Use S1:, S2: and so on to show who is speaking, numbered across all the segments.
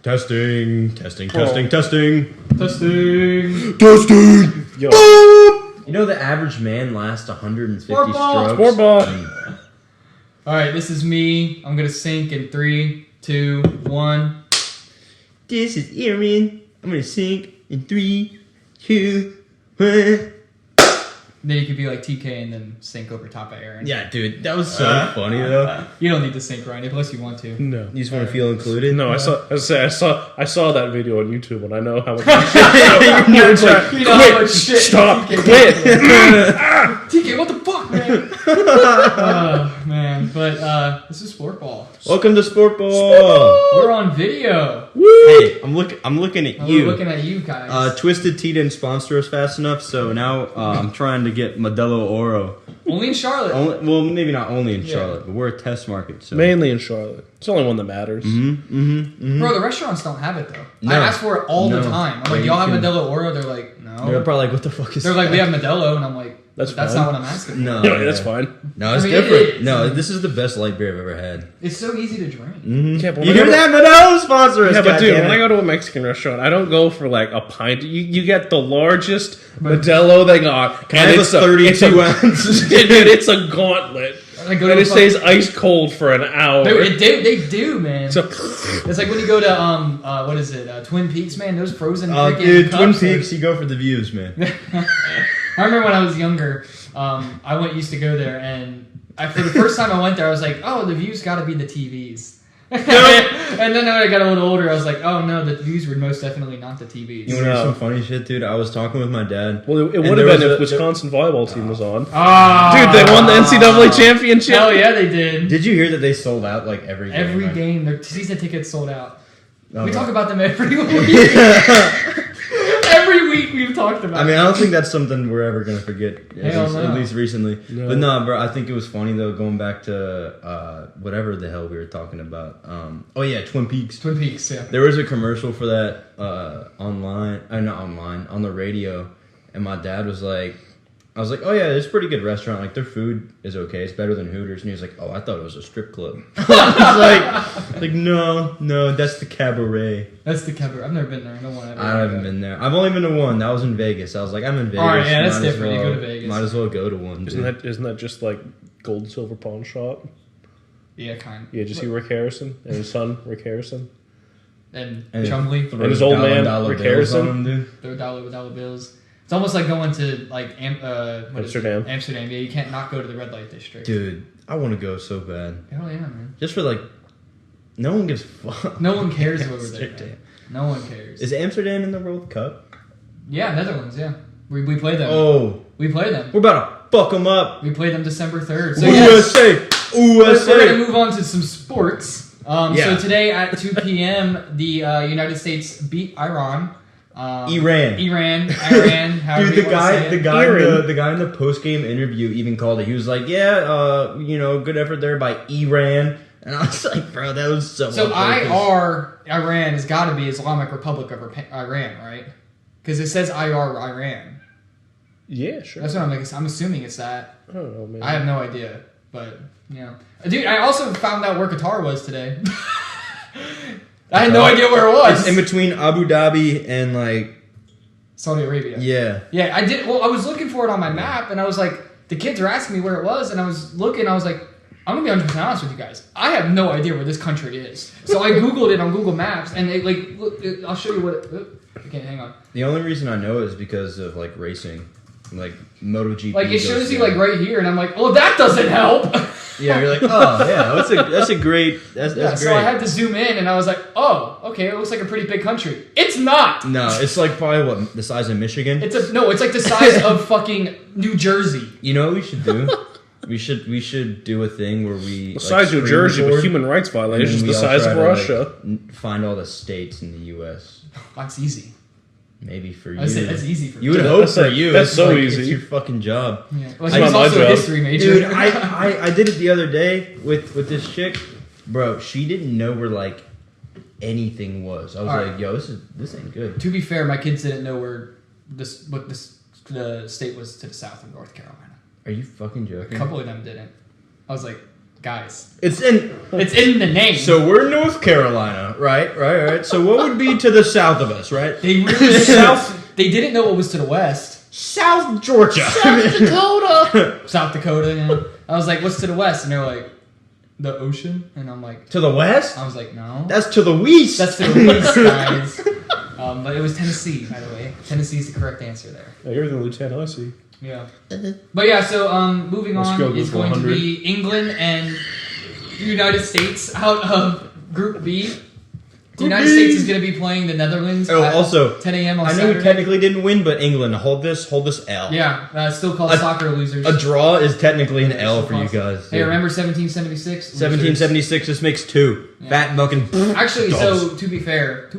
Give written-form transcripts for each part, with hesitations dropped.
S1: Testing.
S2: Yo.
S1: You know the average man lasts 150
S3: Sportball.
S1: strokes?
S2: Sportball.
S3: Alright, this is me. I'm gonna sink in 3, 2, 1.
S1: This is Aaron. I'm gonna sink in 3, 2, 1.
S3: Then you could be like TK and then sink over top of Aaron.
S1: Yeah, dude, that was so funny though.
S3: You don't need to sink, Ryan, unless you want to.
S2: No.
S1: You just want to feel included?
S2: No, I saw that video on YouTube, and I know how much.
S3: It's like, you know how much shit
S2: Stop!
S3: TK
S2: Quit!
S3: TK, what the fuck, man? Oh, man. But this is Sportball.
S1: Welcome to Sportball.
S3: We're on video.
S1: Hey, I'm looking at you.
S3: We're looking at you guys.
S1: Twisted Tea didn't sponsor us fast enough, so now I'm trying to get Modelo Oro.
S3: Only in Charlotte.
S1: Well, maybe not only in Charlotte, but we're a test market. So.
S2: Mainly in Charlotte. It's the only one that matters.
S3: Bro, the restaurants don't have it, though.
S1: No.
S3: I ask for it all the time. I'm like, y'all have Modelo Oro? They're like, no.
S1: They're probably like, what the fuck is
S3: They're like, we have Modelo, and I'm like,
S2: That's
S3: not what I'm asking for.
S1: No,
S2: Yeah, that's fine.
S1: No, it's
S3: I mean,
S1: different.
S3: it is.
S1: No, this is the best light beer I've ever had.
S3: It's so easy to drink.
S2: Yeah, but
S1: You hear that? Modelo sponsor us.
S2: Yeah, but dude, when I
S1: goddammit.
S2: go to a Mexican restaurant, I don't go for like a pint. You get the largest Modelo they got.
S1: Can I have a 32 ounces?
S2: Dude, it's a gauntlet.
S3: Like, go to
S2: And
S3: a
S2: it stays ice cold for an hour.
S3: They do, man.
S2: So,
S3: It's like when you go to what is it? Twin Peaks, man. Those frozen freaking
S1: Dude, Twin
S3: cups
S1: Peaks, you go for the views, man.
S3: I remember when I was younger, I used to go there, and for the first time I went there, I was like, oh, the views got to be the TVs. And then when I got a little older, I was like, oh no, the views were most definitely not the TVs.
S1: You want to hear some funny shit, dude? I was talking with my dad.
S2: well, it
S1: And
S2: would
S1: there
S2: have been
S1: was
S2: if Wisconsin volleyball team was on.
S3: Ah,
S2: Dude, they won the NCAA championship.
S3: Hell yeah, they did.
S1: Did you hear that they sold out like every game?
S3: Every
S1: right?
S3: game, their season tickets sold out.
S1: Oh,
S3: We
S1: right.
S3: talk about them every week. Every week we've talked about
S1: I mean, I don't think that's something we're ever gonna forget. At least recently.
S2: No.
S1: But no, bro, I think it was funny though. Going back to whatever the hell we were talking about. Oh yeah, Twin Peaks.
S3: Twin Peaks, yeah.
S1: There was a commercial for that on the radio, and my dad was like, I was like, oh yeah, it's a pretty good restaurant. Like their food is okay. It's better than Hooters. And he was like, oh, I thought it was a strip club. I was like no, that's the cabaret.
S3: That's the cabaret. I've never been there. No one ever.
S1: I haven't been there. I've only been to one. That was in Vegas. I was like, I'm in Vegas.
S3: All right, yeah, that's
S1: might as
S3: different. You go to
S1: well-
S3: Vegas.
S1: Might as well go to one. dude.
S2: Isn't that just like gold and silver pawn shop?
S3: Yeah, kind of.
S2: Yeah, did you see Rick Harrison and his son Rick Harrison?
S3: And
S1: And
S3: Chumley,
S1: throw
S2: And his old man,
S1: dollar
S2: Rick
S1: bills
S2: Harrison.
S1: on him, dude.
S3: they're dollar bills. It's almost like going to like
S2: Amsterdam.
S3: Amsterdam. Yeah, you can't not go to the red light district.
S1: Dude, I want to go so bad.
S3: Hell yeah, man.
S1: Just for like, no one gives a fuck.
S3: No one cares over there.
S1: Amsterdam.
S3: Man. No one cares.
S1: Is Amsterdam in the World Cup?
S3: Yeah, Netherlands. Yeah, we play them.
S1: Oh,
S3: We play them.
S1: we're about to fuck them up.
S3: We play them December 3rd. So yes,
S1: USA,
S3: we're gonna
S1: USA.
S3: move on to some sports.
S1: Yeah.
S3: So today at 2 p.m., the United States beat Iran.
S1: Iran.
S3: However
S1: Dude,
S3: you wanna say it.
S1: the guy in the post game interview even called it. He was like, "Yeah, good effort there by Iran." And I was like, "Bro, that was so."
S3: So
S1: on purpose.
S3: Iran has got to be Islamic Republic of Iran, right? Because it says Iran.
S2: Yeah, sure.
S3: That's what I'm assuming it's that.
S2: I don't know, man.
S3: I have no idea, but dude, I also found out where Qatar was today. I had no idea where it was.
S1: It's in between Abu Dhabi and like
S3: Saudi Arabia.
S1: yeah.
S3: I did. Well, I was looking for it on my map, and I was like, the kids were asking me where it was, and I was looking. I was like, I'm gonna be 100% honest with you guys. I have no idea where this country is. So I googled it on Google Maps, and it, like, look, I'll show you what. Okay, hang on.
S1: The only reason I know is because of like racing, like MotoGP.
S3: Like it shows
S1: goes
S3: you
S1: there.
S3: like right here, and I'm like, oh, that doesn't help.
S1: Yeah, you're like, oh yeah, that's a great. That's great.
S3: So I had to zoom in, and I was like, oh, okay, it looks like a pretty big country. It's not.
S1: No, it's like probably what the size of Michigan.
S3: It's like the size of fucking New Jersey.
S1: You know what we should do? We should do a thing where we
S2: the size of Jersey, but human rights violations the size of Russia.
S1: Find all the states in the U.S.
S3: That's easy.
S1: Maybe for you.
S3: I say that's easy for
S1: You
S3: me.
S1: would
S2: Dude,
S1: hope
S2: that's
S1: for
S2: like-
S1: you.
S2: that's
S1: It's
S2: so
S1: like,
S2: easy.
S1: It's your fucking job.
S3: Yeah. Well,
S2: It's
S3: he was
S2: not my
S3: also a
S2: job.
S3: history major.
S1: Dude, I did it the other day with this chick. Bro, she didn't know where like anything was. I was
S3: All
S1: like,
S3: right.
S1: yo, this ain't good.
S3: To be fair, my kids didn't know where the state was to the south of North Carolina.
S1: Are you fucking joking?
S3: A couple of them didn't. I was like, guys.
S1: It's in.
S3: It's in the name.
S1: So we're in North Carolina, right. So what would be to the south of us, right?
S3: They really They didn't know what was to the west.
S1: South Georgia.
S3: South Dakota. South Dakota. Yeah. I was like, "What's to the west?" And they're like, "The ocean." And I'm like,
S1: To the west?
S3: I was like, "No,
S1: That's to the west.
S3: that's to the west, guys." But it was Tennessee, by the way. Tennessee's the correct answer there.
S2: Yeah, you're the lieutenant. I see.
S3: Yeah. But yeah, so moving
S2: Let's
S3: on
S2: go
S3: is
S2: Google
S3: going to
S2: 100.
S3: be England and the United States out of Group B. The United States is going to be playing the Netherlands
S1: Oh,
S3: at
S1: also,
S3: 10 a.m. on
S1: I know
S3: Saturday.
S1: we technically didn't win, but England, hold this L.
S3: Yeah, still called soccer losers.
S1: A draw is technically an L for you guys.
S3: Hey, remember 1776?
S1: 1776 just makes 2.
S3: Yeah.
S1: Fat fucking.
S3: Actually,
S1: dogs.
S3: so to be fair,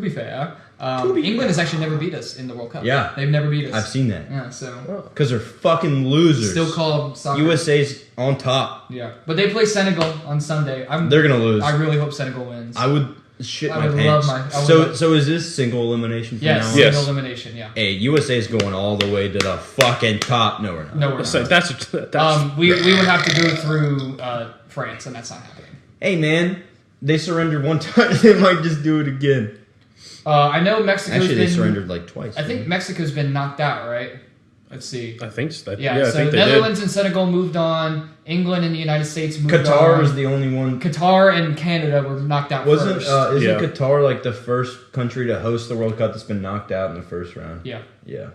S3: England has actually never beat us in the World Cup.
S1: Yeah.
S3: They've never beat us.
S1: I've seen that.
S3: Yeah, so
S1: Because they're fucking losers.
S3: still called soccer.
S1: USA's on top.
S3: Yeah, but they play Senegal on Sunday.
S1: They're gonna lose.
S3: I really hope Senegal wins.
S1: I would shit
S3: I
S1: my
S3: would
S1: pants.
S3: love my- I would
S1: so
S3: love-
S1: so is this single elimination from
S3: Yes,
S1: now on?
S2: Yes.
S3: single elimination. Yeah.
S1: Hey, USA's going all the way to the fucking top. No, we're not.
S3: No, we're
S2: It's
S3: not.
S2: like, that's
S3: We would have to go through France, and that's not happening.
S1: Hey man, they surrendered one time. They might just do it again.
S3: I know Mexico's
S1: Actually,
S3: been.
S1: they surrendered like twice.
S3: I think Mexico's been knocked out, right? Let's see.
S2: I think so.
S3: Yeah,
S2: I
S3: so
S2: think they
S3: Netherlands and Senegal moved on. England and the United States moved on.
S1: Qatar was the only one.
S3: Qatar and Canada were knocked out
S1: Wasn't
S3: first.
S1: isn't
S2: Yeah.
S1: Qatar like the first country to host the World Cup that's been knocked out in the first round?
S3: Yeah.
S1: Yeah.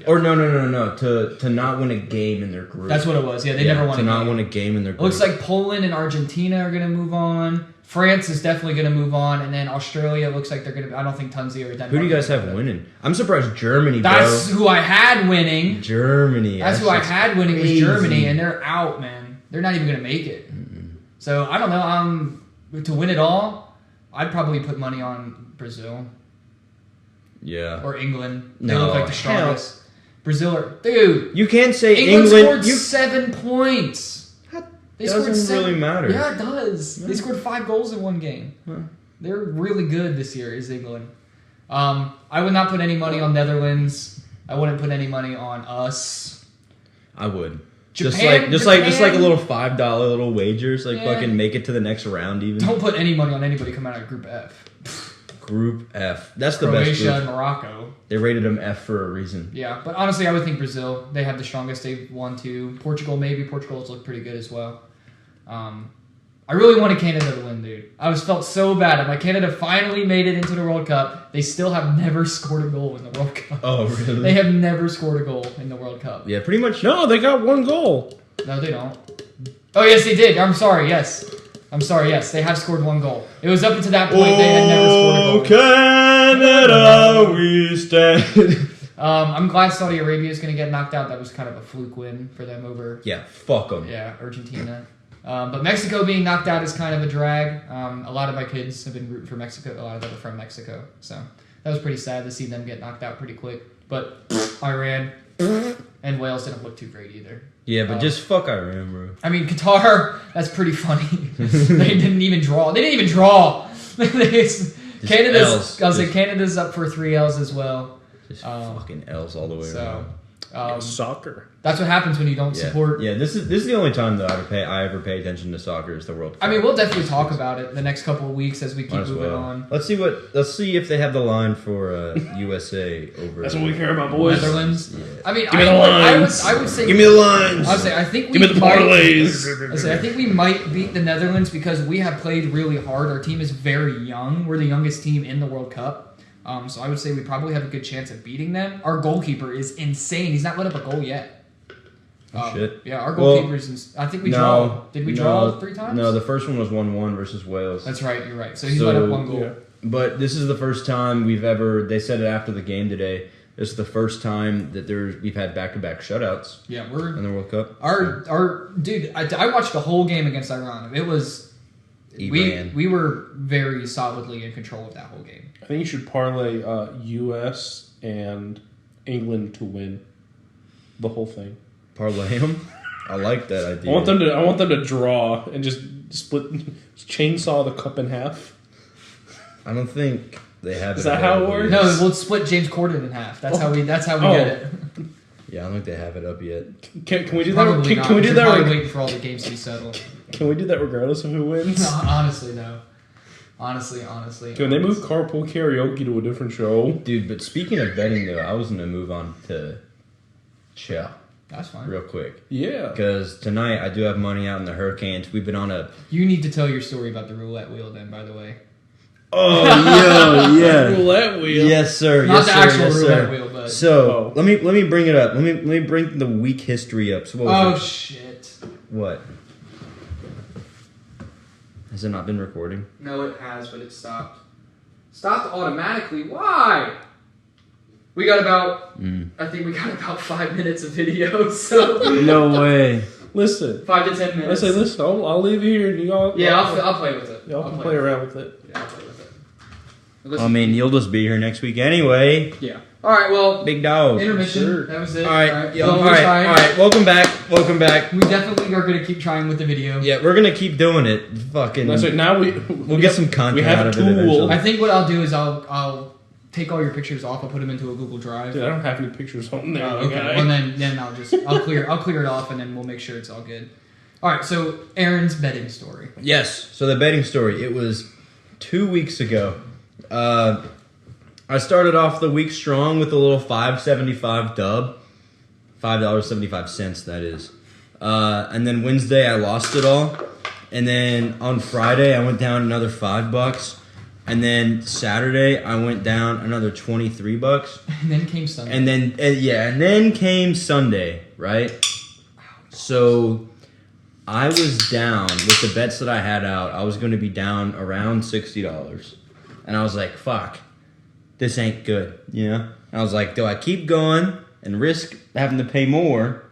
S1: Or no. To not win a game in their group.
S3: That's what it was. Yeah, they never won
S1: to
S3: a
S1: not
S3: game.
S1: win a game in their
S3: It
S1: group.
S3: looks like Poland and Argentina are going to move on. France is definitely going to move on, and then Australia looks like they're going to. I don't think Tunisia or Denmark.
S1: Who do you guys
S3: are
S1: have
S3: gonna-
S1: winning? I'm surprised Germany,
S3: That's
S1: bro.
S3: who I had winning.
S1: Germany.
S3: That's who I
S1: just
S3: had winning was
S1: crazy.
S3: Germany, and they're out, man. They're not even going to make it. So I don't know. To win it all, I'd probably put money on Brazil
S1: Yeah.
S3: or England. They
S1: No,
S3: look like the
S1: hell.
S3: strongest. Brazil or dude.
S1: You can't say
S3: England
S1: England.
S3: scored 7 points. They
S1: doesn't
S3: scored
S1: really matter.
S3: Yeah, it does. They scored 5 goals in one game.
S1: Huh.
S3: They're really good this year, is England. I would not put any money on Netherlands. I wouldn't put any money on us.
S1: I would.
S3: Japan,
S1: just like a
S3: Japan-
S1: little $5 little wagers, like
S3: Yeah.
S1: fucking make it to the next round even.
S3: Don't put any money on anybody coming out of Group F.
S1: Group F. That's the best
S3: Croatia and
S1: group.
S3: Morocco.
S1: They rated them F for a reason.
S3: Yeah, but honestly, I would think Brazil. They have the strongest. They've won 2. Portugal, maybe. Portugal's looked pretty good as well. I really wanted Canada to win, dude. I felt so bad. I'm like, Canada finally made it into the World Cup. They still have never scored a goal in the World Cup.
S1: Oh, really?
S3: They have never scored a goal in the World Cup.
S1: Yeah, pretty much.
S2: No, they got 1 goal.
S3: No, they don't. Oh, yes, they did. I'm sorry, yes. Yes, they have scored 1 goal. It was up until that point they had never scored a goal.
S1: Canada, we stand.
S3: I'm glad Saudi Arabia is going to get knocked out. That was kind of a fluke win for them over
S1: Yeah, fuck them.
S3: Argentina. But Mexico being knocked out is kind of a drag. A lot of my kids have been rooting for Mexico. A lot of them are from Mexico. So that was pretty sad to see them get knocked out pretty quick. But Iran and Wales didn't look too great either.
S1: Yeah, but just fuck Iran, bro.
S3: I mean, Qatar, that's pretty funny. They didn't even draw. Canada's,
S1: L's.
S3: I was like, Canada's up for 3 L's as well.
S1: Just fucking L's all the way
S3: So,
S1: around.
S2: Soccer.
S3: that's what happens when you don't
S1: Yeah,
S3: support.
S1: yeah. This is the only time that I ever pay attention to soccer is the World Cup.
S3: I mean, we'll definitely talk about it the next couple of weeks as we keep
S1: Might as
S3: moving
S1: well.
S3: on.
S1: Let's see if they have the line for USA over.
S2: That's what we care about, boys.
S3: Netherlands.
S1: Yeah.
S3: I mean,
S2: Give me the lines.
S3: I would say.
S1: Give me the lines.
S3: I would say I think we
S2: Give me the
S3: might-
S2: parlays.
S3: I think we might beat the Netherlands because we have played really hard. Our team is very young. We're the youngest team in the World Cup. So I would say we probably have a good chance of beating them. Our goalkeeper is insane. He's not let up a goal yet.
S1: Oh, shit.
S3: Yeah, our goalkeeper is. I think we draw. Did we draw 3 times?
S1: No, the first one was 1-1 versus Wales.
S3: That's right. You're right. So he's let up 1 goal.
S2: Yeah.
S1: But this is the first time we've ever. They said it after the game today. This is the first time that we've had back-to-back shutouts
S3: Yeah,
S1: in the World Cup.
S3: our dude. I watched the whole game against Iran. It was.
S1: Iran.
S3: We were very solidly in control of that whole game.
S2: I think you should parlay U.S. and England to win the whole thing.
S1: Parlay them. I like that idea.
S2: I want them to draw and just chainsaw the cup in half.
S1: I don't think they have.
S2: Is that how it works?
S3: No, we'll split James Corden in half. That's how we get it.
S1: Yeah, I don't think they have it up yet.
S2: Can we do that?
S3: Probably not.
S2: Can we do
S3: We're
S2: that?
S3: probably
S2: Right?
S3: waiting for all the games to be settled.
S2: Can we do that regardless of who wins?
S3: No, honestly, no. Honestly.
S2: Can they move carpool karaoke to a different show?
S1: Dude, but speaking of betting, though, I was going to move on to chill
S3: That's fine.
S1: real quick.
S2: Yeah.
S1: Because tonight I do have money out in the Hurricanes. We've been on a...
S3: You need to tell your story about the roulette wheel then, by the way.
S1: Oh, yeah.
S2: Roulette wheel.
S1: Yes, sir.
S3: Not
S1: yes,
S3: the
S1: sir.
S3: actual
S1: yes,
S3: roulette
S1: sir.
S3: wheel, but...
S1: So, let me bring it up. Let me bring the week history up. So what was it?
S3: Shit.
S1: What? Has it not been recording?
S3: No, it has, but it stopped. Stopped automatically. Why? We got about... I think we got about 5 minutes of video, so...
S1: No way.
S2: Listen.
S3: 5 to 10
S2: I
S3: minutes.
S2: say, listen, I'll leave you here and you all...
S3: Yeah, I'll play with it.
S2: Y'all can play around with it.
S3: Yeah, I'll play with it.
S1: Well, I mean, you'll just be here next week anyway.
S3: Yeah. All right, well...
S1: Big dog.
S3: Intermission.
S2: Sure.
S3: That was it.
S1: All right.
S3: Well,
S1: All
S3: we're trying.
S1: right. Welcome back.
S3: We definitely are going to keep trying with the video.
S1: Yeah, we're going to keep doing it. Fucking...
S2: That's right. Now
S1: We'll get some content
S2: we have
S1: out
S2: a
S1: of
S2: tool.
S1: it eventually.
S3: I think what I'll do is I'll take all your pictures off. I'll put them into a Google Drive.
S2: Dude, I don't have any pictures on there.
S3: Oh, okay.
S2: guy.
S3: Well, then I'll clear it off, and then we'll make sure it's all good. All right. So Aaron's betting story.
S1: Yes. So the betting story. It was 2 weeks ago. I started off the week strong with a little $5.75 dub. $5.75, that is. And then Wednesday I lost it all. And then on Friday I went down another $5. And then Saturday I went down another $23.
S3: And then came Sunday.
S1: And then came Sunday, right? So I was down with the bets that I had out. I was going to be down around $60. And I was like, fuck, this ain't good, you know? And I was like, do I keep going and risk having to pay more?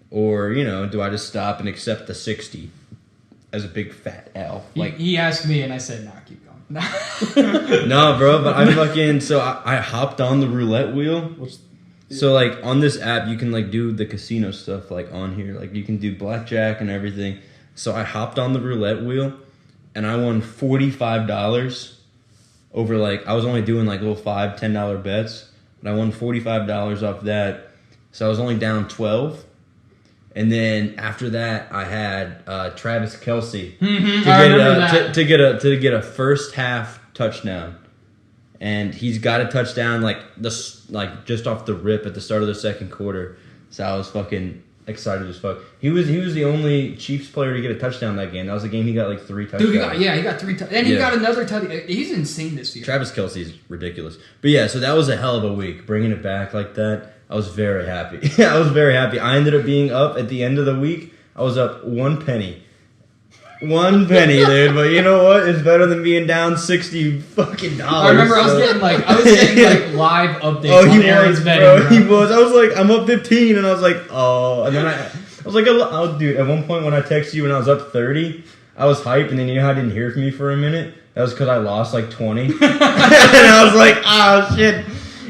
S1: Or, you know, do I just stop and accept the 60 as a big fat L? Like,
S3: he asked me, and I said, nah, keep going.
S1: no, bro, but I fucking, so I hopped on the roulette wheel. So, like, on this app, you can, like, do the casino stuff, like, on here. Like, you can do blackjack and everything. So I hopped on the roulette wheel, and I won $45 over, like, I was only doing, like, little $5, $10 bets. But I won $45 off that. So I was only down 12. And then after that, I had Travis Kelce to get a first half touchdown, and he's got a touchdown like just off the rip at the start of the second quarter. So I was fucking excited as fuck. He was the only Chiefs player to get a touchdown that game. That was a game he got like 3 touchdowns.
S3: Dude, he got 3 touchdowns, and he got another touchdown. He's insane this year.
S1: Travis Kelce's ridiculous. But yeah, so that was a hell of a week. Bringing it back like that. I was very happy. I ended up being up at the end of the week. I was up 1 penny. 1 penny, dude. But you know what? It's better than being down $60 fucking dollars.
S3: I remember I was getting live updates on Aaron's betting.
S1: He was. I was like, I'm up 15, and I was like, oh. And then I was like, oh, dude. At one point when I texted you when I was up 30, I was hyped, and then you know how I didn't hear from you for a minute? That was because I lost like 20. And I was like, oh shit.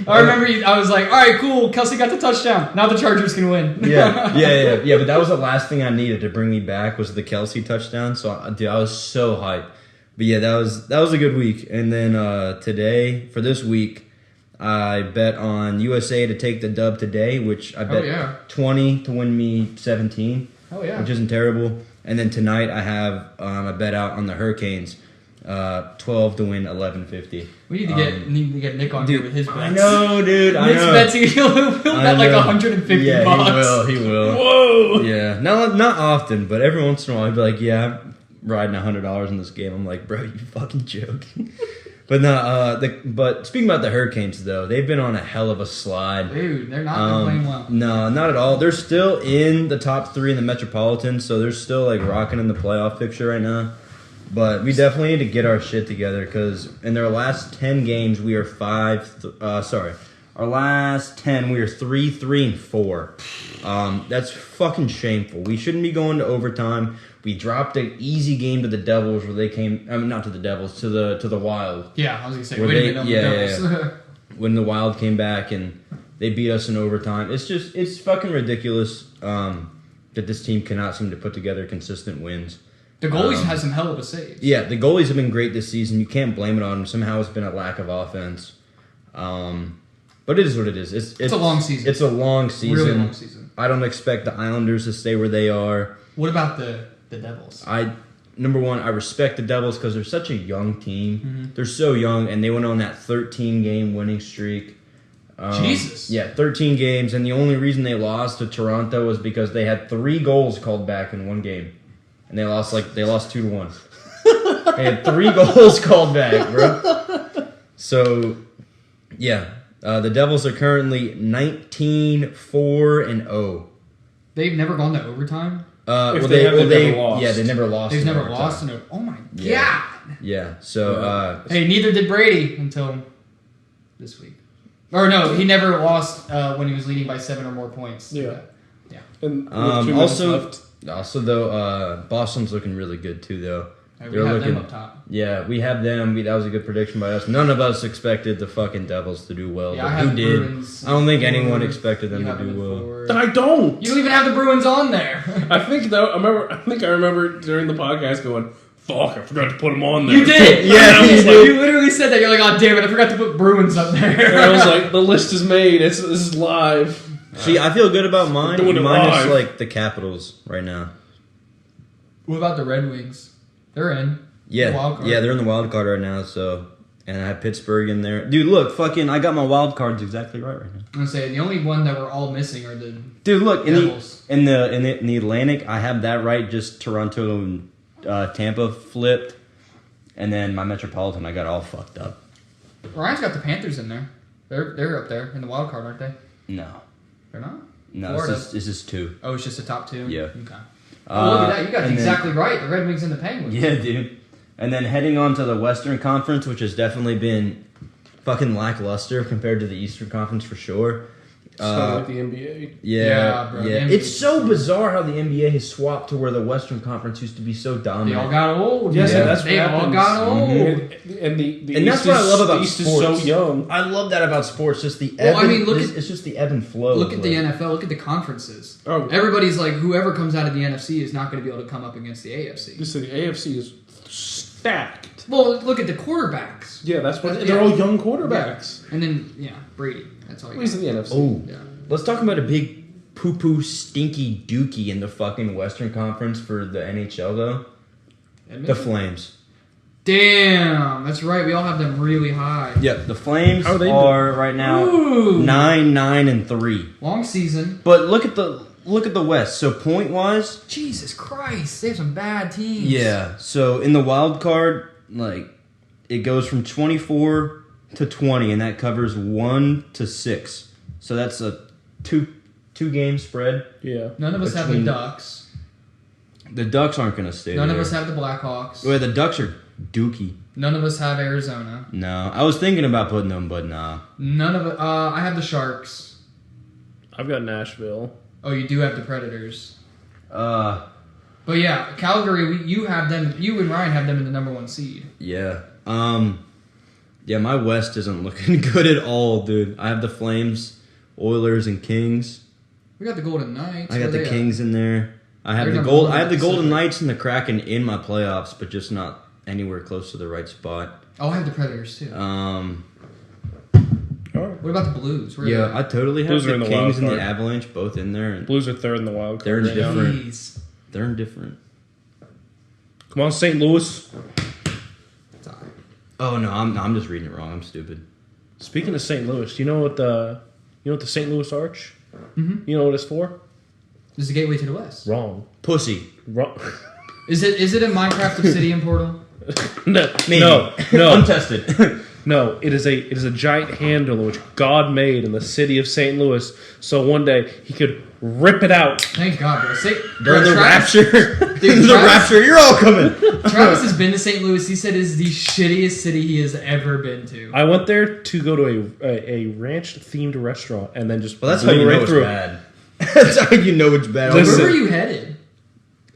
S3: I remember I was like, all right, cool. Kelsey got the touchdown. Now the Chargers can win.
S1: Yeah. But that was the last thing I needed to bring me back was the Kelce touchdown. So, I was so hyped. But yeah, that was a good week. And then today, for this week, I bet on USA to take the dub today, which I bet 20 to win me 17.
S3: Oh yeah,
S1: which isn't terrible. And then tonight I have a bet out on the Hurricanes. 12 to win 11.50.
S3: We need to get Nick on here with his bets.
S1: I know, dude.
S3: Nick's bets, he'll bet like $150.
S1: Yeah, he will.
S2: Whoa.
S1: Yeah, not often, but every once in a while he'd be like, "Yeah, I'm riding $100 in this game." I'm like, "Bro, you fucking joking?" But no, but speaking about the Hurricanes though, they've been on a hell of a slide.
S3: Dude, they're not playing well.
S1: No, not at all. They're still in the top 3 in the Metropolitan, so they're still like rocking in the playoff picture right now. But we definitely need to get our shit together because in their last 10 games, we are our last 10, we are 3-4. That's fucking shameful. We shouldn't be going to overtime. We dropped an easy game to the Devils where they came, I mean, not to the Devils, to the Wild.
S3: Yeah, I was going to say, wait a minute, the Devils.
S1: When the Wild came back and they beat us in overtime. It's fucking ridiculous that this team cannot seem to put together consistent wins.
S3: The goalies has some hell of a saves.
S1: Yeah, the goalies have been great this season. You can't blame it on them. Somehow it's been a lack of offense. But it is what it is. It's
S3: a long season.
S1: It's a long season.
S3: Really long season.
S1: I don't expect the Islanders to stay where they are.
S3: What about the the Devils?
S1: Number one, I respect the Devils because they're such a young team.
S3: Mm-hmm.
S1: They're so young, and they went on that 13-game winning streak.
S3: Jesus.
S1: Yeah, 13 games, and the only reason they lost to Toronto was because they had 3 goals called back in one game, and they lost 2-1. They had 3 goals called back, bro. So, yeah, the Devils are currently 19-4-0.
S3: They've never gone to overtime?
S2: They've never lost.
S1: Yeah, they never lost.
S3: They've never
S1: overtime.
S3: lost in overtime. Oh, my
S1: Yeah.
S3: God.
S1: Yeah, so...
S3: Hey, neither did Brady until this week. Or no, he never lost when he was leading by 7 or more points.
S2: Yeah.
S3: Yeah.
S2: And with 2 minutes left.
S1: Also, though, Boston's looking really good, too, though.
S3: We
S1: They're
S3: have
S1: looking,
S3: them up top.
S1: Yeah, we have them. That was a good prediction by us. None of us expected the fucking Devils to do well.
S3: Yeah,
S1: but
S3: I have
S1: who did?
S3: Bruins.
S1: I don't think anyone expected them
S3: You
S1: to
S3: have them
S1: do
S3: at
S1: well.
S3: forward.
S2: I don't.
S3: You don't even have the Bruins on there.
S2: I think I remember during the podcast going, "Fuck, I forgot to put them on there."
S3: You did.
S1: Yeah,
S3: you
S1: you
S3: did.
S1: did.
S3: You literally said that. You're like, oh damn it, I forgot to put Bruins up
S2: And
S3: there.
S2: I was like, "The list is made. This is live."
S1: See, I feel good about mine.
S2: Doing it
S1: Mine is
S2: live.
S1: like the Capitals right now.
S3: What about the Red Wings? They're in.
S1: Yeah,
S3: The wild card.
S1: yeah, they're in the wild card right now. So, and I have Pittsburgh in there. Dude, look, I got my wild cards exactly right now.
S3: I'm gonna say the only one that we're all missing are the
S1: Dude, look in
S3: Devils.
S1: in the Atlantic, I have that right. Just Toronto and Tampa flipped, and then my Metropolitan, I got all fucked up.
S3: Ryan's got the Panthers in there. They're up there in the wild card, aren't they?
S1: No,
S3: They're not.
S1: no,
S3: Florida.
S1: this is 2.
S3: Oh, it's just the top 2.
S1: Yeah.
S3: Okay. Oh, look at that! You got it
S1: and
S3: exactly right. The Red Wings and the Penguins.
S1: Yeah, dude. And then heading on to the Western Conference, which has definitely been fucking lackluster compared to the Eastern Conference for sure.
S2: It's kind of like the NBA.
S3: Yeah, bro, the NBA
S1: It's
S3: is
S1: so
S3: so-
S1: bizarre how the NBA has swapped to where the Western Conference used to be so
S3: They
S1: dominant.
S3: all got old.
S2: Yes,
S3: man.
S2: and that's what
S3: they all
S2: happens.
S3: got old.
S2: And the
S1: And
S2: East
S1: that's what I love about
S2: the East
S1: sports.
S2: is so young.
S1: I love that about sports. Just the
S3: Well,
S1: ebb.
S3: I mean, look at-
S1: it's just the ebb and flow.
S3: Look at the
S1: like-
S3: NFL. Look at the conferences.
S2: Oh.
S3: Everybody's like, whoever comes out of the NFC is not going to be able to come up against the AFC.
S2: The AFC is stacked.
S3: Well, look at the quarterbacks.
S2: Yeah, that's what
S3: Yeah.
S2: they're all young quarterbacks.
S3: And then, Brady. That's all
S2: At
S3: you
S2: least
S3: got.
S2: in the NFC.
S1: Oh,
S3: Yeah.
S1: let's talk about a big poo-poo stinky dookie in the fucking Western Conference for the NHL though. The
S3: Edmonton?
S1: Flames.
S3: Damn, that's right. We all have them really high.
S1: Yep, the Flames
S2: How are they
S1: are right now
S3: Ooh.
S1: 9-9-3.
S3: Long season.
S1: But look at the West. So point wise,
S3: Jesus Christ, they have some bad teams.
S1: yeah. So in the wild card, like it goes from 24 to 20, and that covers 1 to 6. So that's a two game spread.
S2: Yeah.
S3: None of us have the
S1: Between-
S3: Ducks.
S1: The Ducks aren't going to stay
S3: None
S1: there.
S3: of us have the Blackhawks.
S1: Well, the Ducks are dookie.
S3: None of us have Arizona.
S1: No, I was thinking about putting them, but nah.
S3: None of it. I have the Sharks.
S2: I've got Nashville.
S3: Oh, you do have the Predators.
S1: Uh,
S3: But yeah, Calgary. You have them. You and Ryan have them in the number 1 seed.
S1: yeah. Yeah, my West isn't looking good at all, dude. I have the Flames, Oilers, and Kings.
S3: We got the Golden Knights.
S1: I got
S3: Where
S1: the
S3: they at?
S1: Kings in there. I have
S3: They're
S1: the
S3: number
S1: gold.
S3: one
S1: I have the
S3: in the
S1: Golden
S3: Pacific.
S1: Knights and the Kraken in my playoffs, but just not anywhere close to the right spot.
S3: Oh, I have the Predators too.
S2: All right.
S3: What about the Blues? Where are
S1: Yeah,
S3: they
S1: I
S3: at?
S1: totally have
S2: Blues are
S1: the
S2: in the
S1: Kings
S2: wild
S1: and the
S2: card.
S1: Avalanche both in there, and
S2: Blues are third in the wild
S1: They're
S2: card right now.
S1: different.
S3: Jeez.
S1: they're indifferent.
S2: Come on, St. Louis.
S3: It's all right.
S1: Oh no, I'm just reading it wrong. I'm stupid.
S2: Speaking of St. Louis, do you know what the St. Louis Arch?
S3: Mhm.
S2: You know what it's for?
S3: This is the gateway to the west.
S2: Wrong.
S1: Pussy.
S2: Wrong.
S3: Is it a Minecraft Obsidian portal?
S2: No.
S1: Maybe.
S2: No.
S1: Untested.
S2: No, it is a giant handle which God made in the city of St. Louis, so one day he could rip it out.
S3: Thank God, bro.
S1: During the
S3: Travis,
S1: rapture.
S3: Dude,
S1: the
S3: Travis-
S1: rapture. You're all coming.
S3: Travis has been to St. Louis. He said it is the shittiest city he has ever been to.
S2: I went there to go to a ranch-themed restaurant and then just
S1: Well, that's how
S2: blew
S1: you know
S2: right
S1: it's
S2: through it.
S1: bad. That's how you know it's bad.
S2: Listen.
S3: Where were you headed?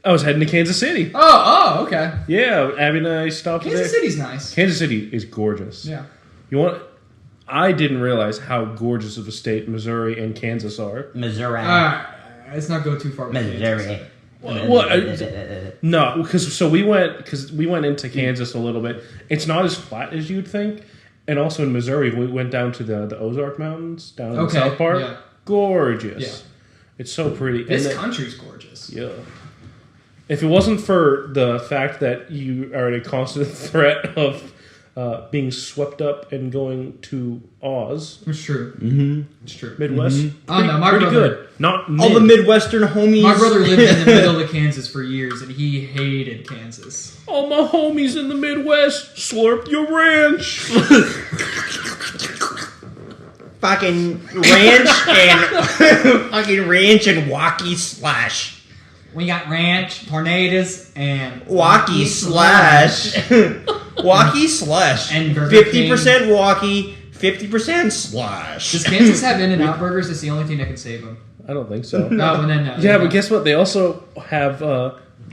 S2: I was heading to Kansas City.
S3: Oh, okay.
S2: Yeah, Abby and I stopped there.
S3: Kansas City's nice.
S2: Kansas City is gorgeous.
S3: Yeah.
S2: You want? I didn't realize how gorgeous of a state Missouri and Kansas are.
S1: Missouri.
S3: Let's not go too far. with Kansas.
S2: No, because we went into Kansas a little bit. It's not as flat as you'd think, and also in Missouri we went down to the Ozark Mountains down in the
S3: Okay,
S2: South Park.
S3: yeah.
S2: Gorgeous.
S3: Yeah.
S2: It's so pretty.
S3: This
S2: And then-
S3: country's gorgeous.
S2: yeah. If it wasn't for the fact that you are in a constant threat of being swept up and going to Oz,
S3: It's true.
S1: Mm-hmm.
S3: It's true.
S2: Midwest,
S3: Oh, no, my
S2: pretty
S3: brother-
S2: good. Not
S1: All the
S2: mid.
S1: Midwestern homies.
S3: My brother lived in the middle of Kansas for years, and he hated Kansas.
S2: All my homies in the Midwest, slurp your ranch.
S1: Fucking ranch and fucking ranch and walkie slash.
S3: We got ranch, tornadoes, and
S1: Walkie slash. Walkie slash.
S3: And Burger
S1: 50% walkie, 50% slash.
S3: Does Kansas have In-N-Out burgers? That's the only thing that can save them.
S2: I don't think so.
S3: No, and then no.
S2: Yeah, but guess what? They also have.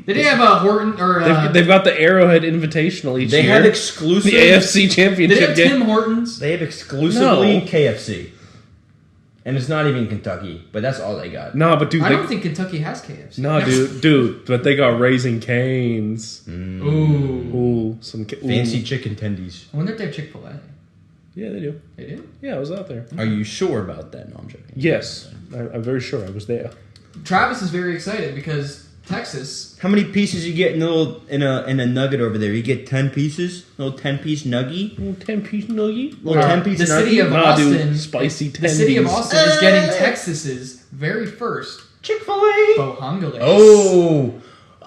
S3: Did they have a Horton or?
S2: They've got the Arrowhead Invitational each
S1: They
S2: year.
S1: have exclusive.
S2: the AFC
S3: Did
S2: Championship
S3: they have
S2: game.
S3: Tim Hortons?
S1: They have exclusively
S2: No.
S1: KFC. And it's not even Kentucky, but that's all they got.
S2: No, but dude,
S3: I don't think Kentucky has KFC.
S2: no, dude, but they got Raising Canes.
S3: Ooh.
S2: Ooh, some
S1: Fancy chicken tendies.
S3: I wonder if they have Chick-fil-A.
S2: Yeah, they do.
S3: They do?
S2: Yeah, I was out there.
S1: Are you sure about that? No, I'm joking.
S2: Yes, I'm very sure I was there.
S3: Travis is very excited because Texas.
S1: How many pieces you get in a nugget over there? You get 10 pieces? Little 10-piece nuggie?
S2: Little 10-piece nugget.
S1: Little 10-piece
S3: the
S1: nuggie?
S3: city of
S2: Nah,
S3: Austin.
S2: dude, spicy
S3: The city of
S2: tendies.
S3: Austin is getting Texas's very first
S1: Chick-fil-A!
S3: Bohongales.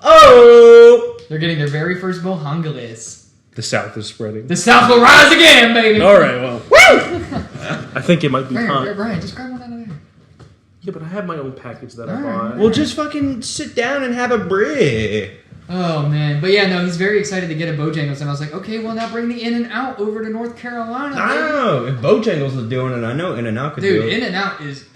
S1: Oh!
S3: They're getting their very first Bohongales.
S2: The South is spreading.
S3: The South will rise again, baby.
S2: All right, well, I think it might be
S3: Brian,
S2: time.
S3: Brian, just grab one out of there.
S2: Yeah, but I have my own package that
S3: All
S2: I
S3: right.
S2: bought.
S1: Well, just fucking sit down and have a break.
S3: Oh man, but yeah, no, he's very excited to get a Bojangles, and I was like, okay, well now bring the In-N-Out over to North Carolina.
S1: I don't know. If Bojangles is doing it, I know In-N-Out could do
S3: Dude,
S1: it.
S3: In-N-Out is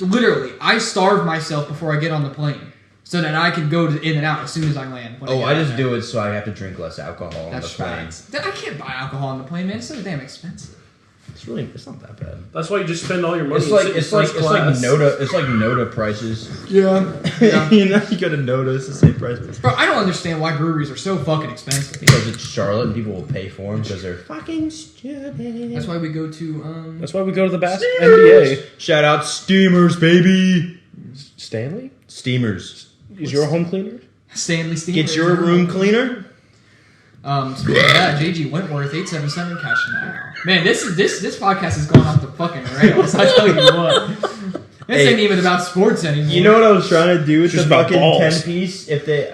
S3: literally. I starve myself before I get on the plane, so that I can go to In-N-Out as soon as I land.
S1: I just do it so I have to drink less alcohol on the
S3: That's
S1: plane.
S3: facts. I can't buy alcohol on the plane, man. It's so damn expensive.
S1: It's not that bad.
S2: That's why you just spend all your money.
S1: It's like Nota prices.
S3: Yeah.
S1: You know, you go to Nota, it's the same price.
S3: Bro, I don't understand why breweries are so fucking expensive.
S1: Because it's Charlotte and people will pay for them because they're fucking stupid.
S3: That's why we go to
S2: That's why we go to the
S1: Steamers.
S2: NBA.
S1: Shout out Steamers, baby.
S2: Stanley,
S1: Steamers.
S2: is your home cleaner?
S3: Stanley Steamer.
S1: Get your room cleaner.
S3: Yeah, JG Wentworth 877 cash now. Man, this podcast has gone off the fucking rails. I tell you what, this ain't even about sports anymore.
S1: You know what I was trying to do with
S2: Just
S1: the
S2: about
S1: fucking
S2: balls.
S1: 10-piece? If they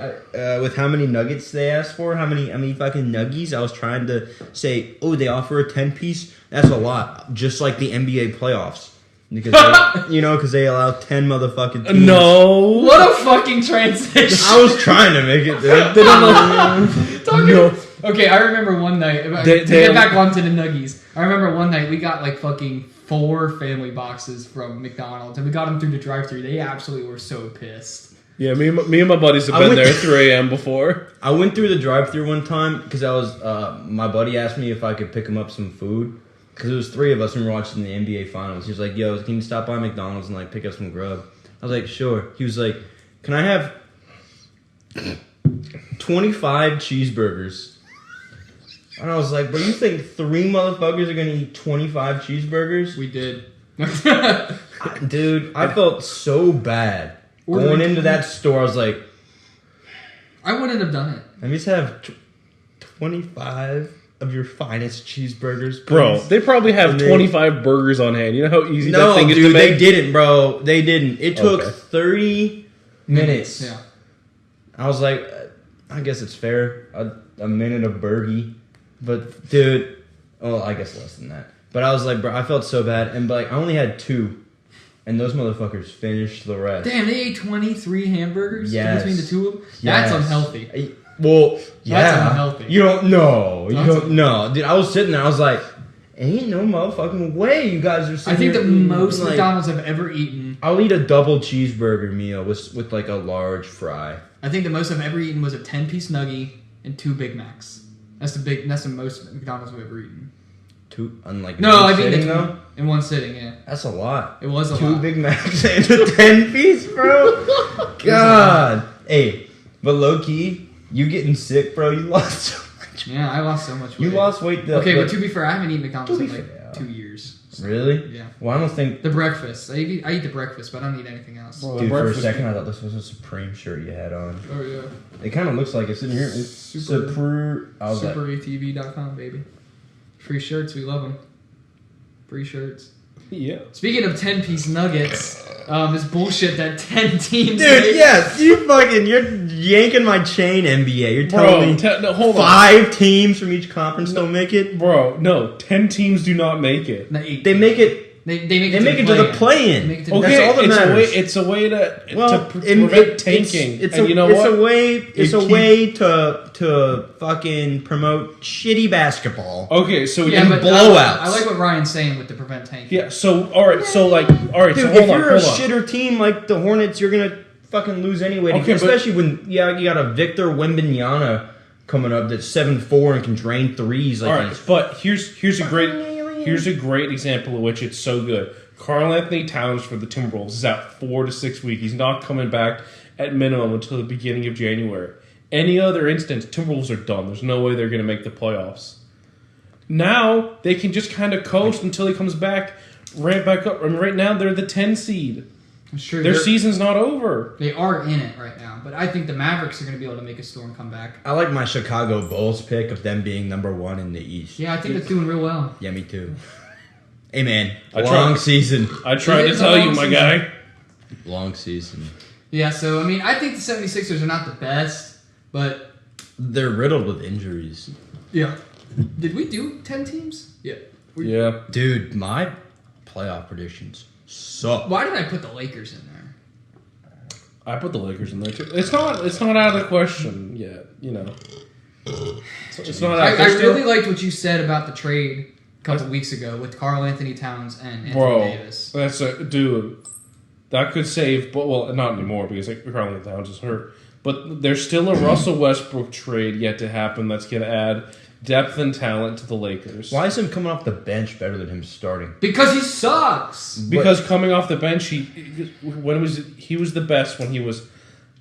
S1: with how many nuggets they asked for, how many fucking nuggies? I was trying to say, oh, they offer a 10-piece. That's a lot, just like the NBA playoffs. Because because they allow 10 motherfucking teams.
S2: No.
S3: What a fucking transition.
S1: I was trying to make it, dude.
S3: Okay, I remember one night. To get back onto the nuggies, I remember one night we got like fucking 4 family boxes from McDonald's, and we got them through the drive-thru. They absolutely were so pissed.
S2: Yeah, me and my buddies have been there at 3 a.m. before.
S1: I went through the drive-thru one time because I was my buddy asked me if I could pick him up some food because it was 3 of us and we were watching the NBA finals. He was like, "Yo, can you stop by McDonald's and like pick up some grub?" I was like, "Sure." He was like, "Can I have 25 cheeseburgers?" And I was like, "But you think 3 motherfuckers are gonna eat 25 cheeseburgers?"
S3: We did.
S1: Dude, I felt so bad going into that store. I was like,
S3: I wouldn't have done it.
S1: let me just have 25 of your finest cheeseburgers, please.
S2: Bro, they probably have
S1: And they-
S2: 25 burgers on hand. You know how easy that
S1: No,
S2: thing is to
S1: dude,
S2: make?
S1: they didn't, bro. They didn't. It took
S2: Okay.
S1: 30 minutes.
S3: Yeah.
S1: I was like, I guess it's fair. A minute of burgie. But, dude, I guess less than that. But I was like, bro, I felt so bad. And, like, I only had 2. And those motherfuckers finished the rest.
S3: Damn, they ate 23 hamburgers
S1: Yes.
S3: between the two of them?
S1: Yes.
S3: That's unhealthy.
S1: Well, yeah.
S3: That's unhealthy.
S1: You don't know. You
S3: That's
S1: don't know. Dude, I was sitting there. I was like, ain't no motherfucking way you guys are sitting
S3: I think
S1: here
S3: the
S1: eating,
S3: most
S1: like,
S3: McDonald's I've ever eaten.
S1: I'll eat a double cheeseburger meal with like a large fry.
S3: I think the most I've ever eaten was a 10-piece nugget and 2 Big Macs. That's the most McDonald's I've ever eaten.
S1: 2, unlike
S3: No, I
S1: sitting,
S3: mean
S1: though.
S3: In one sitting, yeah.
S1: That's a lot.
S3: It was a
S1: 2
S3: lot.
S1: Big Macs and a 10-piece, bro. God. Hey, but low key, you getting sick, bro. You lost so much
S3: Yeah, I lost so much weight.
S1: You lost weight.
S3: Okay, but to be fair, I haven't eaten McDonald's in like
S1: fair.
S3: 2 years. So,
S1: Really?
S3: Yeah.
S1: Well, I don't think.
S3: The breakfast. I eat the breakfast, but I don't eat anything else.
S2: Well,
S1: Dude, for a
S2: breakfast-
S1: second, I thought this was a Supreme shirt you had on.
S3: Oh yeah.
S1: It kind of looks like it's in here. It's
S3: Super-
S1: I was like,
S3: SuperATV.com, baby. Free shirts, we love them. Free shirts.
S2: Yeah.
S3: Speaking of 10-piece nuggets, this bullshit that 10 teams.
S1: dude,
S3: make.
S1: yes, you're yanking my chain, NBA. You're telling me
S2: no, hold on.
S1: 5 teams from each conference don't make it.
S2: Bro, no. 10 teams do not make it.
S3: No, 8
S1: They make it.
S3: They make
S1: They make it to the play-in.
S3: They make it to
S2: Okay,
S1: That's all that matters.
S2: it's a way to,
S1: Well,
S2: prevent tanking.
S1: It's
S2: and
S1: a,
S2: you know
S1: it's
S2: what?
S1: a way. It's
S2: It
S1: a way to fucking promote shitty basketball.
S2: Okay, so
S3: Yeah,
S1: And
S3: but
S1: blowouts.
S3: I like what Ryan's saying with the prevent tank.
S2: yeah. So all right. So
S1: Dude,
S2: hold
S1: if
S2: on.
S1: you're a
S2: Hold on.
S1: shitter team like the Hornets, you're gonna fucking lose anyway.
S2: Okay, but-
S1: especially when you got a Victor Wembanyama coming up that's 7'4" and can drain threes. Like
S2: All right,
S1: he's
S2: but here's a great example of which it's so good. Karl Anthony Towns for the Timberwolves is out 4 to 6 weeks. He's not coming back at minimum until the beginning of January. Any other instance, Timberwolves are done. There's no way they're going to make the playoffs. Now they can just kind of coast until he comes back, ramp back up. I mean, right now they're the 10 seed.
S3: I'm sure
S2: Their season's not over.
S3: they are in it right now, but I think the Mavericks are going to be able to make a storm come back.
S1: I like my Chicago Bulls pick of them being number 1 in the East.
S3: Yeah, I think that's doing real well.
S1: Yeah, me too. Hey man,
S2: I
S1: long
S2: tried.
S1: season.
S2: I tried to
S3: It's a
S2: tell you,
S3: long
S2: my
S3: season.
S2: guy.
S1: Long season.
S3: Yeah, so I mean, I think the 76ers are not the best, but
S1: They're riddled with injuries.
S3: yeah. Did we do 10 teams? Yeah.
S2: Yeah.
S1: Dude, my playoff predictions suck.
S3: Why did I put the Lakers in there?
S2: I put the Lakers in there too. It's not out of the question yet. You know. It's not out.
S3: I really liked what you said about the trade a couple weeks ago with Karl Anthony Towns and Anthony Davis.
S2: That's a dude. That could save, but well, not anymore because like, Karl Anthony Towns is hurt. But there's still a Russell Westbrook trade yet to happen that's going to add depth and talent to the Lakers.
S1: Why is him coming off the bench better than him starting?
S3: Because he sucks.
S2: Because coming off the bench, he was the best when he was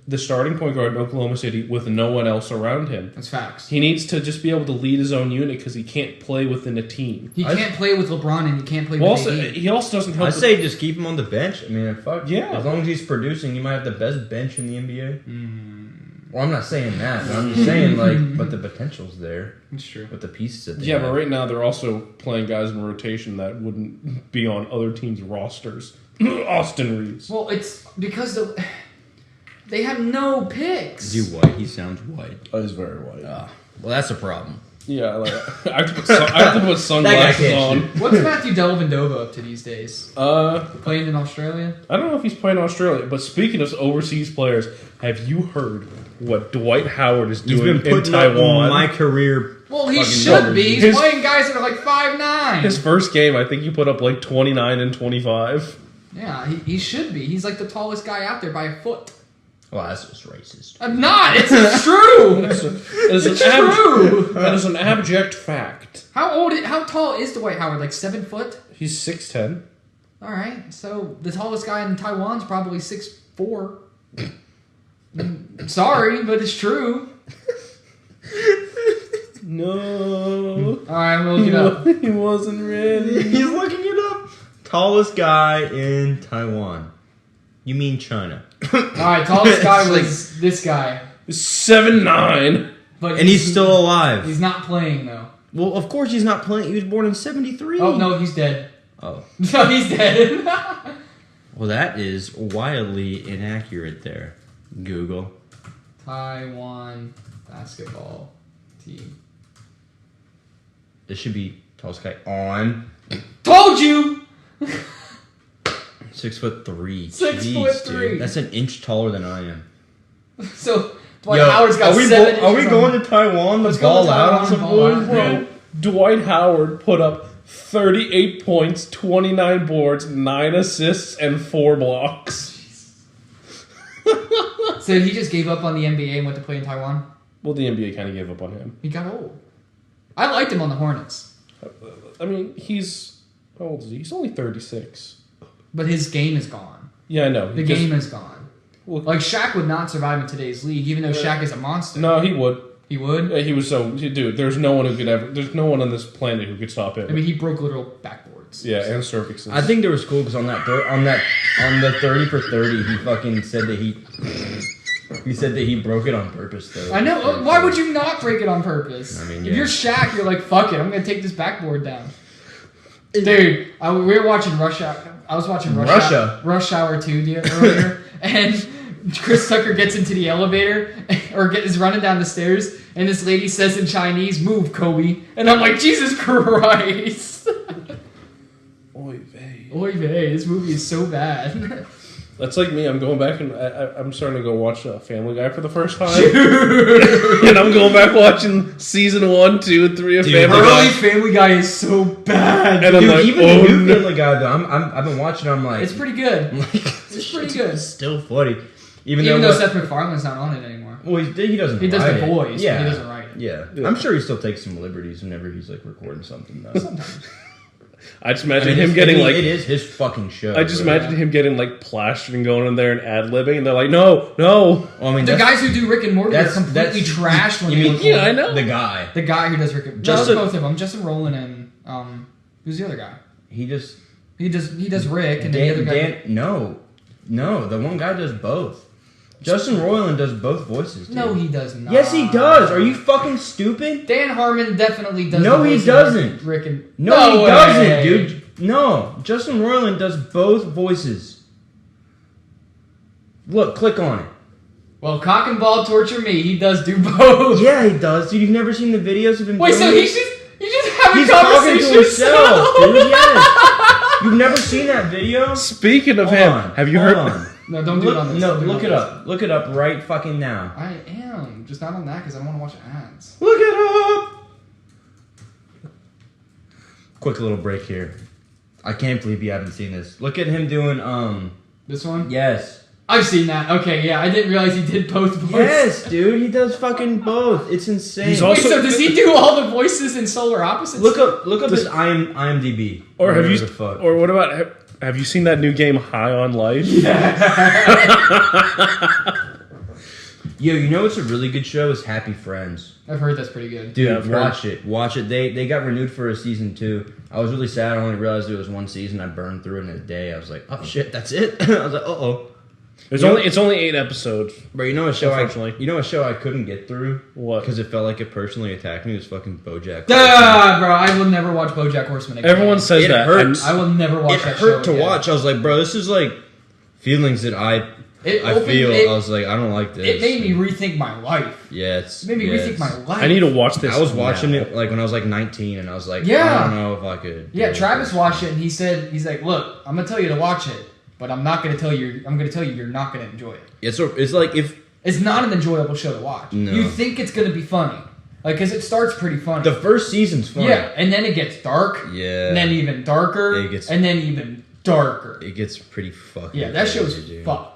S2: the starting point guard in Oklahoma City with no one else around him.
S3: That's facts.
S2: He needs to just be able to lead his own unit because he can't play within a team.
S3: He can't play with LeBron and he can't play
S2: Well,
S3: with
S2: also,
S3: AD.
S2: he also doesn't help.
S1: I say just keep him on the bench. I mean, fuck
S2: Yeah.
S1: As long as he's producing, you might have the best bench in the NBA. Well, I'm not saying that, but I'm just saying but the potential's there
S3: That's true.
S1: with the pieces that they
S2: Yeah,
S1: have.
S2: but right now they're also playing guys in rotation that wouldn't be on other teams' rosters. Austin Reeves.
S3: Well, it's because they have no picks.
S1: Is he white? He sounds white.
S2: Oh, he's very white.
S1: Well, that's a problem.
S2: Yeah, like, I have to put sunglasses
S1: can't
S2: on.
S1: shoot.
S3: What's Matthew Dellavedova up to these days? Playing in Australia?
S2: I don't know if he's playing Australia, but speaking of overseas players, have you heard what Dwight Howard is
S1: He's
S2: doing
S1: been
S2: in
S1: putting up
S2: Taiwan?
S1: my career.
S3: Well, he
S1: Fucking
S3: should
S1: numbers.
S3: be. He's
S2: His-
S3: playing guys that are like 5'9".
S2: His first game, I think he put up like 29 and 25.
S3: Yeah, he should be. He's like the tallest guy out there by a foot.
S1: Well, that's just racist.
S3: I'm not. It's true.
S2: It's
S3: true.
S2: That is an abject fact.
S3: How tall is Dwight Howard? Like 7 foot?
S2: He's 6'10".
S3: All right. So the tallest guy in Taiwan's probably 6'4". Sorry, but it's true.
S2: No.
S3: All right, we'll look it up.
S2: He wasn't ready.
S1: He's looking it up. Tallest guy in Taiwan. You mean China?
S3: All right, tallest guy was this guy,
S2: 7'9".
S3: but
S1: And he's still alive.
S3: He's not playing though.
S1: Well, of course he's not playing. He was born in 73.
S3: Oh no, he's dead.
S1: Oh.
S3: No, he's dead.
S1: Well, that is wildly inaccurate there, Google.
S3: Taiwan basketball team.
S1: This should be tallest guy on
S3: Told you.
S1: 6'3".
S3: 6'3".
S1: Dude. That's an inch taller than I am.
S3: So Dwight Howard's got
S1: are we
S3: 7
S1: Are we
S3: inches
S1: going
S3: on-
S1: to Taiwan?
S3: Let's
S1: Let's
S3: go
S1: ball
S3: to
S1: out
S3: Taiwan,
S1: on some
S3: ball
S1: boys,
S3: out.
S1: bro.
S2: Dwight Howard put up 38 points, 29 boards, 9 assists, and 4 blocks.
S3: So he just gave up on the NBA and went to play in Taiwan?
S2: Well, the NBA kind of gave up on him.
S3: He got old. I liked him on the Hornets.
S2: I mean, how old is he? He's only 36.
S3: But his game is gone.
S2: Yeah, I know.
S3: The game is gone.
S2: Well,
S3: Like, Shaq would not survive in today's league, even though Shaq is a monster.
S2: No, he would.
S3: He would?
S2: Yeah, he was so... Dude, there's no one who could ever... There's no one on this planet who could stop him.
S3: I mean, he broke literal backboards.
S2: Yeah, and cervixes.
S1: I think they were cool because on the 30 for 30, he fucking said that he said that he broke it on purpose, though.
S3: I know. Why would you not break it on purpose?
S1: I mean,
S3: If
S1: yeah.
S3: you're Shaq, you're like, fuck it, I'm going to take this backboard down. Dude, we were watching Rush Hour. I was watching Rush Hour 2 earlier, and Chris Tucker gets into the elevator, is running down the stairs, and this lady says in Chinese, "Move, Kobe," and I'm like, Jesus Christ!
S2: Oy vey.
S3: Oy vey, this movie is so bad.
S2: That's like me. I'm going back and I'm starting to go watch Family Guy for the first time. And I'm going back watching season 1, 2, and 3 of
S1: Dude,
S2: Family
S3: Early
S2: Guy.
S3: Family Guy is so bad.
S2: And I'm
S1: Dude,
S2: like,
S1: even
S2: oh,
S1: the new
S2: no.
S1: Family Guy, though, I've been watching. I'm like,
S3: It's pretty good.
S1: it's
S3: pretty good.
S1: It's still funny, even
S3: Though
S1: though
S3: Seth MacFarlane's not on it anymore.
S1: well, he doesn't.
S3: He does
S1: write
S3: the
S1: it.
S3: voice,
S1: Yeah,
S3: but he doesn't write it.
S1: Yeah. I'm sure he still takes some liberties whenever he's like recording something. Though.
S3: Sometimes.
S2: I just imagine him getting like...
S1: it is his fucking show.
S2: I just
S1: bro.
S2: imagine him getting like plastered and going in there and ad-libbing, and they're like, no.
S1: Well, I mean,
S3: The guys who do Rick and Morty are
S1: that's-
S3: completely
S1: that's-
S3: trashed when
S1: you
S3: they
S1: mean-
S3: record.
S2: Yeah, I know.
S1: the guy.
S3: The guy who does Rick and
S1: Justin-
S3: both of them. Justin Roiland and who's the other guy?
S1: He just
S3: He does Rick and then the other guy.
S1: no, the one guy does both. Justin Roiland does both voices. Dude.
S3: No, he does not.
S1: Yes, he does. Are you fucking stupid?
S3: Dan Harmon definitely does.
S1: No,
S3: the
S1: he
S3: voice of
S1: doesn't.
S3: Rick and
S1: No, he
S3: way.
S1: doesn't, dude. No, Justin Roiland does both voices. Look, click on it.
S3: Well, cock and ball torture me. He does do both.
S1: Yeah, he does, dude. You've never seen the videos of him.
S3: Wait,
S1: doing
S3: so
S1: it?
S3: he's just having
S1: He's talking
S3: conversations.
S1: to himself, dude. Yes. You've never seen that video?
S2: Speaking of
S1: Hold
S2: him,
S1: on,
S2: have you
S1: hold
S2: heard...
S1: on.
S3: No, don't do it on this.
S1: No,
S3: Don't do
S1: look
S3: on
S1: it
S3: this.
S1: up. Look it up right fucking now.
S3: I am just not on that because I don't want to watch ads.
S1: Look it up. Quick little break here. I can't believe you haven't seen this. Look at him doing
S3: This one?
S1: yes.
S3: I've seen that. Okay, yeah, I didn't realize he did both voices.
S1: Yes, dude, he does fucking both. It's insane.
S2: He's
S3: Wait,
S2: also-
S3: so does he do all the voices in Solar Opposites?
S1: look up his IMDb.
S2: Or have
S1: Whatever
S2: you...
S1: the fuck.
S2: Or what about... Have you seen that new game, High on Life?
S1: Yo, you know what's a really good show is Happy Friends.
S3: I've heard that's pretty good.
S1: Dude,
S2: Yeah, I've heard.
S1: watch it. They got renewed for a season 2. I was really sad. I only realized it was one season. I burned through it in a day. I was like, oh shit, that's it. I was like, uh-oh.
S2: It's only 8 episodes.
S1: But you know a show
S2: Unfortunately.
S1: I couldn't get through?
S2: What?
S1: Because it felt like it personally attacked me. It was fucking BoJack.
S3: Ah, bro, I will never watch BoJack Horseman again.
S2: Everyone says
S1: It
S2: that.
S1: hurts.
S3: I will never watch
S1: It
S3: that
S1: hurt
S3: show
S1: to
S3: again.
S1: watch. I was like, bro, this is like feelings that I feel. I was like, I don't like this.
S3: It made me rethink my life.
S1: Yeah, it's
S3: It made me
S1: yeah,
S3: rethink
S1: it's-
S3: my life.
S2: I need to watch this.
S1: I was watching
S2: now.
S1: it like when I was like 19, and I was like,
S3: Yeah.
S1: I don't know if I could.
S3: Yeah,
S1: do it.
S3: Travis watched it and he said, he's like, look, I'm gonna tell you to watch it, but I'm not gonna tell you. I'm gonna tell you you're not gonna enjoy it.
S1: It's like if
S3: It's not an enjoyable show to watch.
S1: No.
S3: You think it's gonna be funny, like, because it starts pretty funny.
S1: the first season's funny.
S3: Yeah, and then it gets dark.
S1: Yeah.
S3: And then even darker.
S1: It gets-
S3: and then even darker.
S1: It gets pretty fucking.
S3: Yeah, that show's
S1: crazy, dude.
S3: fucked.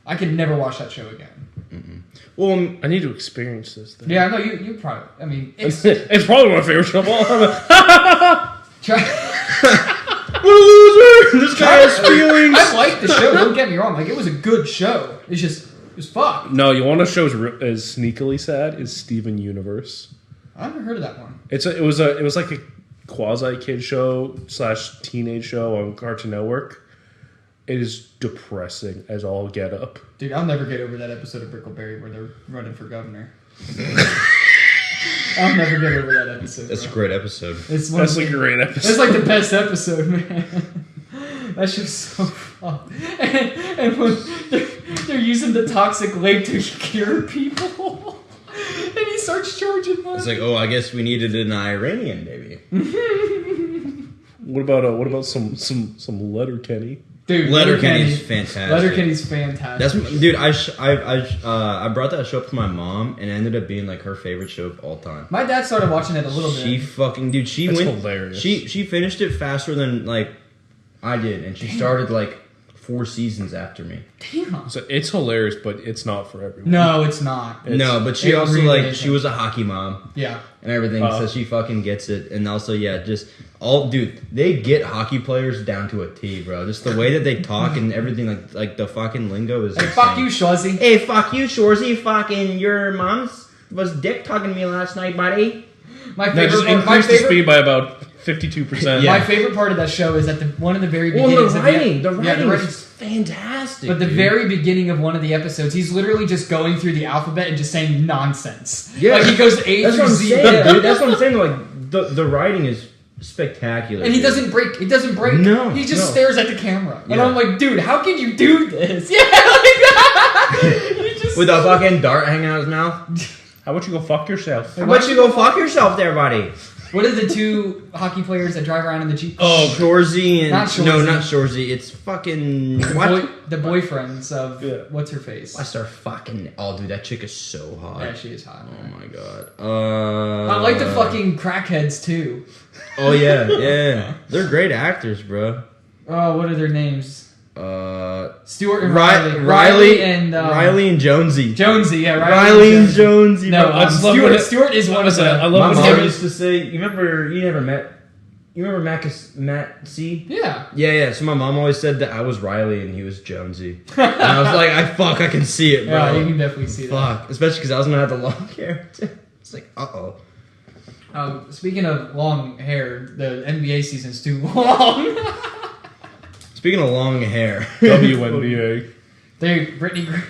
S3: I could never watch that show again.
S1: Well,
S2: I need to experience this thing.
S3: Yeah, I know you probably. I mean, it's
S2: It's probably my favorite show of all time.
S1: what a loser! This guy has feelings.
S3: I liked the show. Don't get me wrong. Like, it was a good show. It's just it was fucked.
S2: No, you want to show is sneakily sad? Is Steven Universe.
S3: I haven't heard of that one.
S2: It was like a quasi kid show / teenage show on Cartoon Network. It is depressing as all get up.
S3: Dude, I'll never get over that episode of Brickleberry where they're running for governor. I'll never get over that episode.
S1: That's a
S3: bro.
S1: great episode.
S3: It's one
S2: That's
S3: of
S2: a great episode.
S3: That's like the best episode, man. That's just so fun. And when they're using the toxic lake to cure people, and he starts charging them.
S1: It's like, oh, I guess we needed an Iranian baby.
S2: What about some Letterkenny?
S3: Dude,
S1: Letterkenny's fantastic.
S3: Letterkenny's fantastic.
S1: That's dude. I brought that show up to my mom, and it ended up being like her favorite show of all time.
S3: My dad started watching it a little
S1: She
S3: bit.
S1: fucking dude. She
S2: That's
S1: went.
S2: hilarious.
S1: She finished it faster than like I did, and she started like 4 seasons after me.
S3: Damn.
S2: So it's hilarious, but it's not for everyone.
S3: No, it's not.
S1: No, but she
S3: it
S1: also
S3: really
S1: like
S3: isn't.
S1: she was a hockey mom
S3: Yeah.
S1: and everything, so she fucking gets it. And also, yeah, just all dude, they get hockey players down to a T, bro. Just the way that they talk and everything, like the fucking lingo is.
S3: Hey,
S1: insane.
S3: fuck you, Schwarzy.
S1: Hey, fuck you, Shorzy. Fucking your mom's was dick talking to me last night, buddy.
S3: My
S2: They just
S3: favorite
S2: increased the speed by about 52%.
S1: Yeah.
S3: My favorite part of that show is at one of the very
S1: Well,
S3: beginnings
S1: the
S3: of
S1: writing
S3: writing's
S1: is fantastic.
S3: But the
S1: dude.
S3: very beginning of one of the episodes, he's literally just going through the alphabet and just saying nonsense.
S1: Yeah.
S3: Like he goes A
S1: That's
S3: through
S1: what I'm
S3: Z.
S1: saying, dude. That's what I'm saying. Like the writing is spectacular.
S3: And he
S1: dude.
S3: doesn't break. It doesn't break.
S1: No,
S3: he just
S1: no.
S3: stares at the camera, and
S1: Yeah.
S3: I'm like, dude, how can you do this? Yeah, like that. You just
S1: with a fucking dart hanging out his mouth.
S2: How about you go fuck yourself?
S1: How about you go fuck yourself there, buddy?
S3: What are the two hockey players that drive around in the Jeep?
S1: Oh, Shorzy and
S3: Not Shorzy.
S1: no, not Shorzy. It's fucking what?
S3: The boyfriends of
S2: Yeah.
S3: what's her face?
S1: I start fucking. Oh, dude, that chick is so hot.
S3: Yeah, she is hot.
S1: Oh my god.
S3: I like the fucking crackheads too.
S1: Oh yeah, yeah. They're great actors, bro.
S3: Oh, what are their names? Stuart and Riley.
S1: Riley
S3: and
S1: Riley and Jonesy.
S3: Jonesy. Yeah,
S1: Riley and Jonesy.
S3: No,
S1: bro.
S2: I just love when
S3: Stuart is one of the.
S2: I
S1: My
S2: love
S1: mom
S2: when
S1: used to say, you never met Matt C?
S3: Yeah.
S1: Yeah. So my mom always said that I was Riley and he was Jonesy. And I was like, I can see it, bro.
S3: Yeah, you can definitely see that.
S1: Fuck. Especially because I was going to have the long hair. It's like, uh-oh.
S3: Speaking of long hair, the NBA season's too long.
S1: Speaking of long hair.
S2: WNBA.
S3: Brittany Green.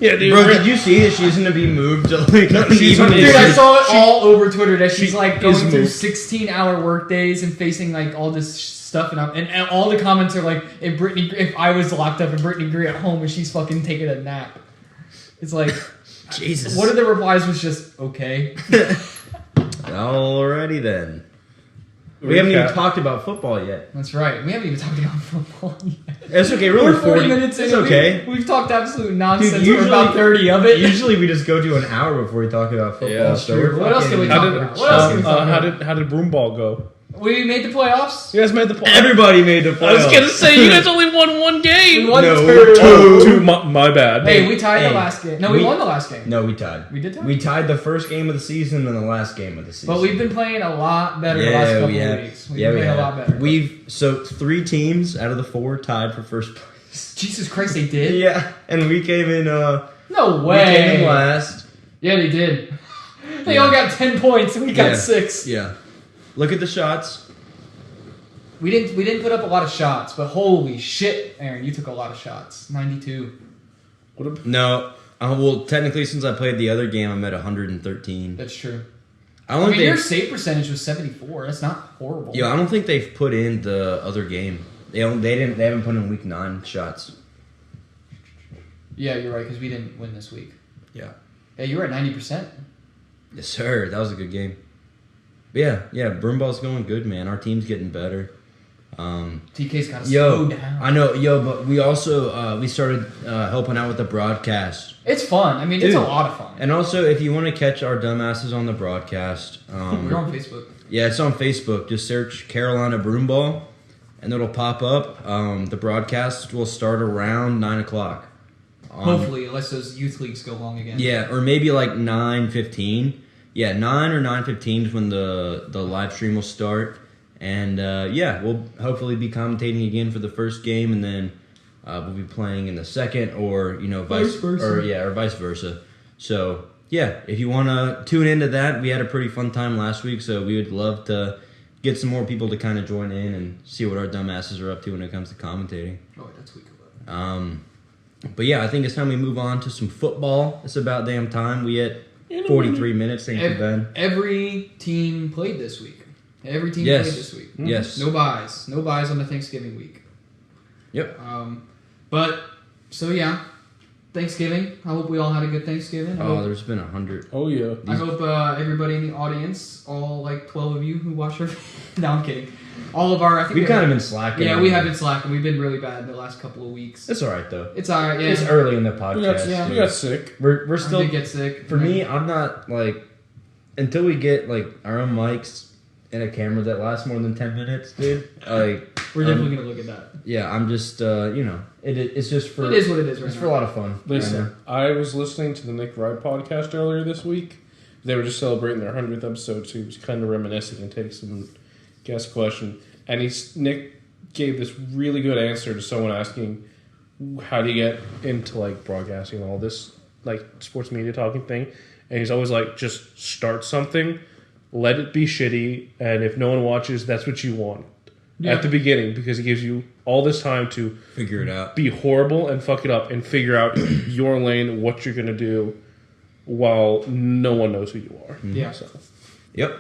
S2: Yeah, dude.
S1: Bro, did you see that she's going to be moved to like
S2: she's
S1: even
S2: gonna-
S3: Dude, I
S2: She-
S3: saw it all over Twitter that she's
S2: she
S3: like going
S2: is
S3: through
S2: moved.
S3: 16-hour work days and facing like all this stuff, and all the comments are like, if I was locked up and Brittany Green at home and she's fucking taking a nap, it's like,
S1: Jesus.
S3: one of the replies was just okay.
S1: Alrighty then. We haven't even talked about football yet.
S3: That's right. We haven't even talked about football yet.
S1: It's okay. We're only
S3: 40 minutes in.
S1: It's okay.
S3: We've talked absolute nonsense
S1: Dude,
S3: for about 30 of it.
S1: Usually we just go to an hour before we talk about football.
S2: Yeah,
S1: so
S3: true.
S1: we're
S3: What else
S1: fucking-
S3: did we
S2: How
S3: talk
S2: did,
S3: about? What else did we talk about?
S2: how did Broomball go?
S3: We made the playoffs.
S2: You guys made the playoffs.
S1: Everybody made the playoffs.
S2: I was gonna say you guys only won one game.
S3: We won
S1: No,
S3: two.
S2: Two. My bad.
S3: Hey, we tied
S1: Hey,
S3: the last game. No, we won the last game.
S1: No, we tied.
S3: We did tie?
S1: We tied the first game of the season and the last game of the season.
S3: But we've been playing a lot better the last couple of weeks. We've been playing a lot better.
S1: So 3 teams out of the 4 tied for first place.
S3: Jesus Christ, they did?
S1: Yeah, and we came in.
S3: No
S1: We came in
S3: way.
S1: last.
S3: Yeah, they did. They
S1: Yeah.
S3: all got 10 points and we got
S1: Yeah.
S3: 6.
S1: Yeah. Look at the shots.
S3: We didn't put up a lot of shots, but holy shit, Aaron, you took a lot of shots. 92.
S1: No. Well, technically, since I played the other game, I'm at 113.
S3: That's true.
S1: I
S3: I
S1: don't
S3: mean,
S1: think.
S3: your save percentage was 74. That's not horrible.
S1: Yo, I don't think they've put in the other game. They haven't put in week 9 shots.
S3: Yeah, you're right, because we didn't win this week.
S1: Yeah.
S3: Yeah, you were at 90%.
S1: Yes, sir. That was a good game. But yeah. Broomball's going good, man. Our team's getting better.
S3: TK's got to
S1: Yo,
S3: slow down.
S1: I know, but we also we started helping out with the broadcast.
S3: It's fun. I mean, it's a
S1: Dude.
S3: lot of fun.
S1: And also, if you want to catch our dumbasses on the broadcast,
S3: We're on Facebook.
S1: yeah, it's on Facebook. Just search Carolina Broomball, and it'll pop up. The broadcast will start around 9:00.
S3: Hopefully, unless those youth leagues go long again.
S1: Yeah, or maybe like 9:15. Yeah, 9 or 9:15 is when the live stream will start. And we'll hopefully be commentating again for the first game, and then we'll be playing in the second, or vice versa. Or vice versa. So yeah, if you want to tune into that, we had a pretty fun time last week, so we would love to get some more people to kind of join in and see what our dumbasses are up to when it comes to commentating.
S3: Oh, that's weak.
S1: But yeah, I think it's time we move on to some football. It's about damn time. We hit 43 minutes. Thank you, Ben.
S3: Every team played this week. Every team
S1: Yes.
S3: played this week.
S1: Yes.
S3: No buys. No buys on the Thanksgiving week.
S1: Yep.
S3: So yeah, Thanksgiving. I hope we all had a good Thanksgiving.
S1: Oh, there's been 100.
S2: Oh yeah.
S3: I hope everybody in the audience, all like 12 of you who watch our... No, I'm kidding. All of our... I think
S1: We've kind of been slacking.
S3: Yeah, we have been slacking. We've been really bad the last couple of weeks.
S1: It's all right though.
S3: It's alright, yeah.
S1: It's early in the podcast.
S2: We got sick.
S1: We're
S3: I
S1: still.
S3: did get sick.
S1: For me, I'm not like until we get like our own mics and a camera that lasts more than 10 minutes, dude. Like
S3: We're definitely going to look at that.
S1: yeah, I'm just it's just for
S3: It is what it is right
S1: it's
S3: now.
S1: for a lot of fun.
S2: Listen, I was listening to the Nick Ride podcast earlier this week. They were just celebrating their 100th episode, so he was kind of reminiscing and take some guest question. And Nick gave this really good answer to someone asking, how do you get into like broadcasting and all this like sports media talking thing? and he's always like, just start something, let it be shitty, and if no one watches, that's what you want at the beginning, because it gives you all this time to
S1: figure it out,
S2: be horrible and fuck it up, and figure out your lane, what you're gonna do, while no one knows who you are.
S3: Yeah.
S2: So.
S1: Yep.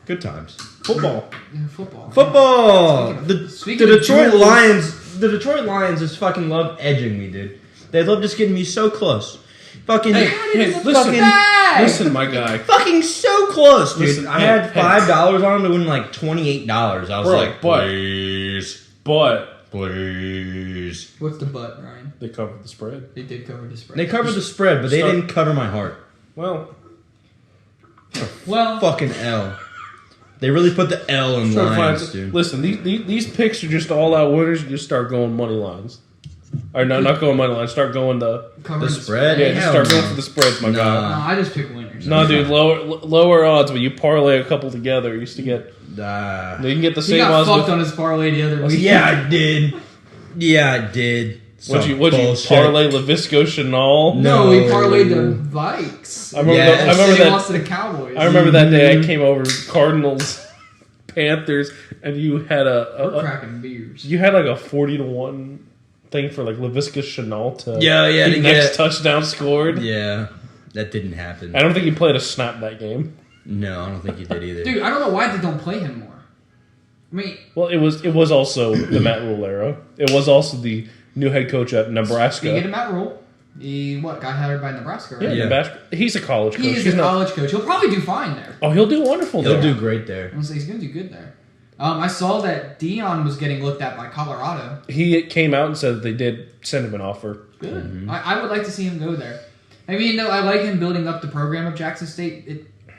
S1: Good times.
S2: Football.
S3: Yeah, football.
S1: Football.
S3: Speaking
S1: The
S3: of
S1: Detroit
S3: jewels-
S1: Lions. The Detroit Lions just fucking love edging me, dude. They love just getting me so close. Fucking.
S2: Listen, my guy.
S1: Fucking so close, dude.
S2: Listen,
S1: I had $5 on them to win like $28. I was
S2: Bro,
S1: like,
S2: but-
S1: please, please.
S3: What's the but, Ryan?
S2: They covered the spread.
S3: They did cover the spread.
S1: They covered the spread, but they didn't cover my heart.
S2: Well,
S1: Fucking L. They really put the L in Lions, dude.
S2: Listen, these picks are just all out winners. You just start going money lines. Or no, not going money lines. Start going the
S1: spread?
S2: Yeah, just
S1: Hell
S2: start going
S1: no.
S2: for the spreads, my
S3: No,
S2: guy.
S3: I just pick winners.
S2: No, dude, lower odds, but you parlay a couple together. You used to get. You can get the
S3: He
S2: same
S3: got
S2: odds.
S3: fucked on his parlay the other week.
S1: Yeah, I did. Yeah, I did.
S2: Would you
S1: Bullshit.
S2: parlay Lavisco Chanel?
S3: No, he
S1: No.
S3: parlayed the Vikes.
S2: I remember.
S1: Yes.
S2: I remember
S3: Said he
S2: that.
S3: lost to the Cowboys.
S2: I remember that day I came over Cardinals, Panthers, and you had
S3: We're
S2: a
S3: cracking beers.
S2: you had like a 40-1 thing for like Lavisca Chanel to
S1: Yeah,
S2: be
S1: to
S2: next
S1: get-
S2: touchdown scored.
S1: Yeah, that didn't happen.
S2: I don't think he played a snap that game.
S1: No, I don't think you did either.
S3: Dude, I don't know why they don't play him more. I mean,
S2: Well, it was also the Matt Rule era. It was also the new head coach at Nebraska.
S3: speaking of Matt Rule, he got hired by Nebraska, right?
S2: Yeah,
S1: Yeah.
S2: Nebraska. He's a college coach.
S3: He is
S2: He's
S3: a
S2: not-
S3: college coach. He'll probably do fine there.
S2: Oh, he'll do wonderful
S1: He'll
S2: there.
S1: do great there.
S3: I'm gonna say he's gonna do good there. I saw that Dion was getting looked at by Colorado.
S2: He came out and said that they did send him an offer.
S3: Good.
S1: Mm-hmm.
S3: I would like to see him go there. I mean, I like him building up the program of Jackson State.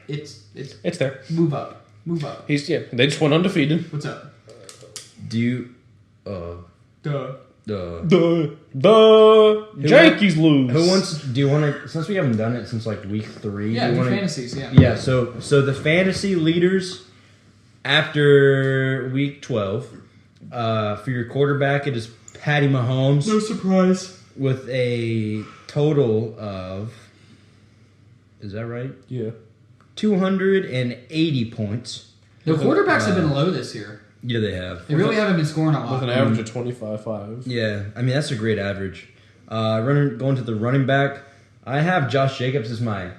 S3: It's
S2: It's there.
S3: move up.
S2: They just went undefeated.
S3: What's up?
S1: Do you?
S3: Duh.
S2: The Yankees lose.
S1: Who wants? Do you want to? Since we haven't done it since like week 3.
S3: Yeah,
S1: do you
S3: new
S1: wanna,
S3: fantasies. Yeah.
S1: Yeah. So the fantasy leaders after week 12 for your quarterback, it is Patty Mahomes
S3: surprise.
S1: with a total of. Is that right?
S2: Yeah.
S1: 280 points.
S3: The quarterbacks have been low this year.
S1: Yeah, they have.
S3: They really haven't been scoring a lot.
S2: With an average of 25-5.
S1: Yeah, I mean that's a great average. Going to the running back, I have Josh Jacobs as mine.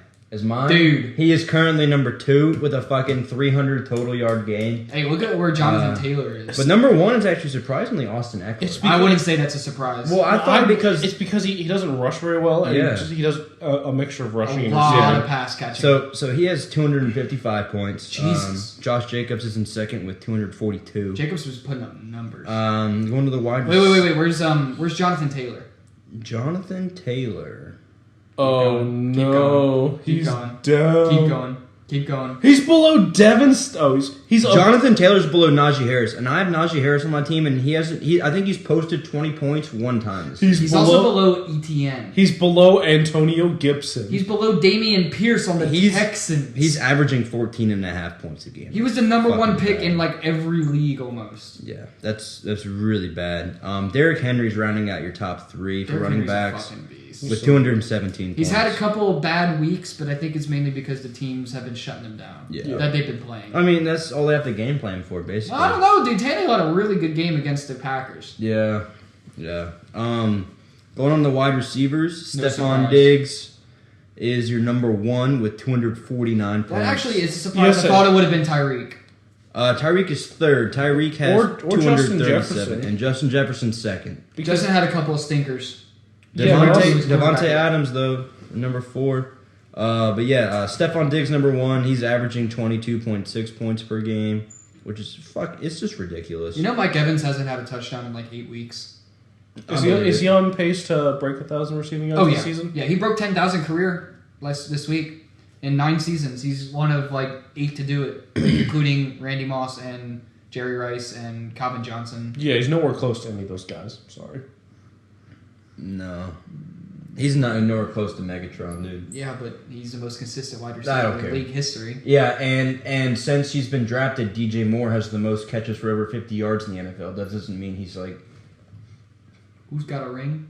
S3: Dude.
S1: He is currently number 2 with a fucking 300 total yard gain.
S3: Hey, look at where Jonathan Taylor is.
S1: But number 1 is actually surprisingly Austin Eckler.
S2: It's
S3: I wouldn't say that's a surprise.
S1: Well, I thought because
S2: it's because he doesn't rush very well, and
S1: Yeah.
S2: he does a mixture of rushing
S3: a
S2: and
S3: lot
S2: receiving.
S3: of pass catching.
S1: so he has 255 points.
S3: Jesus.
S1: Josh Jacobs is in second with 242.
S3: Jacobs was putting up numbers.
S1: Going to the wide.
S3: Wait. Where's Jonathan Taylor?
S1: Jonathan Taylor.
S2: Oh
S3: going.
S2: no,
S3: Keep
S2: he's
S3: going.
S2: down.
S3: Keep going.
S2: He's below Devin. He's
S1: Jonathan Taylor's below Najee Harris, and I have Najee Harris on my team, and I think he's posted 20 points one time. This
S3: He's also below ETN.
S2: He's below Antonio Gibson.
S3: He's below Damian Pierce on the Texans.
S1: He's averaging 14.5 points a game.
S3: He was the number
S1: Fucking
S3: 1 pick
S1: bad.
S3: in like every league almost.
S1: Yeah, that's really bad. Derrick Henry's rounding out your top 3 for
S3: Derrick
S1: running
S3: Henry's a
S1: backs
S3: fucking beast.
S1: with 217
S3: He's
S1: points.
S3: had a couple of bad weeks, but I think it's mainly because the teams have been shutting him down.
S1: Yeah.
S3: That they've been playing.
S1: I mean, that's all they have to game plan for, basically.
S3: I don't know, dude. Tannehill had a really good game against the Packers.
S1: Yeah. Going on the wide receivers,
S3: No
S1: Stephon
S3: surprise.
S1: Diggs is your number 1 with 249 points.
S3: That actually is a surprise.
S2: Yes,
S3: I thought it would have been Tyreek.
S1: Tyreek is 3rd. Tyreek has
S2: Or Justin
S1: 237,
S2: Jefferson.
S1: and Justin Jefferson's 2nd.
S3: Justin had a couple of stinkers.
S2: Yeah, but also-
S1: Devontae Adams, though, number 4. Stephon Diggs, number 1. He's averaging 22.6 points per game, which is it's just ridiculous.
S3: You know, Mike Evans hasn't had a touchdown in like 8 weeks.
S2: Is he on pace to break 1,000 receiving yards this season?
S3: Yeah, he broke 10,000 career this week in 9 seasons. He's one of like 8 to do it, including Randy Moss and Jerry Rice and Calvin Johnson.
S2: Yeah, he's nowhere close to any of those guys. Sorry.
S1: No. He's not nowhere close to Megatron, dude.
S3: Yeah, but he's the most consistent wide
S1: I
S3: receiver
S1: don't
S3: in
S1: care.
S3: league history.
S1: Yeah, and since he's been drafted, DJ Moore has the most catches for over 50 yards in the NFL. That doesn't mean he's like
S3: Who's got a ring?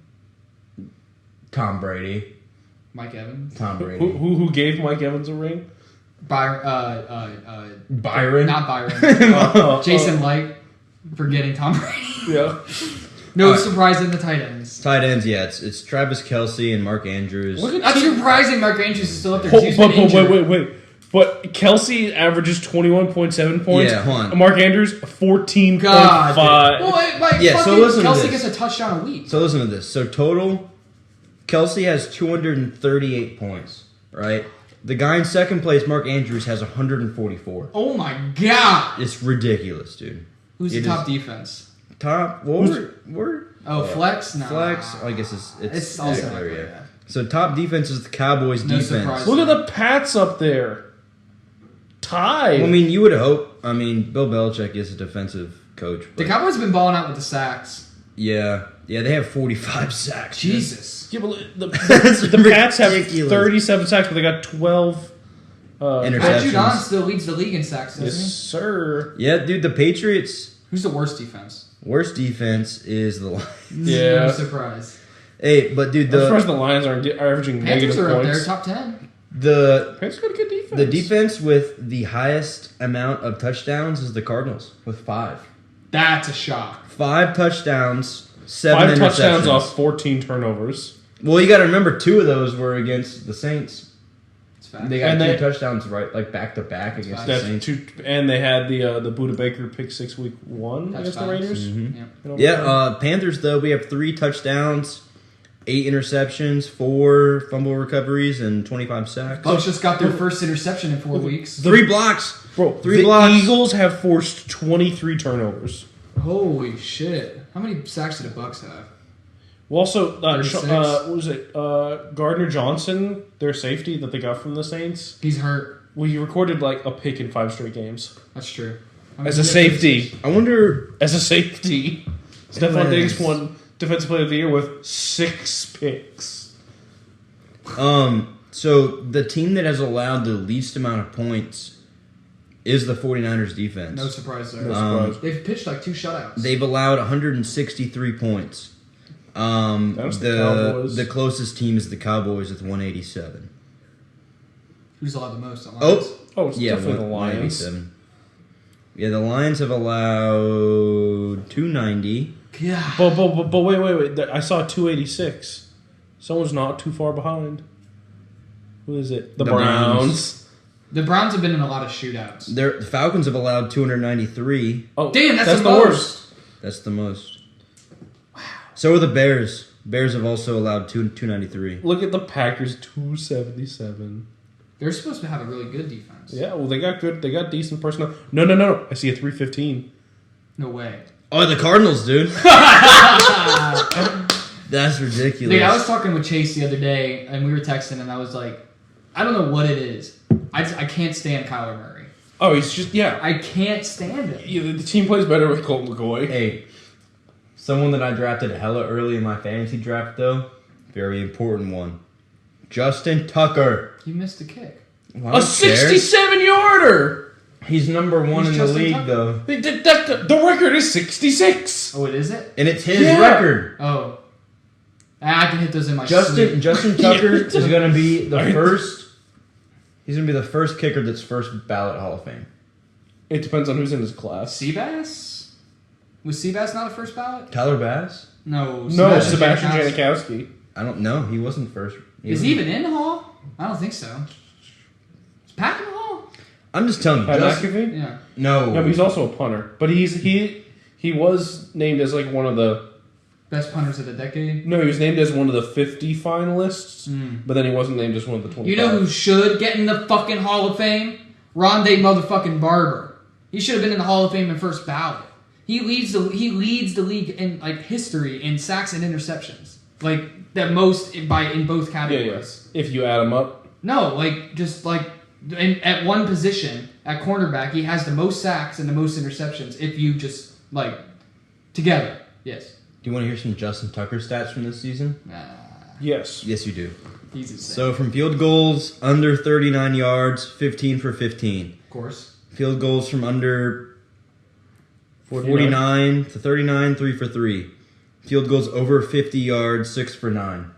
S1: Tom Brady.
S3: Mike Evans.
S1: Tom Brady.
S2: Who gave Mike Evans a ring?
S3: Byron.
S1: Byron?
S3: Not Byron. Jason Light for getting Tom Brady.
S2: Yeah.
S3: No surprise in the tight ends.
S1: Tight ends, yeah. It's Travis Kelce and Mark Andrews.
S3: That's surprising. Mark Andrews is still up there. He's been injured.
S2: Wait. But Kelsey averages 21.7 points.
S1: Yeah, hold on.
S2: Mark Andrews, 14.5.
S1: So listen to
S3: Kelsey
S1: this.
S3: gets a touchdown a week.
S1: So listen to this. So total, Kelsey has 238 points, right? The guy in second place, Mark Andrews, has 144.
S3: Oh my god!
S1: It's ridiculous, dude.
S3: Who's the top defense?
S1: We're
S3: flex? Nah.
S1: Flex. I guess it's
S3: also
S1: Ziegler,
S3: yeah.
S1: yeah. So top defense is the Cowboys
S3: No
S1: defense.
S3: surprise.
S2: Look at the Pats up there. Tied.
S1: Well, I mean, you would hope. I mean, Bill Belichick is a defensive coach.
S3: The
S1: But
S3: Cowboys have been balling out with the sacks.
S1: yeah, they have 45 sacks.
S3: Jesus.
S2: Yeah, but
S1: That's
S2: the Pats have
S1: ridiculous.
S2: 37 sacks, but they got 12
S1: Interceptions.
S3: Matt Judon still leads the league in sacks, doesn't
S2: Yes, sir.
S1: Yeah, dude, the Patriots'
S3: he? Who's the worst defense?
S1: worst defense is the Lions.
S2: Yeah.
S3: No surprise.
S1: Hey, but dude,
S2: I'm surprised the Lions are averaging
S3: Panthers
S2: negative
S3: are up there,
S2: points.
S3: top 10.
S1: the
S2: Panthers got a good defense.
S1: the defense with the highest amount of touchdowns is the Cardinals with 5.
S3: That's a shock.
S1: 5 touchdowns, 7
S2: 5 touchdowns
S1: interceptions.
S2: off 14 turnovers.
S1: Well, you got to remember 2 of those were against the Saints.
S3: It's fast.
S1: They got
S2: And
S1: 2
S2: they-
S1: touchdowns like back to back against the
S2: That's
S1: Saints.
S2: and they had the Buda Baker pick 6 week 1 against the
S3: Touchdowns.
S2: Raiders.
S1: Mm-hmm. Yeah, Panthers though we have 3 touchdowns, 8 interceptions, 4 fumble recoveries, and 25 sacks.
S3: Bucks just got their first interception in 4 weeks.
S1: 3 blocks,
S2: Bro,
S1: 3
S2: the
S1: blocks.
S2: Eagles have forced 23 turnovers.
S3: Holy shit. How many sacks did the Bucks have?
S2: Well, also,
S3: 36.
S2: what was it? Gardner Johnson, their safety that they got from the Saints.
S3: He's hurt.
S2: Well, he recorded like a pick in 5 straight games.
S3: That's true.
S2: As a safety.
S1: I wonder.
S2: As a safety. Stephon
S1: Yes.
S2: Diggs won Defensive Player of the Year with 6 picks.
S1: So the team that has allowed the least amount of points is the 49ers defense.
S3: No surprise there.
S2: No surprise.
S3: They've pitched like 2 shutouts.
S1: They've allowed 163 points.
S2: was the Cowboys.
S1: The closest team is the Cowboys with 187.
S3: Who's allowed the most? The Lions?
S2: Oh, it's
S1: Yeah,
S2: definitely the Lions.
S1: 187. Yeah, the Lions have allowed 290.
S3: Yeah.
S2: But wait. I saw 286. Someone's not too far behind. Who is it? The Browns.
S3: The Browns have been in a lot of shootouts.
S1: The Falcons have allowed 293.
S2: Oh,
S3: Damn, that's the
S2: worst.
S3: most.
S1: That's the most. Wow. So are the Bears. Bears have also allowed 293.
S2: Look at the Packers, 277.
S3: They're supposed to have a really good defense.
S2: Yeah, well, they got decent personnel. No. I see a 315.
S3: No way.
S1: Oh, the Cardinals, dude. That's ridiculous.
S3: Dude, I was talking with Chase the other day, and we were texting, and I was like, I don't know what it is. I can't stand Kyler Murray.
S2: Oh, he's just, yeah.
S3: I can't stand him.
S2: Yeah, the team plays better with Colt McCoy.
S1: Hey, someone that I drafted hella early in my fantasy draft, though, very important one. Justin Tucker.
S3: He missed a kick.
S1: Well,
S2: A 67-yarder!
S1: He's number 1
S3: Who's
S1: in the
S3: Justin
S1: league,
S3: Tucker?
S1: though.
S2: The record is 66.
S3: Oh, it is it?
S1: And it's his
S2: Yeah.
S1: record.
S3: Oh. I can hit those in my sleep.
S1: Justin Tucker is going to be the
S2: I-
S1: first. He's going to be the first kicker that's first ballot Hall of Fame.
S2: It depends on who's in his class.
S3: Seabass? Was Seabass not a first ballot?
S1: Tyler Bass?
S3: No.
S2: No, Sebastian
S3: Janikowski.
S2: Janikowski.
S1: I don't know. He wasn't first.
S3: Is he even in the Hall? I don't think so. Is Pat in the Hall?
S1: I'm just telling you.
S2: Pat
S1: Justin,
S2: McAfee?
S3: Yeah.
S1: no.
S2: Yeah, but he's also a punter. But he was named as like one of the...
S3: Best punters of the decade.
S2: No, he was named as one of the 50 finalists, but then he wasn't named as one of the 25.
S3: You know who should get in the fucking Hall of Fame? Rondé motherfucking Barber. He should have been in the Hall of Fame in first ballot. He leads the league in like history in sacks and interceptions. Like the most in both categories.
S2: If you add them up.
S3: No, like just like at one position at cornerback, he has the most sacks and the most interceptions. If you just like together, yes.
S1: Do you want to hear some Justin Tucker stats from this season?
S2: Yes.
S1: Yes, you do.
S3: He's insane.
S1: So from field goals under 39 yards, 15 for 15.
S3: Of course.
S1: Field goals from under 49 to 39, 3 for 3. Field goals over 50 yards, 6 for 9.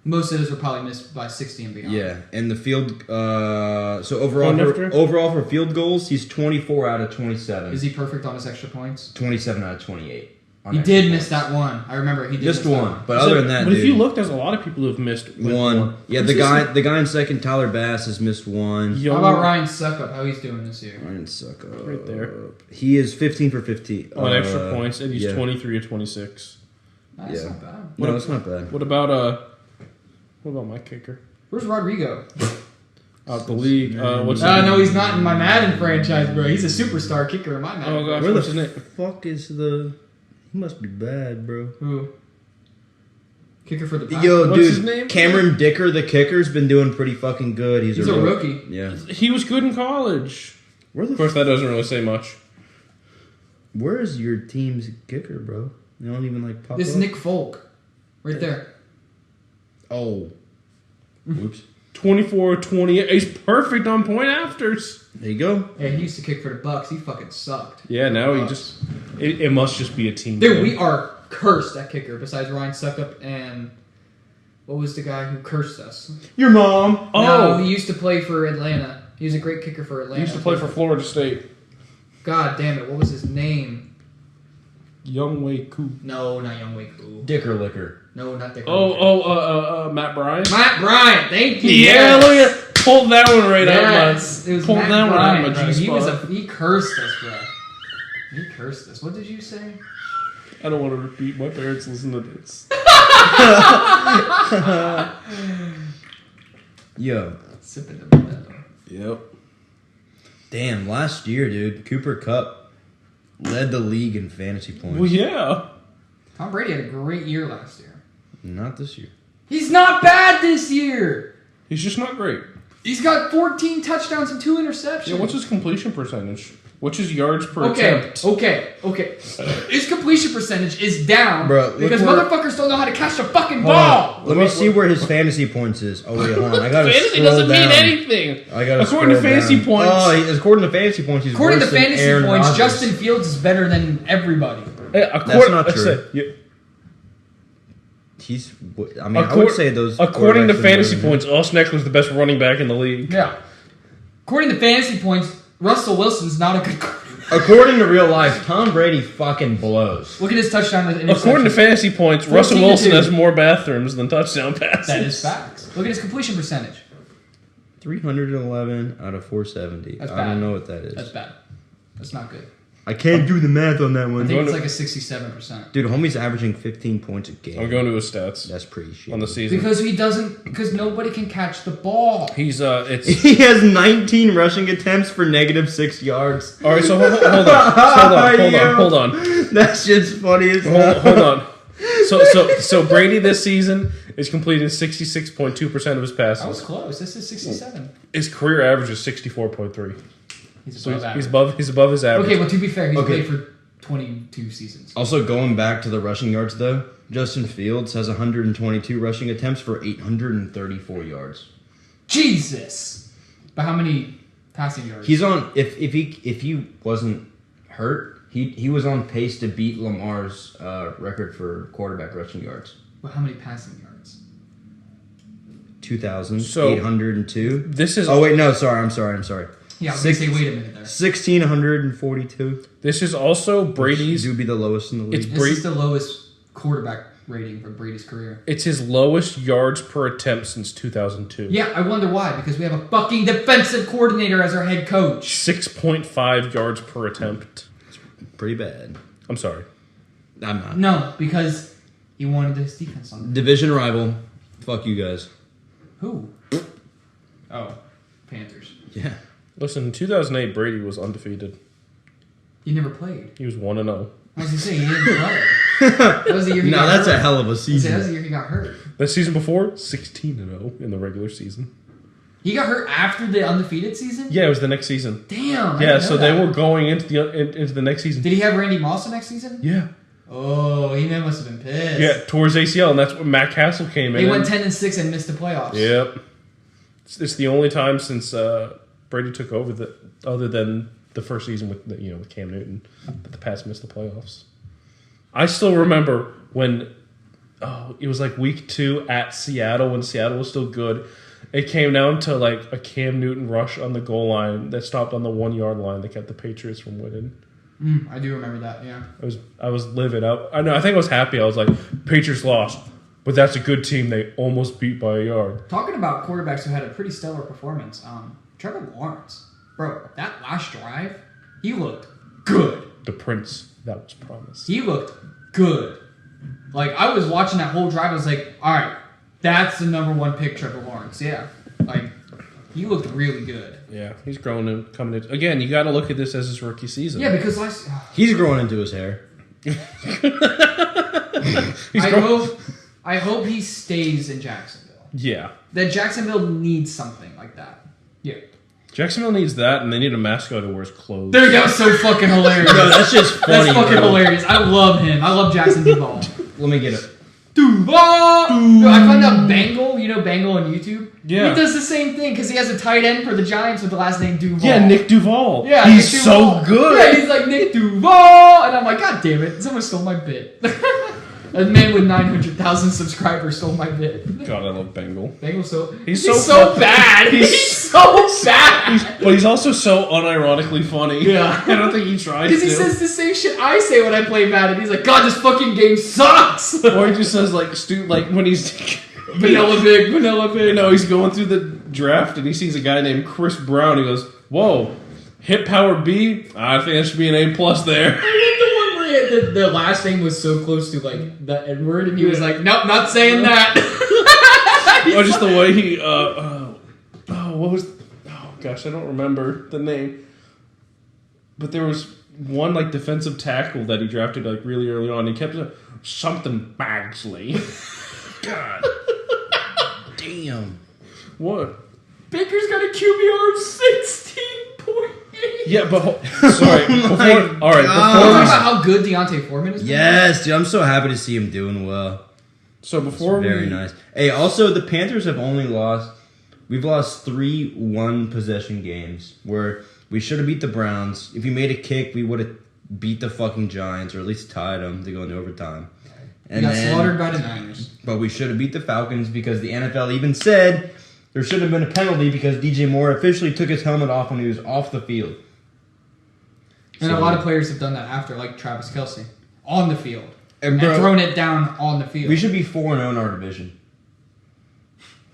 S3: Most of those were probably missed by 60 and beyond.
S1: Yeah, and the field. So
S2: Point
S1: overall for field goals, he's 24 out of 27.
S3: Is he perfect on his extra points?
S1: 27 out of 28.
S3: He did miss that one. I remember he did
S1: missed
S3: miss
S1: one, but other than that,
S2: but
S1: dude,
S2: if you look, there's a lot of people who have missed
S1: one. Yeah, the guy in second, Tyler Bass, has missed one.
S3: How about Ryan Suckup? How he's doing this year?
S1: Ryan Suckup.
S2: Right there.
S1: He is 15 for 50
S2: on extra points, and he's 23 of 26.
S3: That's not bad.
S1: No, it's not bad.
S2: What about my kicker?
S3: Where's Rodrigo?
S2: Out the league. What's
S3: No, he's not in my Madden franchise, bro. He's a superstar kicker in my Madden.
S2: Oh gosh,
S1: Where
S2: what's
S1: the
S2: his name?
S1: fuck is the? He must be bad, bro.
S3: Who? Kicker for the Packers?
S1: Yo,
S2: What's
S1: dude,
S2: his name?
S1: Cameron Dicker, the kicker's been doing pretty fucking good. He's
S3: a rookie.
S1: Yeah.
S2: He was good in college.
S1: Where
S2: Of course, that doesn't really say much.
S1: Where is your team's kicker, bro? You don't even like pop
S3: This
S1: up?
S3: is Nick Folk. Right there.
S1: Oh. Whoops.
S2: 24, 28. He's perfect on point afters.
S1: There you go.
S3: Yeah, he used to kick for the Bucks. He fucking sucked.
S2: Yeah, now he just. It must just be a team.
S3: Dude,
S2: thing.
S3: we are cursed at kicker besides Ryan Suckup and... What was the guy who cursed us?
S1: Your mom.
S3: No, he used to play for Atlanta. He was a great kicker for Atlanta.
S2: He used to play for Florida State.
S3: God damn it, what was his name?
S2: Young Wei Koo.
S3: No, not Young Wei Koo.
S1: Dicker Licker.
S3: No, not Dick.
S2: Matt Bryant.
S3: Matt Bryant, thank you.
S2: Yeah,
S3: yes.
S2: look at pulled that one right out.
S3: Yes, it was
S2: pulled
S3: Matt
S2: that one out of
S3: Bryant,
S2: my
S3: bro.
S2: G
S3: He
S2: spot.
S3: he cursed us, bro. He cursed us. What did you say?
S2: I don't want to repeat. My parents listen to this.
S1: Yo.
S3: Sipping the Modelo.
S2: Yep.
S1: Damn, last year, dude, Cooper Kupp led the league in fantasy points.
S2: Well, yeah.
S3: Tom Brady had a great year last year.
S1: Not this year.
S3: He's not bad this year.
S2: He's just not great.
S3: He's got 14 touchdowns and 2 interceptions.
S2: Yeah. What's his completion percentage? What's his yards per
S3: Okay,
S2: attempt?
S3: okay. His completion percentage is down
S1: Bro,
S3: because
S1: look where-
S3: motherfuckers don't know how to catch the fucking ball.
S1: Let me see where his fantasy points is. Oh wait, hold on. I gotta
S2: Fantasy
S1: scroll
S2: doesn't
S1: down.
S2: mean anything.
S1: I gotta
S2: According to
S1: scroll
S2: fantasy
S1: down.
S2: points.
S1: Oh, according to fantasy points, he's
S3: According to
S1: worse than
S3: fantasy
S1: Aaron
S3: points,
S1: Rodgers.
S3: Justin Fields is better than everybody.
S1: That's not true. He's. I mean, I would say those.
S2: According to
S1: quarterbacks are
S2: fantasy
S1: better
S2: points, Austin Eckler's the best running back in the league.
S3: Yeah. According to fantasy points, Russell Wilson's not a good quarterback.
S1: According to real life, Tom Brady fucking blows.
S3: Look at his touchdown.
S2: According to fantasy points, Russell
S3: 14 to
S2: Wilson
S3: 2.
S2: has more bathrooms than touchdown passes.
S3: That is facts. Look at his completion percentage.
S1: 311 out of 470.
S3: That's
S1: I
S3: bad.
S1: don't know what that is.
S3: That's bad. That's not good.
S1: I can't do the math on that
S3: I
S1: one.
S3: think it's like a 67%.
S1: Dude, homie's averaging 15 points a game.
S2: I'm going to his stats
S1: That's pretty shit.
S2: on the season.
S3: Because nobody can catch the ball.
S2: He's it's
S1: He has 19 rushing attempts for -6 yards.
S2: all right. So hold on.
S1: That shit's funny as hell.
S2: Hold on. So Brady this season is completing 66.2% of his
S3: That was
S2: passes.
S3: close. This is 67.
S2: His career average is 64.3.
S3: He's
S2: So
S3: above
S2: he's
S3: average.
S2: above his average.
S3: Okay, well, to be fair, he's
S1: Okay.
S3: played for 22 seasons.
S1: Also, going back to the rushing yards, though, Justin Fields has 122 rushing attempts for 834 yards.
S3: Jesus! But how many passing yards?
S1: He's on. If he wasn't hurt, he was on pace to beat Lamar's record for quarterback rushing yards.
S3: Well, how many passing yards?
S1: 2,802.
S2: This is
S1: Oh wait, no, sorry. I'm sorry.
S3: Yeah, I was going to say, wait a minute there.
S1: 1,642.
S2: this is also Brady's.
S1: Which would be the lowest in the league.
S2: It's
S3: This is the lowest quarterback rating for Brady's career.
S2: It's his lowest yards per attempt since 2002.
S3: Yeah, I wonder why. Because we have a fucking defensive coordinator as our head coach.
S2: 6.5 yards per attempt.
S1: Pretty bad.
S2: I'm sorry.
S1: I'm not.
S3: No, because he wanted his defense on.
S1: Division rival. Fuck you guys.
S3: Who? Oh, Panthers.
S1: Yeah.
S2: Listen, in 2008, Brady was undefeated.
S3: He never played.
S2: He was 1-0.
S3: I was going to say, he didn't play. That was the year he
S1: No,
S3: got
S1: that's
S3: hurt.
S1: a hell of a
S3: That was the
S1: season.
S3: year he got hurt.
S2: The season before, 16-0 in the regular season.
S3: He got hurt after the undefeated season?
S2: Yeah, it was the next season.
S3: Damn. I
S2: Yeah,
S3: didn't
S2: so
S3: know
S2: they
S3: that.
S2: were going into the next season.
S3: Did he have Randy Moss the next season?
S2: Yeah.
S3: Oh, he must have been pissed.
S2: Yeah, towards ACL, and that's when Matt Castle came in.
S3: They went 10-6 and missed the playoffs.
S2: Yep. It's the only time since Brady took over that, other than the first season with with Cam Newton, that the Pats missed the playoffs. I still remember when it was like week 2 at Seattle when Seattle was still good. It came down to like a Cam Newton rush on the goal line that stopped on the 1 yard line that kept the Patriots from winning.
S3: I do remember that. Yeah.
S2: I was livid. I think I was happy. I was like, Patriots lost, but that's a good team. They almost beat by a yard.
S3: Talking about quarterbacks who had a pretty stellar performance, Trevor Lawrence, bro, that last drive, he looked good.
S2: The Prince that was promised.
S3: He looked good. Like, I was watching that whole drive, I was like, all right, that's the number 1 pick, Trevor Lawrence. Yeah. Like, he looked really good.
S2: Yeah, he's growing and coming in. Again, you got to look at this as his rookie season.
S3: Yeah, because
S1: he's growing into his hair.
S3: I hope he stays in Jacksonville.
S2: Yeah.
S3: That Jacksonville needs something like that. Yeah.
S2: Jacksonville needs that, and they need a mascot who wears clothes.
S3: There you go. So fucking hilarious.
S1: No, that's just funny.
S3: That's fucking hilarious. I love him. I love Jackson Duval.
S1: Let me get it.
S3: Duval! Dude, I found out Bangle, you know Bangle on YouTube?
S2: Yeah.
S3: He does the same thing because he has a tight end for the Giants with the last name Duval.
S2: Yeah, Nick Duval.
S3: Yeah,
S2: he's
S3: Nick
S2: so
S3: Duval.
S2: good.
S3: Yeah, he's like Nick Duval! And I'm like, God damn it, someone stole my bit. A man with 900,000 subscribers stole my bit.
S2: God, I love Bengal.
S3: Bangle's
S2: He's
S3: so bad. He's so bad.
S2: But he's also so unironically funny.
S3: Yeah.
S2: I don't think he tries to.
S3: Because he says the same shit I say when I play Madden. He's like, God, this fucking game sucks.
S2: Or he just says like when he's
S3: Vanilla Pig.
S2: No, he's going through the draft and he sees a guy named Chris Brown. He goes, "Whoa, hit power B. I think that should be an A+ there."
S3: The last name was so close to like the N word, and he was like, "Nope, not saying that."
S2: Or just the way he what was? Oh gosh, I don't remember the name. But there was one like defensive tackle that he drafted like really early on. He kept something Bagsley. God,
S1: damn.
S2: What?
S3: Baker's got a QBR of 16.8.
S2: Yeah, but sorry. All right.
S3: Talking about how good Deontay Foreman is.
S1: Yes, dude. I'm so happy to see him doing well.
S2: So before
S1: very nice. Hey, also the Panthers have only lost. We've lost 3 1-possession games where we should have beat the Browns. If we made a kick, we would have beat the fucking Giants or at least tied them to go into overtime.
S3: And we got slaughtered by the Niners.
S1: But we should have beat the Falcons because the NFL even said there should have been a penalty because DJ Moore officially took his helmet off when he was off the field.
S3: And a lot of players have done that after, like Travis Kelce, on the field.
S1: And
S3: thrown it down on the field.
S1: We should be 4-0 in our division.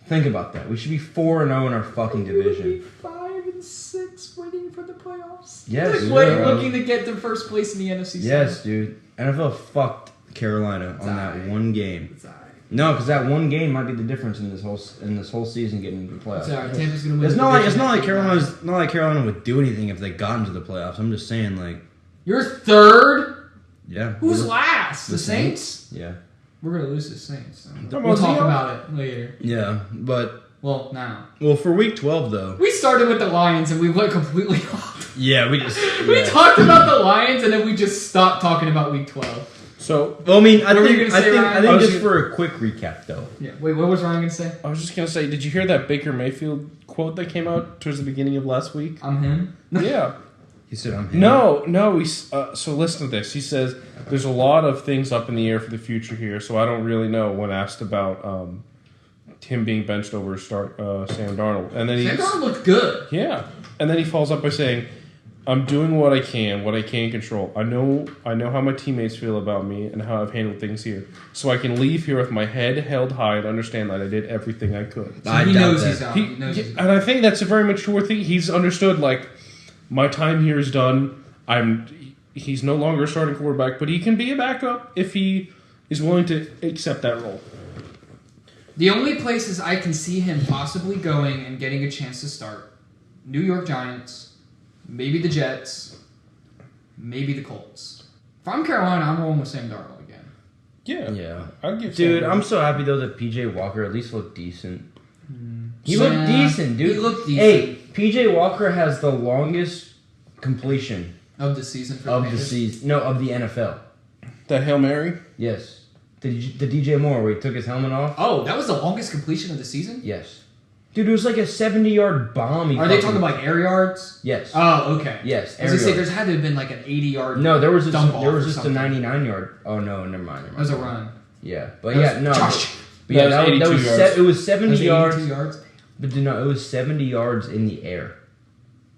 S1: Think about that. We should be 4-0 in our fucking division.
S3: We would be 5-6 waiting for the playoffs.
S1: Yes,
S3: looking to get to first place in the NFC South.
S1: Yes, dude. NFL fucked Carolina on that one game.
S3: It's all right.
S1: No, because that one game might be the difference in this whole season getting into the playoffs.
S3: It's all right. Tampa's gonna win.
S1: It's not like Carolina would do anything if they got into the playoffs. I'm just saying, like,
S3: you're third.
S1: Yeah.
S3: Who's last? The Saints?
S1: Yeah.
S3: We're gonna lose the Saints. So we'll talk about it later.
S1: Yeah, but
S3: now.
S1: Well, for week 12 though,
S3: we started with the Lions and we went completely off.
S1: Yeah, we
S3: talked about the Lions and then we just stopped talking about week 12.
S2: So,
S1: well, I mean, I think
S3: Ryan?
S1: just for a quick recap though.
S3: Yeah. Wait, what was Ryan gonna say?
S2: I was just gonna say, did you hear that Baker Mayfield quote that came out towards the beginning of last week?
S3: I'm him.
S2: Yeah.
S1: He said I'm him.
S2: No. So listen to this. He says there's a lot of things up in the air for the future here, so I don't really know. When asked about him being benched over Sam Darnold, and then
S3: Sam Darnold looked good.
S2: Yeah, and then he follows up by saying, "I'm doing what I can control. I know how my teammates feel about me and how I've handled things here, so I can leave here with my head held high and understand that I did everything I could."
S3: So he knows he's out.
S2: And I think that's a very mature thing. He's understood, like, my time here is done. He's no longer a starting quarterback, but he can be a backup if he is willing to accept that role.
S3: The only places I can see him possibly going and getting a chance to start: New York Giants, maybe the Jets, maybe the Colts. If I'm Carolina, I'm rolling with Sam Darnold again.
S2: Yeah. I'd give
S1: Dude,
S2: Sam
S1: I'm so happy though that PJ Walker at least looked decent. He looked decent, dude.
S3: He looked decent.
S1: Hey, PJ Walker has the longest completion
S3: of the season for
S1: of the season. No, of the NFL.
S2: that Hail Mary.
S1: Yes. The DJ Moore where he took his helmet off.
S3: Oh, that was the longest completion of the season?
S1: Yes. Dude, it was like a 70-yard bomb.
S3: Are they talking about air yards?
S1: Yes.
S3: Oh, okay.
S1: Yes.
S3: I was gonna say there's had to have been like an 80-yard.
S1: No, there was just a
S3: something.
S1: 99-yard. Oh no, never mind.
S3: It was a run.
S1: Yeah, but yeah, no.
S3: Josh.
S1: But yeah,
S2: That was
S1: that
S2: 82
S1: was
S2: yards.
S1: it was 70
S3: 82
S1: yards.
S3: yards.
S1: But no, it was 70 yards in the air.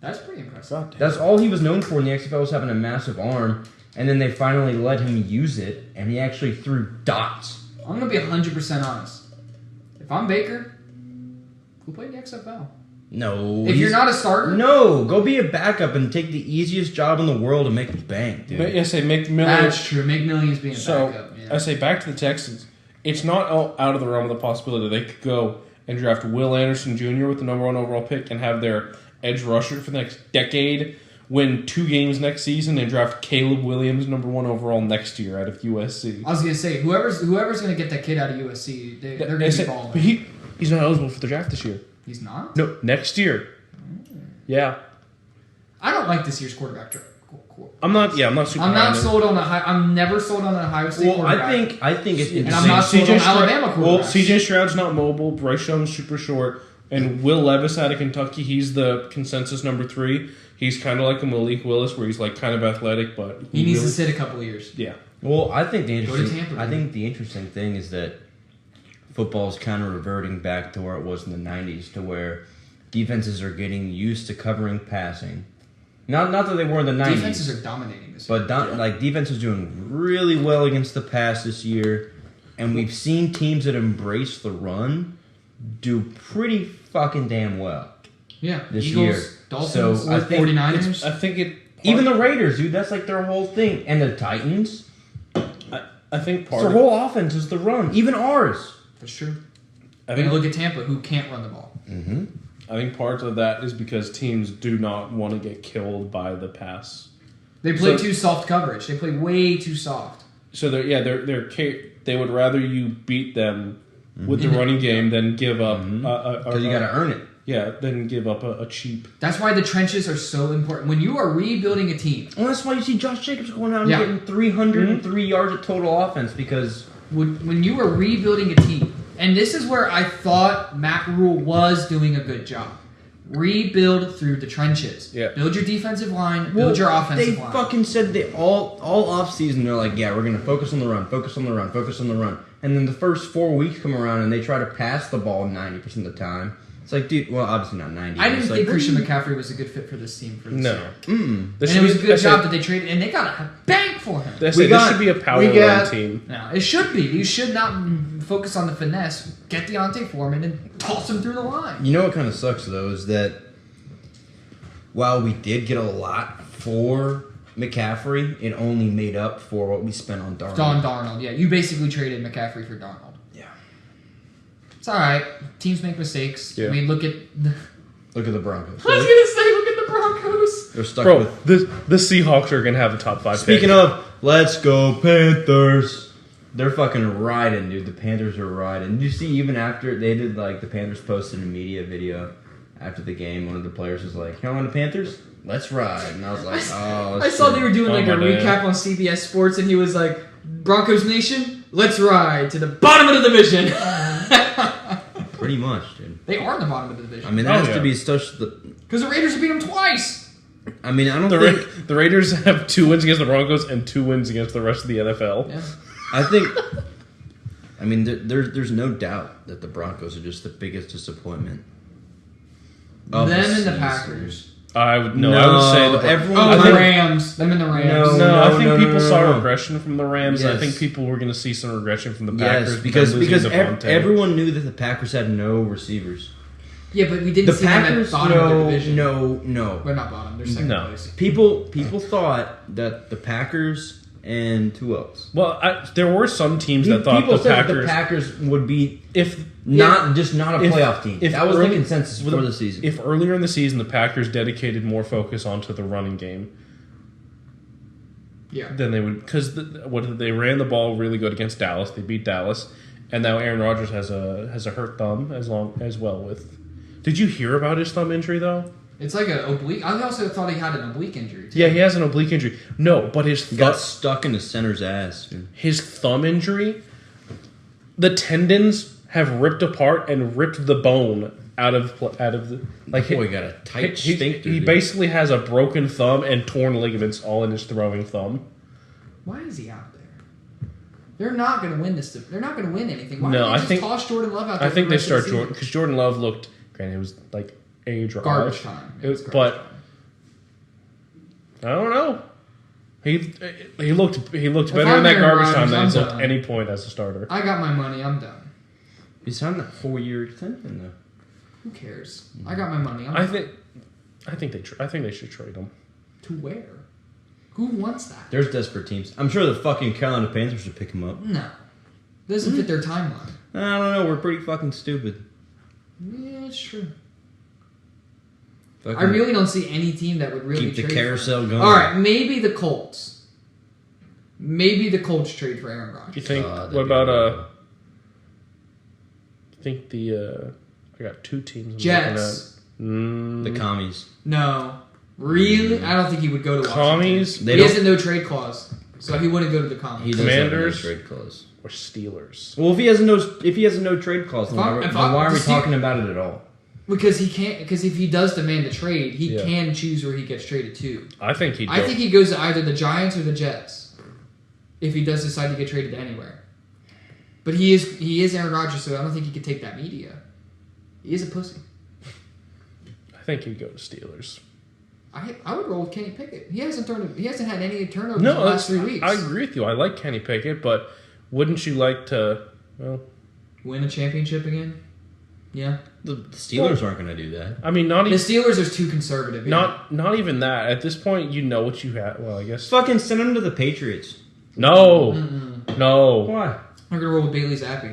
S3: That's pretty impressive.
S2: God damn.
S1: That's all he was known for in the XFL, was having a massive arm. And then they finally let him use it, and he actually threw dots.
S3: I'm gonna be 100% honest. If I'm Baker, go play the XFL.
S1: No.
S3: If you're not a starter,
S1: No, go be a backup and take the easiest job in the world and make bank, dude.
S2: But, yeah, say make millions.
S3: that's true. Make millions being a
S2: So
S3: backup. Yeah.
S2: I say back to the Texans. It's not out of the realm of the possibility they could go and draft Will Anderson Jr. with the number 1 overall pick and have their edge rusher for the next decade, win 2 games next season, and draft Caleb Williams number 1 overall next year out of USC.
S3: I was gonna say whoever's gonna get that kid out of USC, they're gonna be balling.
S2: But he's not eligible for the draft this year.
S3: He's not.
S2: No, next year. Yeah,
S3: I don't like this year's quarterback draft.
S2: I'm not super.
S3: I'm
S2: high
S3: not
S2: on it.
S3: sold on I'm never sold on an Ohio State
S1: Well,
S3: quarterback.
S1: I think it's
S3: And
S1: interesting.
S3: I'm not sold on Alabama
S2: Well,
S3: quarterbacks.
S2: CJ Stroud's not mobile. Bryce Young's super short, and Will Levis out of Kentucky. He's the consensus number 3. He's kind of like a Malik Willis, where he's like kind of athletic, but
S3: he needs
S2: really,
S3: to sit a couple of years.
S2: Yeah,
S1: Well, I think the
S3: Go to
S1: interesting.
S3: Tampa,
S1: I
S3: dude.
S1: think the interesting thing is that football's kind of reverting back to where it was in the '90s, to where defenses are getting used to covering passing. Not that they were in the '90s,
S3: Defenses are dominating this.
S1: but like defense is doing really well against the pass this year, and we've seen teams that embrace the run do pretty fucking damn well.
S3: yeah,
S1: this
S3: Eagles,
S1: year.
S3: Dolphins,
S1: So I think
S3: 49ers.
S2: I think it.
S1: Even the Raiders, dude, that's like their whole thing, and the Titans.
S2: I think part
S1: Their
S2: of
S1: whole offense is the run, even ours.
S3: That's true.
S2: I
S3: And
S2: think
S3: look at Tampa, who can't run the ball.
S1: Mm-hmm.
S2: I think part of that is because teams do not want to get killed by the pass.
S3: They play
S2: So-
S3: too soft coverage. They play way too soft.
S2: So they would rather you beat them with the running game than give up
S1: Because you got to earn it.
S2: than give up a cheap.
S3: That's why the trenches are so important. When you are rebuilding a team,
S1: Well, that's why you see Josh Jacobs going out and
S3: Yeah.
S1: getting 303 yards of total offense because
S3: when you are rebuilding a team, and this is where I thought Matt Rule was doing a good job. Rebuild through the trenches.
S2: Yeah.
S3: Build your defensive line. Build your offensive
S1: they
S3: line.
S1: fucking said they all off season they're like, yeah, we're gonna focus on the run, focus on the run, focus on the run, and then the first 4 weeks come around and they try to pass the ball 90% of the time. It's like, dude, well, obviously not 90.
S3: I didn't
S1: It's
S3: think
S1: like,
S3: Christian McCaffrey was a good fit for this team for this
S2: No.
S3: year.
S1: Mm.
S2: This
S3: And it was a
S2: should be-
S3: good job that they traded, and they got a bank for him.
S2: This
S1: We got-
S2: should be a power
S1: we
S2: run
S1: got-
S2: team.
S3: No, it should be. You should not focus on the finesse. Get Deontay Foreman and toss him through the line.
S1: You know what kind of sucks though is that while we did get a lot for McCaffrey, it only made up for what we spent on Darnold.
S3: Don Darnold, yeah. You basically traded McCaffrey for Darnold.
S1: Yeah.
S3: It's all right. Teams make mistakes.
S2: Yeah.
S3: I mean, look at...
S1: Look at the Broncos.
S3: I was going to say, look at the Broncos.
S1: They're stuck
S2: Bro,
S1: with.
S2: the Seahawks are gonna have a top 5
S1: Speaking
S2: pick.
S1: of, let's go Panthers. They're fucking riding, dude. The Panthers are riding. Did you see even after they did like the Panthers posted a media video after the game? One of the players was like, "You on the Panthers? Let's ride." And I was like, "Oh."
S3: I saw they were doing
S2: Oh,
S3: like a
S2: my
S3: recap
S2: God.
S3: on CBS Sports, and he was like, Broncos Nation, let's ride to the bottom of the division.
S1: Pretty much, dude.
S3: They are in the bottom of the
S1: I
S3: division.
S1: mean, that
S2: Oh,
S1: has
S2: yeah.
S1: to be such the.
S3: Because the Raiders have beat them twice.
S1: I mean, I don't
S2: The,
S1: think.
S2: the Raiders have 2 wins against the Broncos and 2 wins against the rest of the NFL.
S3: Yeah.
S1: I think. I mean, there's no doubt that the Broncos are just the biggest disappointment. of
S3: Them and the
S1: season.
S3: Packers.
S2: I would say the
S1: everyone.
S3: Oh,
S2: I
S3: the
S2: think-
S3: Rams. Them and the Rams.
S1: No.
S2: No, I think people saw
S1: no.
S2: regression from the Rams. I
S1: Yes.
S2: think people were going to see some regression from the Packers
S1: Yes, because
S2: losing Devontae.
S1: everyone knew that the Packers had no receivers.
S3: Yeah, but we didn't
S1: The
S3: see them at
S1: Packers,
S3: bottom of the division.
S1: no.
S3: We're not bottom. They're second
S2: No.
S3: place.
S1: People thought that the Packers and who else?
S2: Well, there were some teams that thought
S1: People
S2: the
S1: said
S2: Packers,
S1: the Packers would be
S2: if
S1: not a playoff team.
S2: if
S1: That was
S2: early-
S1: the consensus for the season.
S2: If earlier in the season the Packers dedicated more focus onto the running game,
S3: Yeah.
S2: then they would, because they ran the ball really good against Dallas. They beat Dallas, and now Aaron Rodgers has a hurt thumb as well with. Did you hear about his thumb injury though?
S3: It's like an oblique. I also thought he had an oblique injury, too.
S2: Yeah, he has an oblique injury. No, but his
S1: He got stuck in the center's ass. Dude.
S2: his thumb injury, the tendons have ripped apart and ripped the bone out of the like.
S1: Boy, got a tight sphincter.
S2: He
S1: dude.
S2: basically has a broken thumb and torn ligaments all in his throwing thumb.
S3: Why is he out there? They're not going to win this. They're not going to win anything. Why
S2: No,
S3: don't they
S2: I
S3: just
S2: think-
S3: toss Jordan Love out there?
S2: I think
S3: for
S2: they
S3: the rest of
S2: start
S3: the
S2: Jordan
S3: season?
S2: because Jordan Love looked. Granted, it was like age
S3: Garbage time.
S2: It was,
S3: It's
S2: but
S3: garbage time.
S2: I don't know. He looked better
S3: I'm
S2: in that
S3: Aaron
S2: garbage
S3: Rodgers,
S2: time than
S3: I'm
S2: he's looked
S3: done.
S2: any point as a starter.
S3: I got my money. I'm done.
S1: He signed that 4-year extension though.
S3: Who cares? I got my money. I'm
S2: I
S3: done.
S2: think they should trade him.
S3: To where? Who wants that?
S1: There's desperate teams. I'm sure the fucking Carolina Panthers should pick him up.
S3: No. Doesn't fit their timeline.
S1: I don't know. We're pretty fucking stupid.
S3: Yeah, it's true.
S1: Fucking
S3: I really don't see any team that would really
S1: keep the
S3: trade
S1: carousel
S3: for
S1: going.
S3: All right, maybe the Colts. Maybe the Colts trade for Aaron
S2: You
S3: Rodgers.
S2: think?
S1: that'd
S2: What
S1: be
S2: about
S1: horrible.
S2: I think the I got two teams. I'm
S3: Jets.
S2: looking at.
S1: The commies.
S3: No. Really? I don't think he would go to Washington.
S2: Commies?
S1: They
S3: He
S1: don't-
S3: has a no trade clause, so he wouldn't go to the
S1: He
S3: commies.
S1: does
S2: Commanders?
S1: have a no trade clause.
S2: Or Steelers.
S1: Well, if he has a no trade clause, then why are we
S3: the
S1: talking about it at all?
S3: Because he can't. Because if he does demand the trade, he
S2: Yeah.
S3: can choose where he gets traded to.
S2: I think he'd.
S3: I think he goes to either the Giants or the Jets. If he does decide to get traded anywhere. But he is Aaron Rodgers, so I don't think he could take that media. He is a pussy.
S2: I think he'd go to Steelers.
S3: I would roll with Kenny Pickett. He hasn't had any turnovers
S2: No,
S3: in the last 3 weeks.
S2: I agree with you. I like Kenny Pickett, but wouldn't you like to? Well,
S3: Win a championship again? Yeah.
S1: The Steelers aren't going to do that.
S2: I mean, not
S3: The
S2: even
S3: Steelers are too conservative. Yeah.
S2: not even that. At this point, you know what you have. Well, I guess
S1: Fucking send him to the Patriots.
S2: no,
S3: Mm-mm.
S2: no,
S1: Why?
S3: We're gonna roll with Bailey Zappi.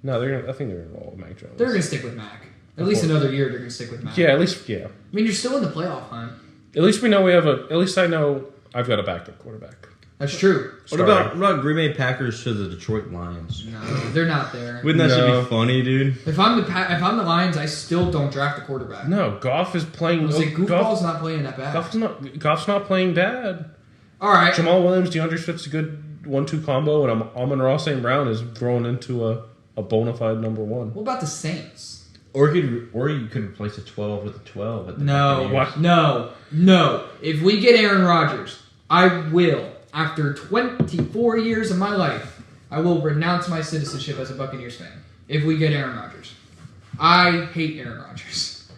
S2: no. I think they're gonna roll with Mac Jones.
S3: They're gonna stick with Mac. At least another year, they're gonna stick with Mac.
S2: Yeah, at least yeah.
S3: I mean, you're still in the playoff hunt.
S2: At least we know we have a. At least I know I've got a backup quarterback.
S3: That's true.
S1: What about Green Bay Packers to the Detroit Lions?
S3: No, they're not there.
S1: Wouldn't that
S2: No.
S1: should be funny, dude?
S3: If I'm the Lions, I still don't draft a quarterback.
S2: No, Goff is
S3: I
S2: playing.
S3: was like, Goofball's not playing that bad.
S2: Goff's not playing bad.
S3: All right.
S2: Jamal Williams, DeAndre Swift's a good 1-2 combo, and Amon-Ra St. Brown is growing into a bona fide number one.
S3: What about the Saints?
S1: Or you could replace a 12 with a 12. At the
S3: No,
S1: Buccaneers.
S3: no. If we get Aaron Rodgers, I will, after 24 years of my life, I will renounce my citizenship as a Buccaneers fan. If we get Aaron Rodgers, I hate Aaron Rodgers.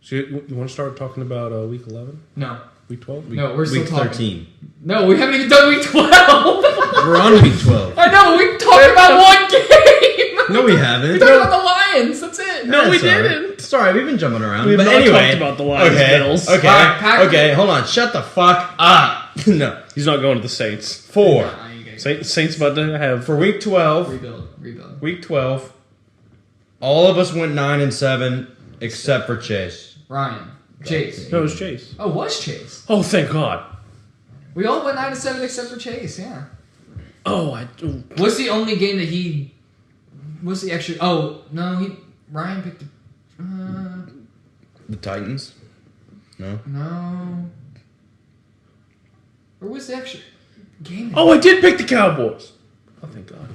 S2: So you want to start talking about week 11,
S3: No,
S2: week 12?
S3: no, we're still
S1: Week
S3: talking.
S1: 13.
S3: No, we haven't even done week 12.
S1: We're on week 12.
S3: I know, we talked about one game.
S1: No, we haven't.
S3: We talked about the Lions. That's it.
S2: No, we
S1: That's all right.
S2: didn't.
S1: Sorry, we've been jumping around.
S2: We've
S1: but
S2: not
S1: anyway,
S2: talked about the Lions,
S1: okay,
S2: Bills.
S1: Okay,
S3: All right, Packers.
S1: okay, hold on. Shut the fuck up. No.
S2: He's not going to the Saints.
S1: 4.
S3: Nah, you guys-
S2: Saints about to have
S1: For week 12,
S3: Rebuild.
S1: week 12, all of us went 9-7 except for Chase.
S3: Ryan. Chase.
S2: No, it was Chase.
S3: Oh, was Chase.
S2: Oh, thank God.
S3: We all went 9-7 except for Chase, yeah.
S2: Oh,
S3: What's the only game that he... What's the extra... Oh, no, Ryan picked the...
S1: The Titans? No.
S3: No. Or was the extra game?
S2: oh, I did pick the Cowboys. Oh, thank God.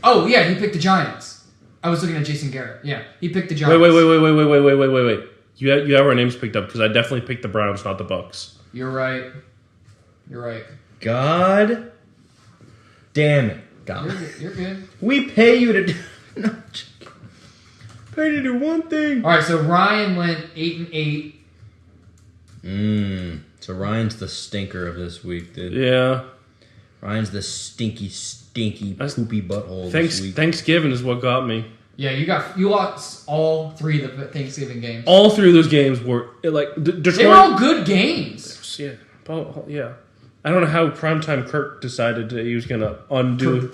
S3: Oh, yeah, he picked the Giants. I was looking at Jason Garrett. Yeah, he picked the Giants.
S2: Wait. You have our names picked up because I definitely picked the Browns, not the Bucks.
S3: You're right.
S1: God damn it. God.
S3: You're good.
S1: We pay you to do... No, pay you to do one thing.
S3: All right, so Ryan went 8-8.
S1: So Ryan's the stinker of this week, dude.
S2: Yeah.
S1: Ryan's the stinky, poopy butthole this week.
S2: Thanksgiving is what got me.
S3: Yeah, you lost all 3 of the Thanksgiving games.
S2: All 3 of those games were like Detroit.
S3: They were all good games.
S2: Yeah. Yeah. I don't know how primetime Kirk decided that he was going to undo.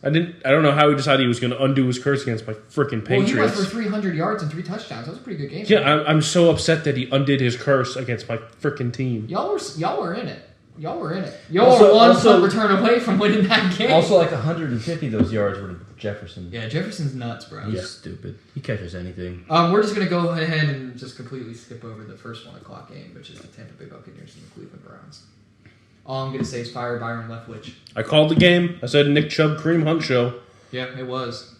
S2: I don't know how he decided he was going to undo his curse against my freaking Patriots.
S3: Well, he went for 300 yards and 3 touchdowns. That was a pretty good game.
S2: Yeah, I'm so upset that he undid his curse against my freaking team.
S3: Y'all were in it. Y'all were one punt return away from winning that game.
S1: Also, like 150 of those yards were to Jefferson.
S3: Yeah, Jefferson's nuts, bro.
S1: He's stupid. He catches anything.
S3: We're just gonna go ahead and just completely skip over the first 1 o'clock game, which is the Tampa Bay Buccaneers and the Cleveland Browns. All I'm gonna say is fire Byron Leftwich.
S2: I called the game. I said Nick Chubb Kareem Hunt show.
S3: Yeah, it was.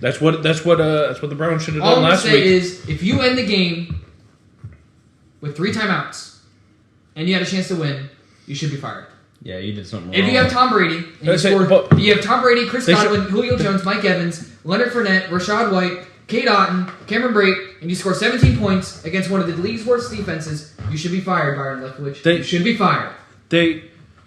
S2: That's what the Browns should have
S3: All
S2: done
S3: I'm
S2: last
S3: gonna say
S2: week.
S3: is if you end the game with 3 timeouts and you had a chance to win, you should be fired.
S1: Yeah, you did something wrong.
S3: If you have Tom Brady, and you have Tom Brady, Chris Godwin, Julio Jones, Mike Evans, Leonard Fournette, Rashad White, Kate Otten, Cameron Brate, and you score 17 points against one of the league's worst defenses, you should be fired, Byron Leftwich. You should be fired.
S2: They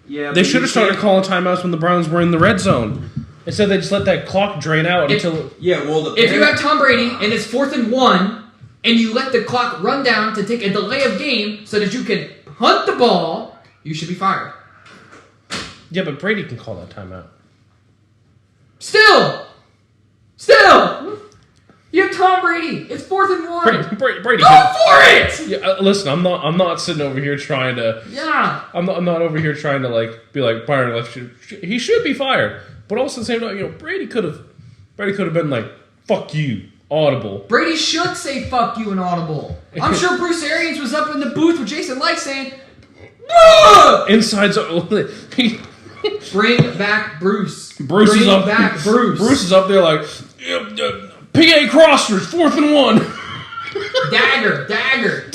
S2: should have started calling timeouts when the Browns were in the red zone. Instead, they just let that clock drain out until...
S1: Yeah, well...
S3: If you have Tom Brady and it's 4th and 1, and you let the clock run down to take a delay of game so that you can hunt the ball, you should be fired.
S2: Yeah, but Brady can call that timeout.
S3: Still! You have Tom Brady. It's 4th and 1.
S2: Brady
S3: Go for it!
S2: Yeah, listen, I'm not sitting over here trying to...
S3: Yeah.
S2: I'm not over here trying to, like, be like, Byron Leftwich, he should be fired. But also at the same time, Brady could have been like, fuck you, audible.
S3: Brady should say fuck you and audible. I'm sure Bruce Arians was up in the booth with Jason Light saying, "Whoa!"
S2: Inside's...
S3: Bring back Bruce.
S2: Bruce is up there like, PA Crossers, 4th and 1.
S3: Dagger.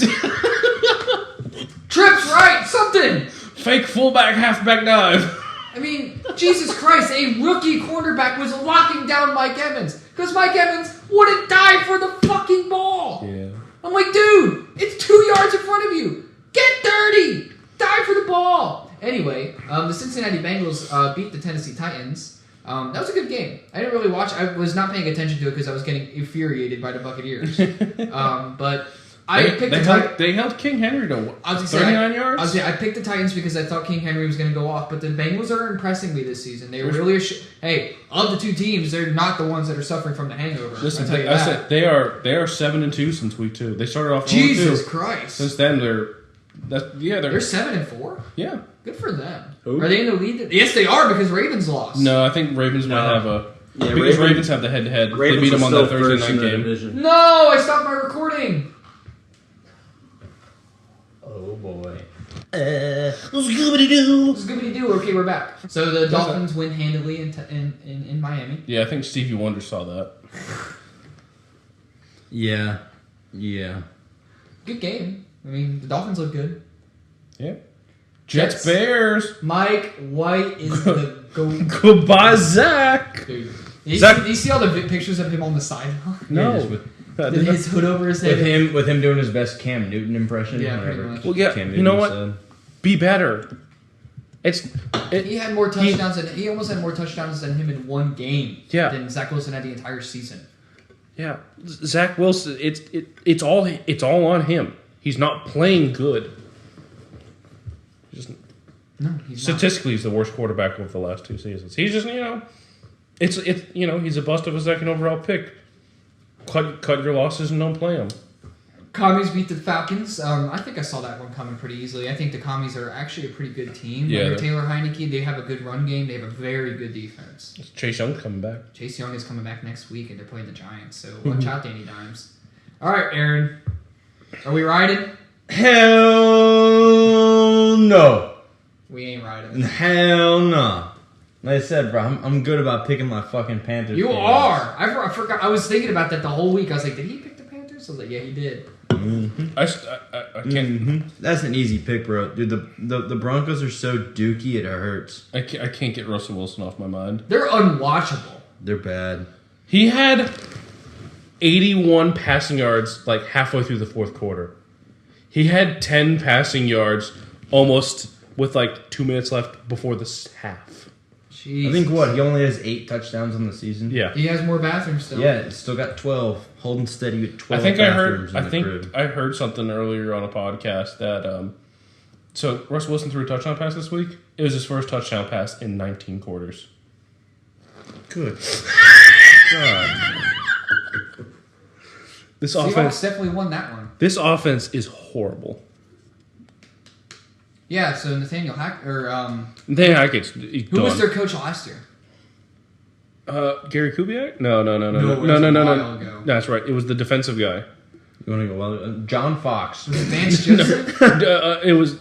S3: Trips right, something.
S2: Fake fullback, halfback dive.
S3: I mean, Jesus Christ, a rookie quarterback was locking down Mike Evans because Mike Evans wouldn't dive for the fucking ball.
S2: Yeah.
S3: I'm like, dude, it's 2 yards in front of you. Get dirty. Dive for the ball. Anyway, the Cincinnati Bengals beat the Tennessee Titans. That was a good game. I didn't really watch. I was not paying attention to it because I was getting infuriated by the Buccaneers. But they
S2: held King Henry to 39 yards.
S3: I picked the Titans because I thought King Henry was going to go off. But the Bengals are impressing me this season. They really are. Hey, of the two teams, they're not the ones that are suffering from the hangover.
S2: Listen, I said they are 7-2 since week 2. They started off 0-2.
S3: Jesus Christ.
S2: Since then they're
S3: 7-4.
S2: Yeah.
S3: Good for them.
S1: Ooh.
S3: Are they in the lead? Yes, they are because Ravens lost.
S2: No, I think Ravens might have a... Yeah, because Ravens have the head-to-head. They beat them on that Thursday night game.
S1: Division.
S3: No, I stopped my recording.
S1: Oh, boy.
S3: Scooby-Doo. Okay, we're back. So the Dolphins win handily in Miami.
S2: Yeah, I think Stevie Wonder saw that.
S1: Yeah.
S3: Good game. I mean, the Dolphins look good.
S2: Yeah. Jets Bears.
S3: Mike White is the GOAT.
S2: Goodbye, Zach.
S3: Dude. Do you see all the pictures of him on the sideline?
S2: No.
S1: Yeah,
S3: with his hood over his head.
S1: With him doing his best Cam Newton impression.
S3: Yeah, pretty much.
S2: Well, yeah.
S1: Cam
S2: you know
S1: Newton
S2: what?
S1: said.
S2: Be better.
S3: He had more touchdowns he almost had more touchdowns than him in one game.
S2: Yeah.
S3: Than Zach Wilson had the entire season.
S2: Yeah, Zach Wilson. It's all on him. He's not playing good.
S3: No, he's
S2: statistically, he's the worst quarterback of the last 2 seasons. He's just he's a bust of a 2nd overall pick. Cut your losses and don't play him.
S3: Commies beat the Falcons. I think I saw that one coming pretty easily. I think the Commies are actually a pretty good team.
S2: Yeah,
S3: Under Taylor Heineke, they have a good run game. They have a very good defense.
S2: Chase Young coming back.
S3: Chase Young is coming back next week, and they're playing the Giants. So watch out, Danny Dimes. All right, Aaron. Are we riding?
S1: Hell no.
S3: We ain't riding.
S1: Hell no. Like I said, bro, I'm good about picking my fucking Panthers.
S3: You are. I forgot. I was thinking about that the whole week. I was like, did he pick the Panthers? I was like, yeah, he did.
S2: Mm-hmm. I can't.
S1: Mm-hmm. That's an easy pick, bro. Dude, the Broncos are so dookie it hurts.
S2: I can't get Russell Wilson off my mind.
S3: They're unwatchable.
S1: They're bad.
S2: He had 81 passing yards like halfway through the 4th quarter. He had 10 passing yards almost with like 2 minutes left before the half.
S3: Jeez.
S1: I think he only has 8 touchdowns on the season.
S2: Yeah.
S3: He has more bathrooms still.
S1: Yeah, he's still got 12. Holding steady with 12
S2: I heard something earlier on a podcast that so Russell Wilson threw a touchdown pass this week. It was his first touchdown pass in 19 quarters.
S1: Good. God.
S2: This
S3: Seahawks
S2: offense
S3: definitely won that one.
S2: This offense is horrible.
S3: Yeah, so Nathaniel
S2: Hackett's
S3: who was their coach last year?
S2: Gary Kubiak? No.
S3: No.
S2: That's right. It was the defensive guy.
S1: You want to go well? John Fox.
S3: Was it Vance Joseph?
S2: It was.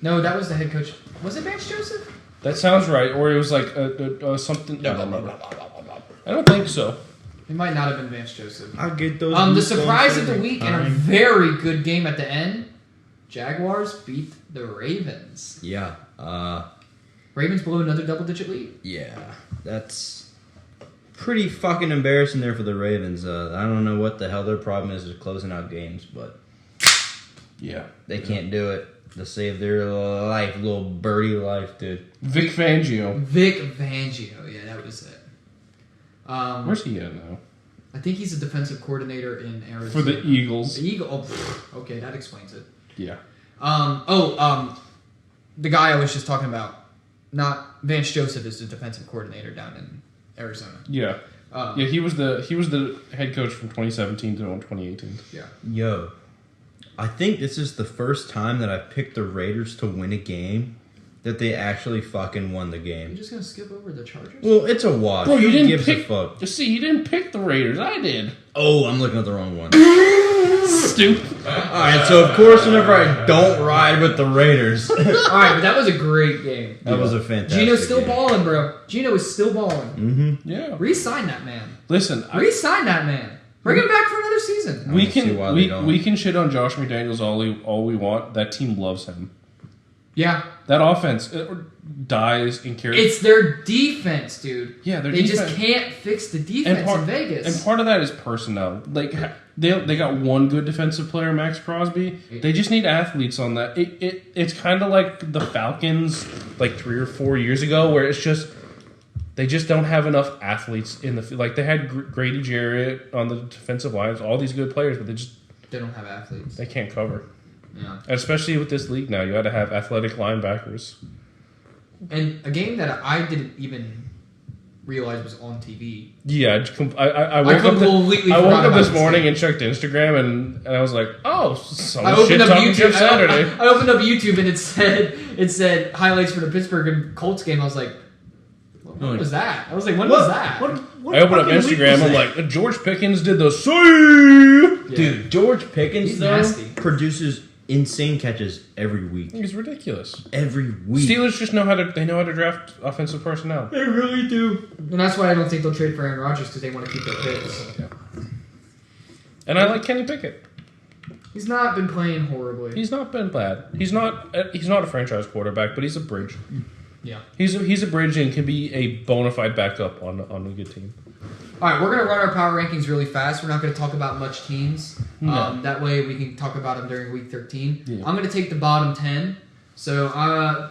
S3: No, that was the head coach. Was it Vance Joseph?
S2: That sounds right. Or it was like something. I don't remember. I don't think so.
S3: It might not have been Vance Joseph.
S1: I'll get those.
S3: The surprise of the week and a very good game at the end. Jaguars beat the Ravens.
S1: Yeah.
S3: Ravens blow another double-digit lead.
S1: Yeah, that's pretty fucking embarrassing there for the Ravens. I don't know what the hell their problem is with closing out games, but they can't do it to save their life, little birdie life, dude.
S2: Vic Fangio.
S3: Yeah, that was it.
S2: Where's he at now?
S3: I think he's a defensive coordinator in Arizona.
S2: For the Eagles.
S3: The Eagle. Oh, okay, that explains it.
S2: Yeah.
S3: The guy I was just talking about, not Vance Joseph, is the defensive coordinator down in Arizona.
S2: Yeah. He was the head coach from 2017 to 2018.
S3: Yeah.
S1: Yo, I think this is the first time that I picked the Raiders to win a game that they actually fucking won the game.
S3: You're just gonna skip over the Chargers?
S1: Well, it's a wash.
S2: Bro, you
S1: Who
S2: didn't
S1: gives
S2: pick.
S1: a fuck?
S2: See, you didn't pick the Raiders. I did.
S1: Oh, I'm looking at the wrong one.
S2: Stupid.
S1: Alright, so of course whenever I don't ride with the Raiders.
S3: Alright, but that was a great game.
S1: That was a fantastic
S3: Gino's still
S1: game.
S3: balling, bro. Gino is still balling.
S1: Mm-hmm.
S2: Yeah.
S3: Re-sign that man.
S2: Listen,
S3: Re-sign that man. Bring him back for another season.
S2: we
S1: don't see why they
S2: can
S1: don't.
S2: we can shit on Josh McDaniels all we want. That team loves him.
S3: Yeah.
S2: That offense dies and carries.
S3: It's their defense, dude.
S2: Yeah, their
S3: they
S2: defense.
S3: just can't fix the defense in Vegas.
S2: And part of that is personnel. Like they got one good defensive player, Max Crosby. They just need athletes on that. It's kind of like the Falcons, like 3 or 4 years ago, where it's just they just don't have enough athletes in the field. Like they had Grady Jarrett on the defensive lines, all these good players, but
S3: they don't have athletes.
S2: they can't cover.
S3: Yeah.
S2: Especially with this league now, you got to have athletic linebackers.
S3: And a game that I didn't even realize was on TV.
S2: Yeah, I woke up.
S3: completely
S2: I woke
S3: forgot
S2: up this
S3: about
S2: morning
S3: game.
S2: and checked Instagram, and I was like, "Oh, some
S3: I
S2: shit
S3: opened up
S2: talking
S3: YouTube.
S2: Jeff Saturday."
S3: I opened up YouTube and it said highlights for the Pittsburgh and Colts game. I was like, "What was that?" I was like, "When was that?"
S2: I opened up Instagram. I'm like, George Pickens did the see.
S3: Yeah.
S1: Dude, George Pickens
S3: He's
S1: though
S3: nasty.
S1: produces insane catches every week.
S2: He's ridiculous.
S1: Every week.
S2: Steelers just know how to draft offensive personnel.
S1: They really do.
S3: And that's why I don't think they'll trade for Aaron Rodgers because they want to keep their picks.
S2: Yeah. And I like Kenny Pickett.
S3: He's not been playing horribly.
S2: He's not been bad. He's not a franchise quarterback, but he's a bridge.
S3: Yeah.
S2: He's a bridge and can be a bona fide backup on a good team.
S3: All right, we're going to run our power rankings really fast. We're not going to talk about much teams.
S2: No.
S3: That way we can talk about them during week 13.
S2: Yeah.
S3: I'm going to take the bottom 10. So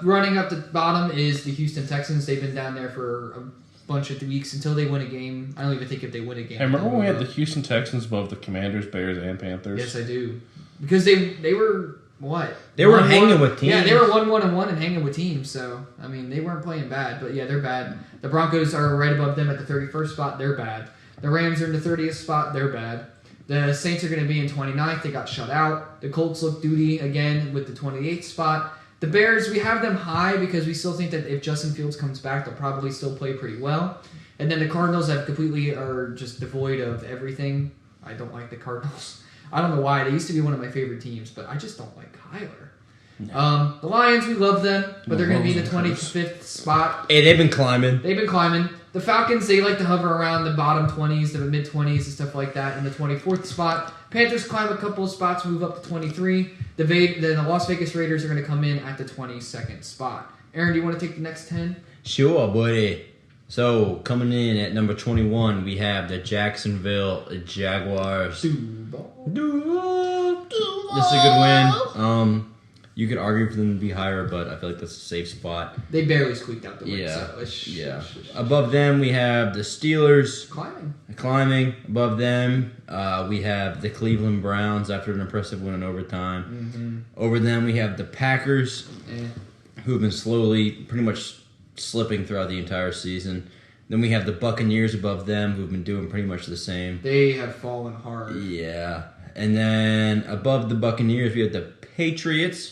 S3: running up the bottom is the Houston Texans. They've been down there for a bunch of weeks until they win a game. I don't even think if they win a game.
S2: I remember when we had the Houston Texans above the Commanders, Bears, and Panthers.
S3: Yes, I do. Because they were, what?
S1: They were
S3: 1-1.
S1: hanging with teams.
S3: Yeah, they were 1-1-1 and hanging with teams. So, I mean, they weren't playing bad. But, yeah, they're bad. The Broncos are right above them at the 31st spot. They're bad. The Rams are in the 30th spot. They're bad. The Saints are going to be in 29th. They got shut out. The Colts look duty again with the 28th spot. The Bears, we have them high because we still think that if Justin Fields comes back, they'll probably still play pretty well. And then the Cardinals are just devoid of everything. I don't like the Cardinals. I don't know why. They used to be one of my favorite teams, but I just don't like Kyler. No. The Lions, we love them, but they're going to be in the 25th spot.
S1: Hey, they've been climbing.
S3: The Falcons, they like to hover around the bottom 20s, the mid-20s, and stuff like that. In the 24th spot, Panthers climb a couple of spots, move up to 23. The Las Vegas Raiders are going to come in at the 22nd spot. Aaron, do you want to take the next 10?
S1: Sure, buddy. So, coming in at number 21, we have the Jacksonville Jaguars.
S3: Duval.
S1: This is a good win. You could argue for them to be higher, but I feel like that's a safe spot.
S3: They barely squeaked out the win.
S1: Yeah,
S3: So
S1: Above them, we have the Steelers
S3: climbing.
S1: Above them, we have the Cleveland Browns after an impressive win in overtime.
S3: Mm-hmm.
S1: Over them, we have the Packers, who have been slowly pretty much slipping throughout the entire season. Then we have the Buccaneers above them, who've been doing pretty much the same.
S3: They have fallen hard.
S1: Yeah. And then above the Buccaneers, we have the Patriots.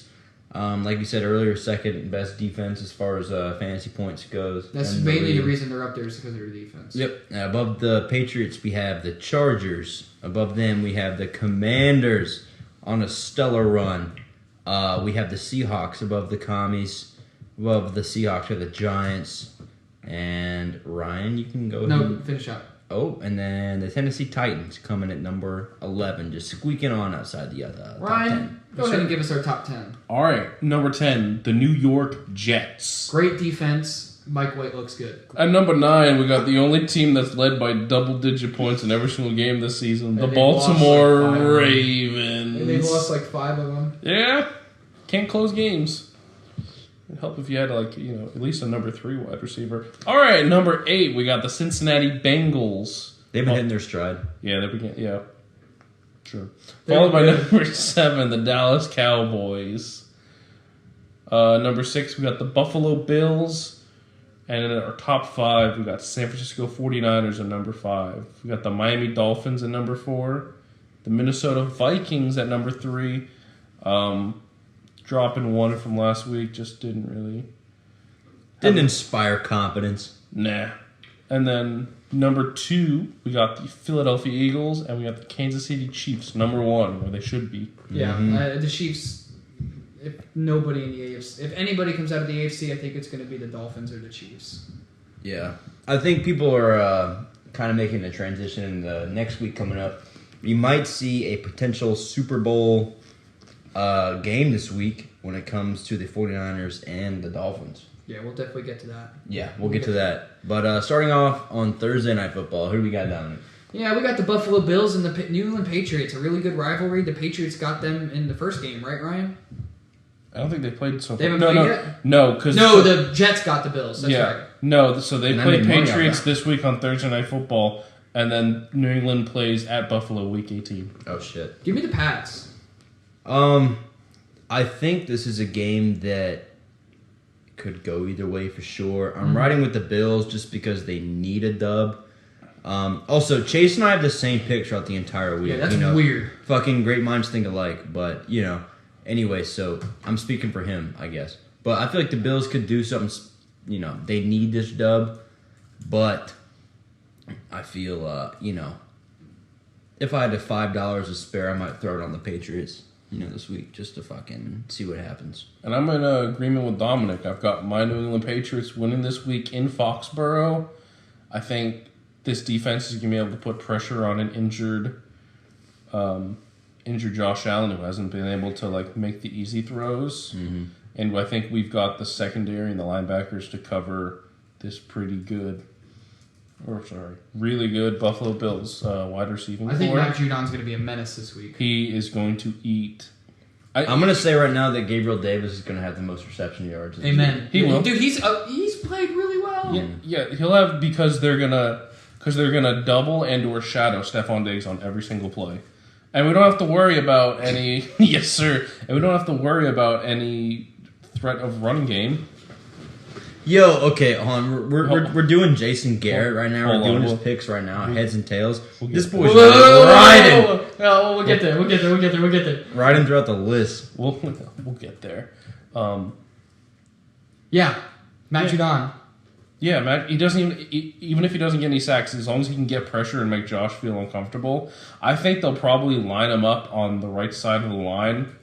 S1: Like you said earlier, second best defense as far as fantasy points goes.
S3: That's mainly the reason they're up there is because of their defense.
S1: Yep. Above the Patriots, we have the Chargers. Above them, we have the Commanders on a stellar run. We have the Seahawks above the Commies. Above the Seahawks are the Giants. And Ryan, you can go ahead.
S3: No, finish up.
S1: Oh, and then the Tennessee Titans coming at number 11, just squeaking on outside the top
S3: Ryan,
S1: 10.
S3: go ahead and give us our top 10.
S2: All right, number 10, the New York Jets.
S3: Great defense. Mike White looks good.
S2: At number 9, we got the only team that's led by double-digit points in every single game this season, the
S3: they've
S2: Baltimore
S3: lost like 5
S2: Ravens.
S3: And they've lost like 5 of them.
S2: Yeah, can't close games. It'd help if you had at least a number 3 wide receiver. All right, number 8, we got the Cincinnati Bengals.
S1: They've been hitting their stride.
S2: Yeah, True.
S3: They're
S2: Followed by
S3: good.
S2: number 7, the Dallas Cowboys. Number 6, we got the Buffalo Bills. And in our top 5, we got San Francisco 49ers at number 5. We got the Miami Dolphins at number 4. The Minnesota Vikings at number 3. Dropping 1 from last week, just didn't really...
S1: Didn't inspire confidence.
S2: Nah. And then number 2, we got the Philadelphia Eagles, and we got the Kansas City Chiefs, number 1, where they should be.
S3: Yeah, the Chiefs. If nobody in the AFC, if anybody comes out of the AFC, I think it's going to be the Dolphins or the Chiefs.
S1: Yeah. I think people are kind of making the transition in the next week coming up. You might see a potential Super Bowl game this week when it comes to the 49ers and the Dolphins.
S3: Yeah, we'll definitely get to that.
S1: Yeah, we'll get to that. But starting off on Thursday Night Football, who do we got down?
S3: Yeah, we got the Buffalo Bills and the New England Patriots. A really good rivalry. The Patriots got them in the first game, right, Ryan?
S2: I don't think they played so far.
S3: They haven't played yet?
S2: No, because...
S3: No, the Jets got the Bills. That's right.
S2: No, so they
S1: And I
S2: play
S1: made money on
S2: Patriots
S1: that.
S2: this week on Thursday Night Football, and then New England plays at Buffalo week 18.
S1: Oh, shit.
S3: Give me the Pats.
S1: I think this is a game that could go either way for sure. I'm riding with the Bills just because they need a dub. Also, Chase and I have the same pick throughout the entire week.
S3: Yeah, that's weird.
S1: Fucking great minds think alike, but, Anyway, so I'm speaking for him, I guess. But I feel like the Bills could do something, they need this dub. But I feel, if I had the $5 to spare, I might throw it on the Patriots, this week just to fucking see what happens.
S2: And I'm in agreement with Dominic. I've got my New England Patriots winning this week in Foxborough. I think this defense is going to be able to put pressure on an injured Josh Allen, who hasn't been able to make the easy throws. Mm-hmm. And I think we've got the secondary and the linebackers to cover this really good Buffalo Bills wide receiving
S3: I think
S2: core.
S3: Matt Judon's going to be a menace this week.
S2: He is going to eat.
S1: I'm going to say right now that Gabriel Davis is going to have the most reception yards.
S3: Amen.
S2: He will.
S3: Dude, he's played really well.
S2: Yeah, he'll have because they're gonna double and or shadow Stephon Diggs on every single play. And we don't have to worry about any yes sir. And we don't have to worry about any threat of running game.
S1: Yo, okay, we're doing Jason Garrett right now. We're doing his
S2: We'll-
S1: picks right now, heads and tails. This
S3: Whoa,
S1: boy's
S3: whoa, whoa,
S1: riding,
S3: whoa, whoa. No, we'll get there. We'll get there.
S1: riding throughout the list.
S2: We'll get there.
S3: Yeah, Matt Judon.
S2: Yeah, Matt. He doesn't even if he doesn't get any sacks, as long as he can get pressure and make Josh feel uncomfortable. I think they'll probably line him up on the right side of the line.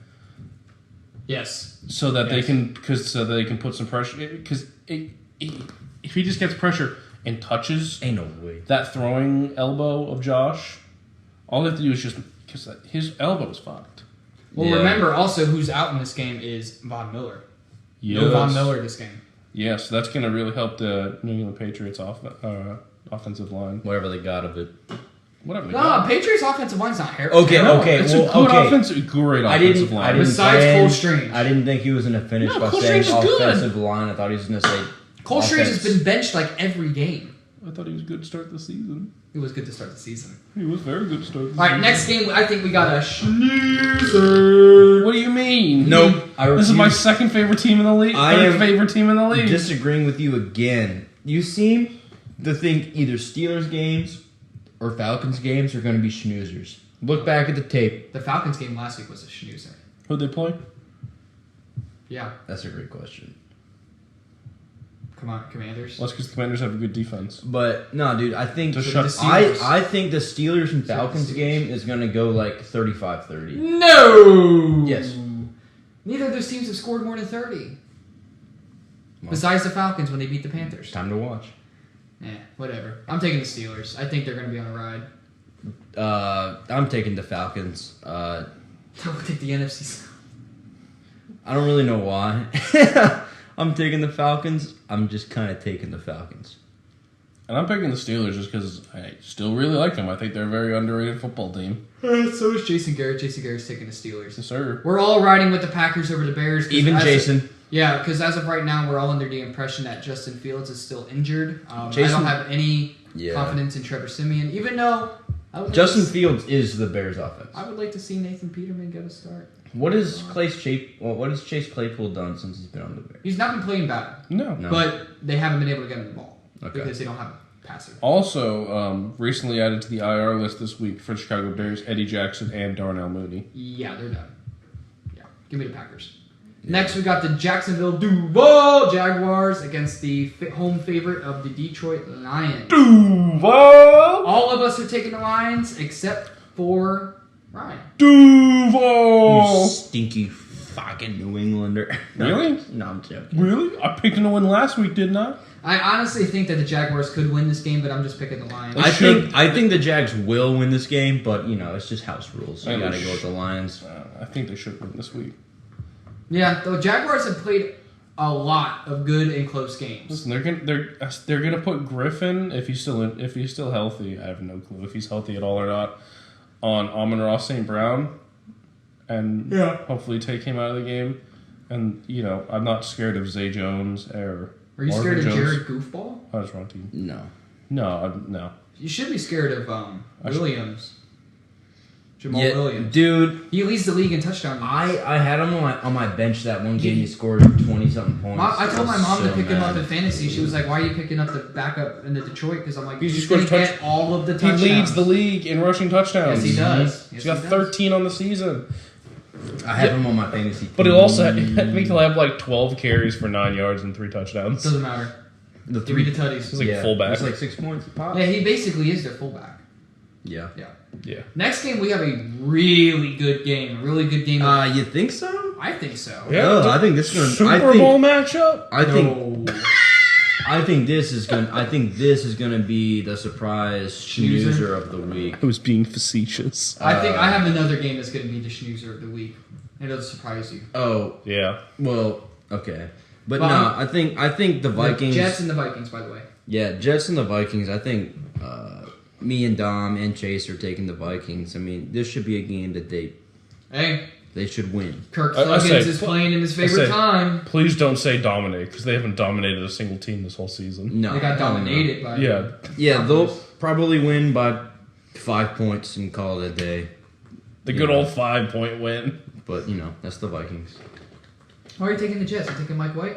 S3: Yes.
S2: So that they can put some pressure. Because if he just gets pressure and touches
S1: Ain't no way.
S2: that throwing elbow of Josh, all they have to do is just because his elbow is fucked.
S3: Well,
S1: Yeah.
S3: remember also who's out in this game is Von Miller.
S2: Yes.
S3: No Von Miller this game.
S2: Yeah, so that's going to really help the New England Patriots offensive line.
S1: Whatever they got of it.
S2: Whatever. they
S3: No,
S2: got.
S3: Patriots offensive line's not hair.
S1: Okay,
S3: terrible.
S1: okay.
S2: It's
S1: well,
S2: a good
S1: okay.
S2: great
S1: I
S2: offensive
S1: didn't.
S2: line.
S3: Besides
S1: plan-
S3: Cole Strange.
S1: I didn't think he was going to finish
S2: No,
S1: by
S2: Cole
S1: saying
S2: Strange is good.
S1: offensive line. I thought he was going to say
S3: Cole Strange
S1: offense.
S3: has been benched like every game.
S2: I thought he was good to start the season.
S3: It was good to start the season.
S2: He was very good to start the season.
S3: All right, next game, I think we got a snoozer.
S2: What do you mean?
S1: Nope.
S2: This is my second favorite team in the league.
S1: I
S2: Third
S1: am
S2: favorite team in the league.
S1: disagreeing with you again. You seem to think either Steelers games or Falcons games are going to be schnoozers. Look back at the tape.
S3: The Falcons game last week was a snoozer.
S2: Who'd they play?
S3: Yeah.
S1: That's a great question.
S3: Come on, Commanders.
S2: Well, that's because the Commanders have a good defense.
S1: But no, dude, I think
S2: Just
S3: The
S2: shut.
S3: Steelers.
S1: I think the Steelers and Falcons
S3: Steelers.
S1: game is going to go like 35-30.
S3: No!
S1: Yes.
S3: Neither of those teams have scored more than 30.
S1: Well.
S3: Besides the Falcons when they beat the Panthers.
S1: Time to watch.
S3: Whatever. I'm taking the Steelers. I think they're going to be on a ride.
S1: I'm taking the Falcons.
S3: I'll take the NFC.
S1: I don't really know why. I'm taking the Falcons. I'm just kind of taking the Falcons.
S2: And I'm picking the Steelers just because I still really like them. I think they're a very underrated football team.
S3: So is Jason Garrett. Jason Garrett's taking the Steelers.
S2: Yes, sir.
S3: We're all riding with the Packers over the Bears.
S1: Even Jason.
S3: Yeah, because as of right now, we're all under the impression that Justin Fields is still injured. I
S1: Jason-
S3: don't have any confidence in Trevor Siemian, even though
S1: Justin Fields is the Bears' offense.
S3: I would like to see Nathan Peterman get a start.
S1: What has Chase Claypool done since he's been on the Bears?
S3: He's not been playing bad,
S2: No.
S3: but they haven't been able to get him the ball
S1: Okay.
S3: because they don't have a passer.
S2: Also, recently added to the IR list this week for Chicago Bears, Eddie Jackson and Darnell Mooney.
S3: Yeah, they're done. Yeah, give me the Packers. Next, we got the Jacksonville Duval Jaguars against the home favorite of the Detroit Lions.
S2: Duval!
S3: All of us are taking the Lions except for Ryan.
S2: Duval!
S1: You stinky fucking New Englander.
S2: Really?
S1: No, I'm joking.
S2: Really? I picked them to win last week, didn't I?
S3: I honestly think that the Jaguars could win this game, but I'm just picking the Lions.
S1: I think the Jags will win this game, but it's just house rules. So you
S2: And
S1: gotta go with the Lions.
S2: I think they should win this week.
S3: Yeah, the Jaguars have played a lot of good and close games.
S2: Listen, they're gonna put Griffin if he's still healthy. I have no clue if he's healthy at all or not. On Amon-Ra St. Brown, and hopefully take him out of the game. And I'm not scared of Zay Jones or.
S3: Are you
S2: Marvin
S3: scared of
S2: Jones.
S3: Jared Goofball?
S2: Oh, that's wrong team.
S1: No.
S2: No.
S3: You should be scared of Williams. Jamal
S1: Yeah,
S3: Williams.
S1: dude.
S3: He leads the league in touchdowns.
S1: I had him on my bench that one game. He scored 20-something points.
S3: I told my mom to pick him up
S1: mad.
S3: in fantasy. She was like, "Why are you picking up the backup in the Detroit?" Because I'm like,
S2: He
S3: he's
S2: scores
S3: going to get all of the
S2: He
S3: touchdowns.
S2: leads the league in rushing touchdowns.
S3: Yes, he does.
S2: He's got 13 on the season.
S1: I have him on my fantasy team.
S2: But he'll also I think he'll have like 12 carries for 9 yards and 3 touchdowns.
S3: Doesn't matter.
S1: The
S3: Give me the tutties.
S2: He's like fullback.
S1: It's like 6 points a pop.
S3: Yeah, he basically is their fullback.
S1: Yeah.
S2: Yeah.
S3: Next game, we have a really good game. A really good game.
S1: You think so?
S3: I think so.
S2: Yeah.
S1: No, I think this is gonna
S2: Super Bowl matchup.
S1: I think
S3: No.
S1: I think this is gonna be the surprise snoozer of the week.
S2: I was being facetious.
S3: I think I have another game that's going to be the snoozer of the week. It'll surprise you.
S1: Oh,
S2: Yeah.
S1: well, okay. But
S3: Well,
S1: no, I think the Vikings.
S3: The Jets and the Vikings, by the way.
S1: Yeah, Jets and the Vikings. I think me and Dom and Chase are taking the Vikings. I mean, this should be a game that they should win.
S3: Kirk
S2: I
S3: Thuggins
S2: say-
S3: is playing in his favorite time.
S2: Please don't say dominate because they haven't dominated a single team this whole season.
S1: No,
S3: They got
S1: hell no.
S3: dominated by
S2: Yeah.
S1: Yeah, they'll probably win by 5 points and call it a day.
S2: The good old 5-point win.
S1: But that's the Vikings.
S3: Why are you taking the Jets? You taking Mike White?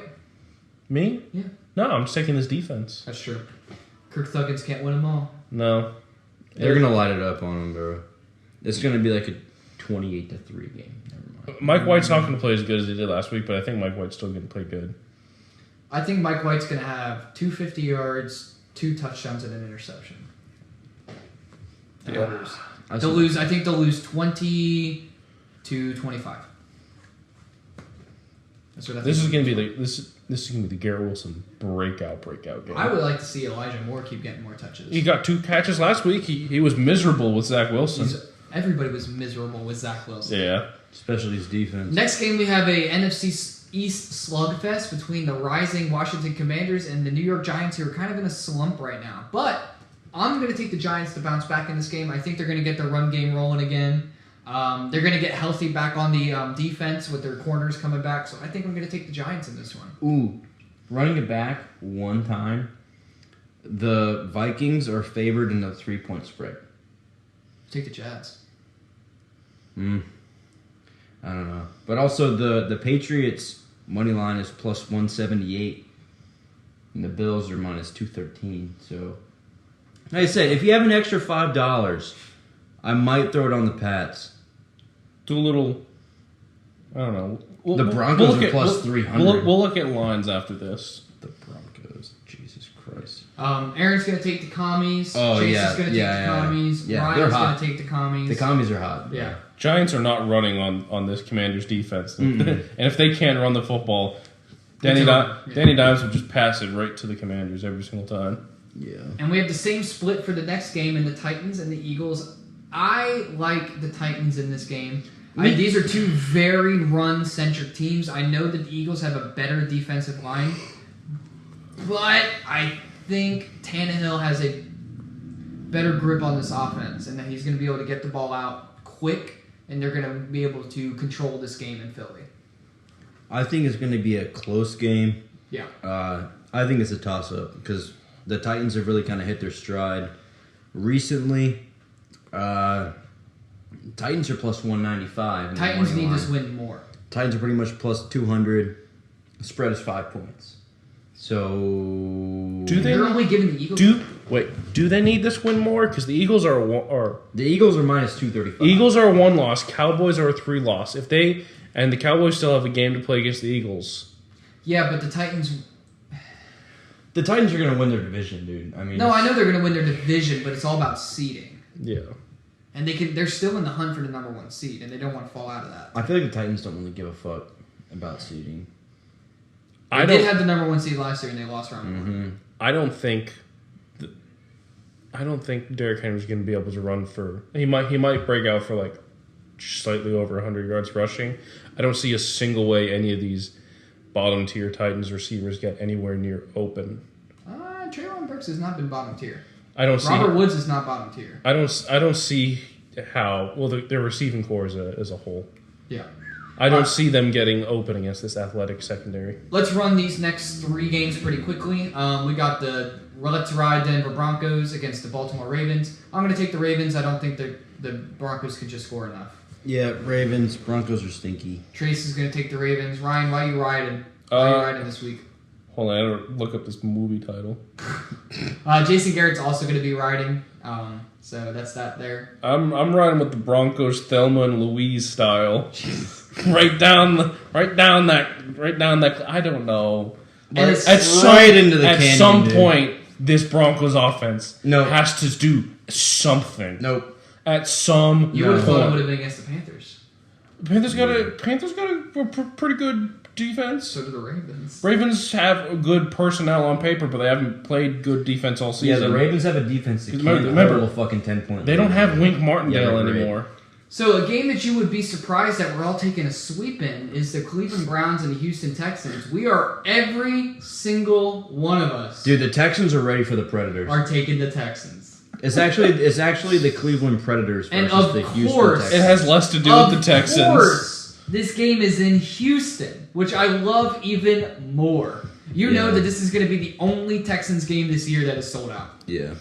S2: Me?
S3: Yeah.
S2: No, I'm just taking this defense.
S3: That's true. Kirk Thuggins can't win them all.
S2: No.
S1: They're gonna light it up on them, bro. It's gonna be like a 28-3 game. Never mind.
S2: Mike White's not going to play as good as he did last week, but I think Mike White's still going to play good.
S3: I think Mike White's going to have 250 yards, 2 touchdowns, and an interception. And
S2: Yeah.
S3: they'll lose. I think they'll lose 20-25. That's what I think.
S2: This is going to be the Garrett Wilson breakout game.
S3: I would like to see Elijah Moore keep getting more touches.
S2: He got 2 catches last week. He was miserable with Zach Wilson.
S3: Everybody was miserable with Zach Wilson.
S2: Yeah.
S1: Especially his defense.
S3: Next game, we have a NFC East slugfest between the rising Washington Commanders and the New York Giants, who are kind of in a slump right now. But I'm going to take the Giants to bounce back in this game. I think they're going to get the run game rolling again. They're going to get healthy back on the defense with their corners coming back. So I think I'm going to take the Giants in this one.
S1: Ooh, running it back one time. The Vikings are favored in the 3-point spread.
S3: Take the Jets.
S1: I don't know. But also the Patriots money line is plus 178. And the Bills are minus 213. So, like I said, if you have an extra $5, I might throw it on the Pats.
S2: Do a little, I don't know.
S1: The Broncos are plus 300.
S2: We'll look at lines after this.
S1: The Broncos. Jesus Christ.
S3: Aaron's going to take the commies.
S1: Oh,
S3: Chase
S1: yeah.
S3: is going to take the commies.
S1: Yeah,
S3: Ryan's
S1: they're
S3: going
S1: hot.
S3: to take the commies.
S1: The commies are hot.
S3: Yeah.
S2: Giants are not running on this Commanders defense. And if they can't run the football, Danny Dimes will just pass it right to the Commanders every single time.
S1: Yeah.
S3: And we have the same split for the next game in the Titans and the Eagles. I like the Titans in this game. These are two very run-centric teams. I know that the Eagles have a better defensive line, but I think Tannehill has a better grip on this offense and that he's going to be able to get the ball out quick, and they're going to be able to control this game in Philly.
S1: I think it's going to be a close game.
S3: Yeah.
S1: I think it's a toss-up because the Titans have really kind of hit their stride recently. Titans are plus 195.
S3: Titans need this win more.
S1: Titans are pretty much plus 200. The spread is 5 points. So
S3: They're only giving the Eagles.
S2: Do they need this win more? Because the Eagles are
S1: the Eagles are minus 235.
S2: Eagles are a 1 loss. Cowboys are a 3 loss. The Cowboys still have a game to play against the Eagles.
S3: Yeah, but the Titans.
S1: The Titans are going to win their division, dude. I mean,
S3: No, I know they're going to win their division, but it's all about seeding.
S2: Yeah.
S3: And they're still in the hunt for the number 1 seed, and they don't want to fall out of that.
S1: I feel like the Titans don't really give a fuck about seeding.
S3: They did have the number 1 seed last year, and they lost round 1.
S2: I don't think Derrick Henry's going to be able to run for. He might break out for like slightly over 100 yards rushing. I don't see a single way any of these bottom tier Titans receivers get anywhere near open.
S3: Treylon Burks has not been bottom tier.
S2: Robert
S3: Woods is not bottom tier.
S2: I don't see how. Well, their receiving core as a whole.
S3: Yeah.
S2: I don't see them getting open against this athletic secondary.
S3: Let's run these next 3 games pretty quickly. We got the Let's Ride Denver Broncos against the Baltimore Ravens. I'm going to take the Ravens. I don't think the Broncos could just score enough.
S1: Yeah, Ravens. Broncos are stinky.
S3: Trace is going to take the Ravens. Ryan, why are you riding? Why are you riding this week?
S2: Hold on, I gotta look up this movie title.
S3: Jason Garrett's also going to be riding. So that's that there.
S2: I'm riding with the Broncos, Thelma and Louise style. right down that. I don't know.
S3: And
S2: At
S1: canyon,
S2: some
S1: dude.
S2: point, this Broncos offense has to do something.
S1: Nope.
S2: At some
S3: You would have thought it
S2: point,
S3: would have been against the Panthers.
S2: Panthers got a pretty good defense.
S3: So do the Ravens.
S2: Ravens have good personnel on paper, but they haven't played good defense all season.
S1: Yeah, the Ravens have a defense that can't
S2: Remember,
S1: hold a fucking 10-point.
S2: They don't have Wink Martindale anymore.
S3: So a game that you would be surprised that we're all taking a sweep in is the Cleveland Browns and the Houston Texans. We are every single one of us.
S1: Dude, the Texans are ready for the Predators.
S3: Are taking the Texans.
S1: It's actually the Cleveland Predators versus
S3: And of
S1: the Houston
S3: course,
S1: Texans.
S2: It has less to do with the Texans.
S3: Of course, this game is in Houston, which I love even more. You know that this is going to be the only Texans game this year that is sold out.
S1: Yeah.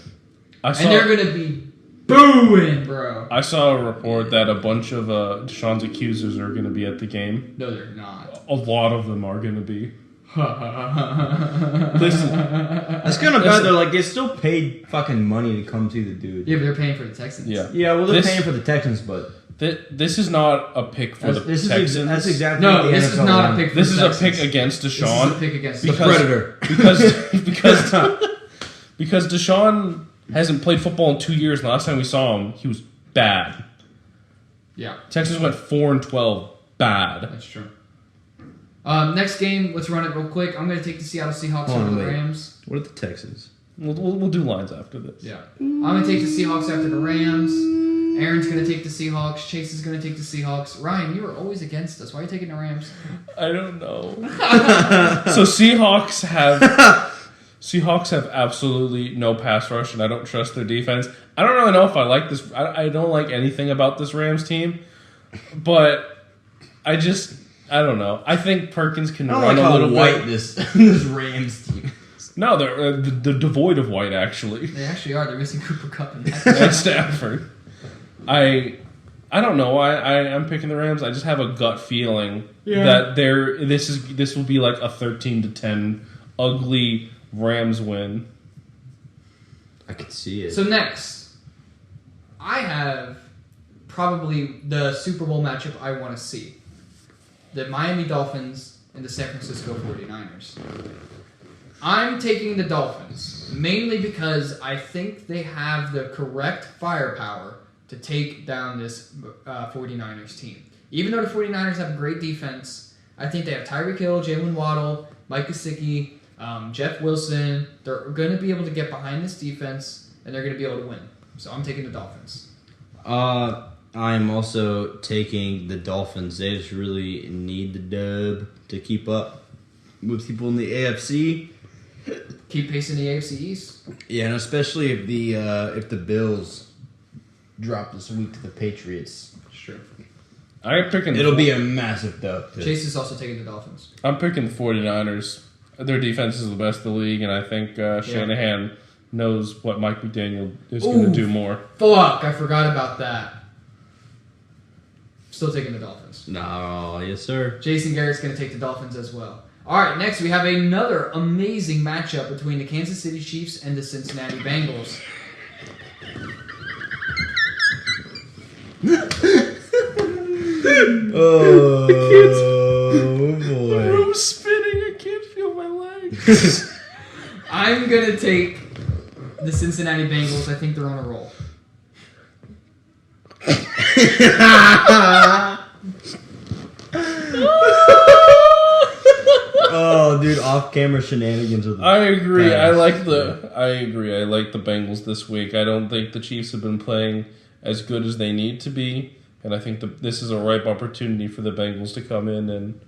S3: And they're going to be booing, bro.
S2: I saw a report that a bunch of Deshaun's accusers are going to be at the game.
S3: No, they're not.
S2: A lot of them are going to be.
S1: Listen, that's kind of bad. They're like, they still paid fucking money to come see the dude.
S3: Yeah, but they're paying for the Texans.
S1: Yeah, well, they're paying for the Texans, but
S2: this is not a pick for the Texans.
S1: That's exactly
S3: No,
S1: what the
S3: this
S1: NFL
S3: is not a
S1: wants.
S3: pick for
S2: This
S3: the
S2: is
S3: Texans.
S2: a pick against Deshaun.
S3: This is a pick against
S1: The Predator.
S2: Because Deshaun hasn't played football in 2 years. And the last time we saw him, he was bad.
S3: Yeah.
S2: Texans went 4-12. Bad.
S3: That's true. Next game, let's run it real quick. I'm going to take the Seattle Seahawks over the Rams.
S1: What are the Texans?
S2: We'll do lines after this.
S3: Yeah. I'm going to take the Seahawks after the Rams. Aaron's going to take the Seahawks. Chase is going to take the Seahawks. Ryan, you are always against us. Why are you taking the Rams?
S2: I don't know. So Seahawks have absolutely no pass rush, and I don't trust their defense. I don't really know if I like this. I don't like anything about this Rams team, but I don't know. I think Perkins can run a little bit.
S1: This Rams team.
S2: No, they're devoid of white, actually.
S3: They actually are. They're missing Cooper Kupp and
S2: At Stafford. I don't know why I'm picking the Rams. I just have a gut feeling that this will be like a 13-10 ugly Rams win.
S1: I could see it.
S3: So next, I have probably the Super Bowl matchup I want to see. The Miami Dolphins and the San Francisco 49ers. I'm taking the Dolphins, mainly because I think they have the correct firepower to take down this 49ers team. Even though the 49ers have a great defense, I think they have Tyreek Hill, Jalen Waddle, Mike Gesicki, Jeff Wilson, they're going to be able to get behind this defense, and they're going to be able to win. So I'm taking the Dolphins.
S1: I'm also taking the Dolphins. They just really need the dub to keep up with people in the AFC.
S3: Keep pacing the AFC East.
S1: Yeah, and especially if the Bills drop this week to the Patriots.
S3: Sure.
S1: It'll be a massive dub.
S3: Chase is also taking the Dolphins.
S2: I'm picking the 49ers. Their defense is the best in the league, and I think Shanahan knows what Mike McDaniel is going to do more.
S3: Fuck, I forgot about that. Still taking the Dolphins.
S1: No, yes, sir.
S3: Jason Garrett's going to take the Dolphins as well. All right, next we have another amazing matchup between the Kansas City Chiefs and the Cincinnati Bengals.
S1: Oh, boy.
S2: The room's spinning. I can't feel my legs.
S3: I'm going to take the Cincinnati Bengals. I think they're on a roll.
S1: Oh, dude, off-camera shenanigans are the
S2: I agree.
S1: best.
S2: I agree. I like the Bengals this week. I don't think the Chiefs have been playing as good as they need to be, and I think this is a ripe opportunity for the Bengals to come in and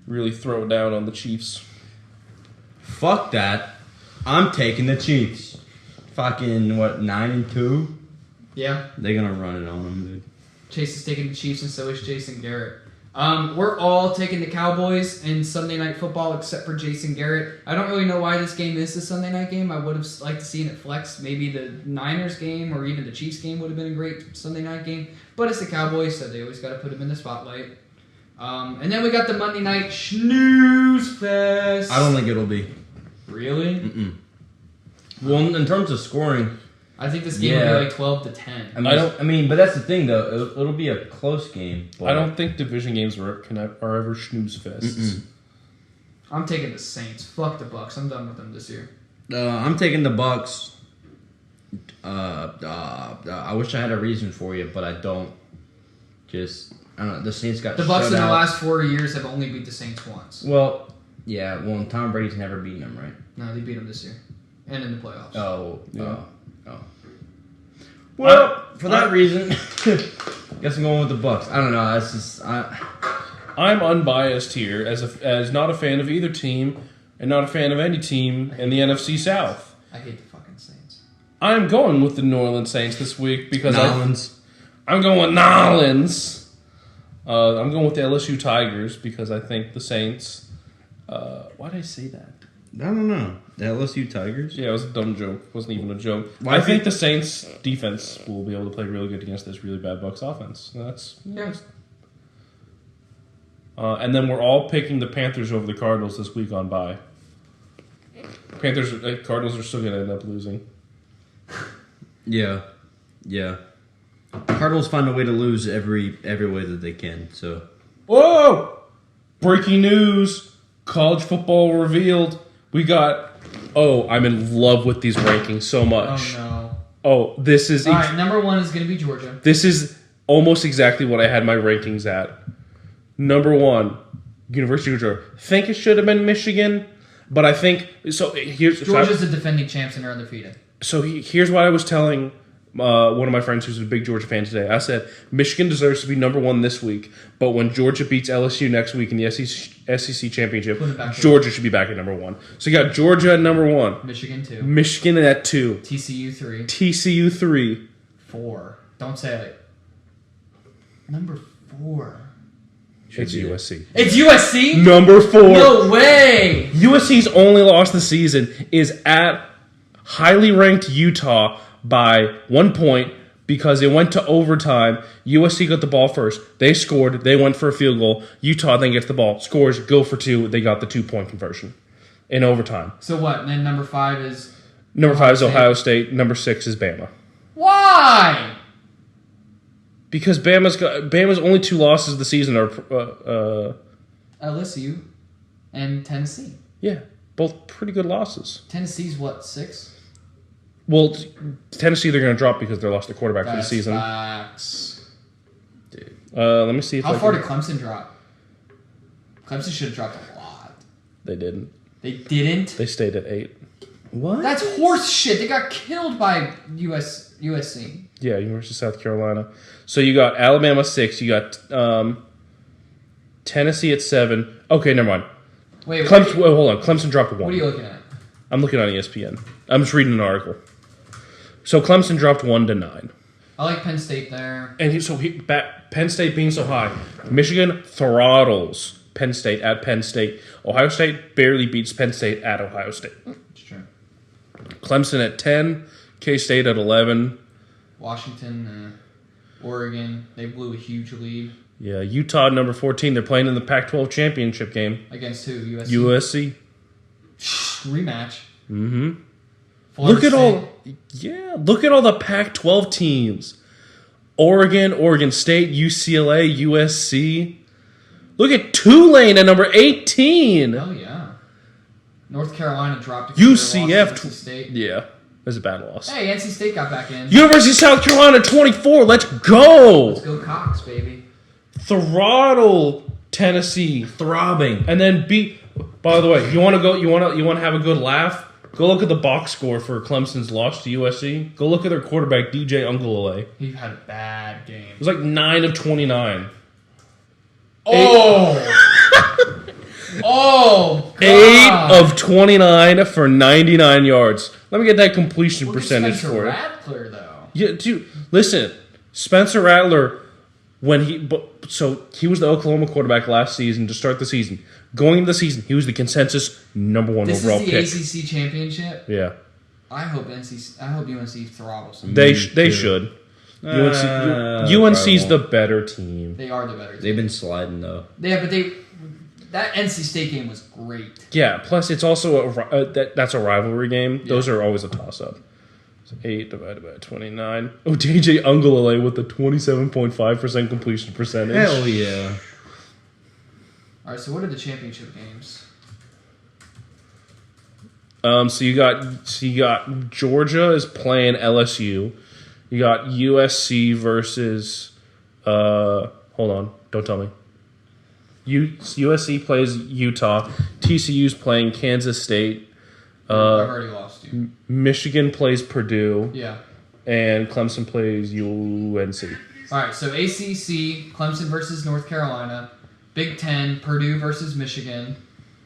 S2: really throw down on the Chiefs.
S1: Fuck that. I'm taking the Chiefs. Fucking, 9-2?
S3: Yeah.
S1: They're gonna run it on them, dude.
S3: Chase is taking the Chiefs, and so is Jason Garrett. We're all taking the Cowboys in Sunday Night Football except for Jason Garrett. I don't really know why this game is a Sunday night game. I would have liked to seen it flex. Maybe the Niners game or even the Chiefs game would have been a great Sunday night game. But it's the Cowboys, so they always got to put them in the spotlight. And then we got the Monday Night Snooze Fest.
S1: I don't think it'll be.
S3: Really?
S1: Mm-mm. Well, in terms of scoring,
S3: I think this game will be like 12-10.
S1: I mean, but that's the thing, though. It'll be a close game. But
S2: I don't think division games are ever snooze fests.
S1: Mm-mm.
S3: I'm taking the Saints. Fuck the Bucks. I'm done with them this year.
S1: I'm taking the Bucks. I wish I had a reason for you, but I don't. I don't know. The Saints got
S3: The Bucks
S1: shut
S3: in the
S1: out.
S3: last 4 years have only beat the Saints once.
S1: Well, yeah. Well, Tom Brady's never beaten them, right?
S3: No, they beat them this year. And in the playoffs.
S1: Oh.
S2: Yeah.
S1: Oh. Well, for that reason, guess I'm going with the Bucks. I don't know. That's just
S2: I'm unbiased here as not a fan of either team and not a fan of any team in the NFC South.
S3: I hate the fucking Saints.
S2: I'm going with the New Orleans Saints this week because
S1: Nolans.
S2: I'm going with Nolans. I'm going with the LSU Tigers because I think the Saints. Why did I say that?
S1: I don't know. The LSU Tigers.
S2: Yeah, it was a dumb joke. It wasn't even a joke.
S1: Why
S2: I
S1: do
S2: think
S1: you-
S2: the Saints defense will be able to play really good against this really bad Bucks offense. And then we're all picking the Panthers over the Cardinals this week on bye. Cardinals are still going to end up losing.
S1: Yeah. Cardinals find a way to lose every way that they can. So.
S2: Whoa! Breaking news: college football revealed. We got. Oh, I'm in love with these rankings so much.
S3: Oh, no.
S2: Oh, this is.
S3: All right, number 1 is going to be Georgia.
S2: This is almost exactly what I had my rankings at. Number 1, University of Georgia. Think it should have been Michigan, but I think so.
S3: Georgia's the defending champs and they're undefeated.
S2: Here's what I was telling one of my friends who's a big Georgia fan today. I said Michigan deserves to be number 1 this week, but when Georgia beats LSU next week in the SEC championship,
S3: Put it back
S2: Georgia should be back at number 1. So you got Georgia at number 1,
S3: Michigan 2.
S2: Michigan at 2,
S3: TCU 3.
S2: TCU 3.
S3: 4. Don't say it. Number 4.
S2: It's USC.
S3: It's USC?
S2: Number 4.
S3: No way!
S2: USC's only loss this season is at highly ranked Utah by 1 point because it went to overtime. USC got the ball first. They scored. They went for a field goal. Utah then gets the ball, scores, go for 2. They got the 2-point conversion in overtime.
S3: So what? And then number 5 is...
S2: Number 5 is Ohio State. Number 6 is Bama.
S3: Why?
S2: Because Bama's only 2 losses of the season are...
S3: LSU and Tennessee.
S2: Yeah, both pretty good losses.
S3: Tennessee's what, 6?
S2: Well, Tennessee they're going to drop because they lost their quarterback for the
S3: That's
S2: season.
S3: facts.
S1: Dude.
S2: Let me see if
S3: How far did Clemson drop? Clemson should have dropped a lot.
S2: They didn't.
S3: They didn't.
S2: They stayed at 8.
S1: What?
S3: That's horse shit. They got killed by USC.
S2: Yeah, University of South Carolina. So you got Alabama 6. You got Tennessee at 7. Okay, never mind.
S3: Wait,
S2: Wait, hold on. Clemson dropped 1.
S3: what are you looking at?
S2: I'm looking on ESPN. I'm just reading an article. So Clemson dropped 1 to 9.
S3: I like Penn State there.
S2: And Penn State being so high, Michigan throttles Penn State at Penn State. Ohio State barely beats Penn State at Ohio State.
S3: It's true.
S2: Clemson at 10, K-State at 11.
S3: Washington, Oregon, they blew a huge lead.
S2: Yeah, Utah number 14. They're playing in the Pac-12 championship game.
S3: Against who? USC?
S2: USC.
S3: Rematch.
S2: Mm-hmm.
S3: Florida
S2: Look at all the Pac-12 teams. Oregon State, UCLA, USC. Look at Tulane at number 18.
S3: Oh yeah. North Carolina dropped.
S2: UCF.
S3: NC State.
S2: Yeah, it was a bad loss.
S3: Hey, NC State got back in.
S2: University of South Carolina 24. Let's go.
S3: Let's go Cox, baby.
S2: Throttle Tennessee,
S1: Throbbing.
S2: and then beat. By the way, you want to have a good laugh? Go look at the box score for Clemson's loss to USC. Go look at their quarterback DJ Uiagalelei.
S3: He had a bad game.
S2: It was like 9 of 29.
S3: Oh! Oh! God.
S2: 8 of 29 for 99 yards. Let me get that completion
S3: Look at
S2: percentage
S3: Spencer
S2: for it.
S3: Rattler, though.
S2: Yeah, dude, listen. Spencer Rattler, so he was the Oklahoma quarterback last season to start the season. Going into the season, he was the consensus number 1
S3: This
S2: overall
S3: is the
S2: pick.
S3: ACC championship.
S2: Yeah,
S3: I hope UNC throttles them.
S2: they
S1: too.
S2: should. UNC's the better team.
S3: They are the better team.
S1: They've been sliding though.
S3: Yeah, but that NC State game was great.
S2: Yeah. Plus, it's also that's a rivalry game. Yeah. Those are always a toss up. So 8 divided by 29. Oh, DJ Uiagalelei with the 27.5% completion percentage.
S1: Hell yeah.
S3: All right, so what are the championship games?
S2: So you got Georgia is playing LSU. You got USC versus hold on, don't tell me. USC plays Utah. TCU's playing Kansas State.
S3: I've already lost you.
S2: Michigan plays Purdue.
S3: Yeah.
S2: And Clemson plays UNC.
S3: All right, so ACC, Clemson versus North Carolina. Big Ten, Purdue versus Michigan.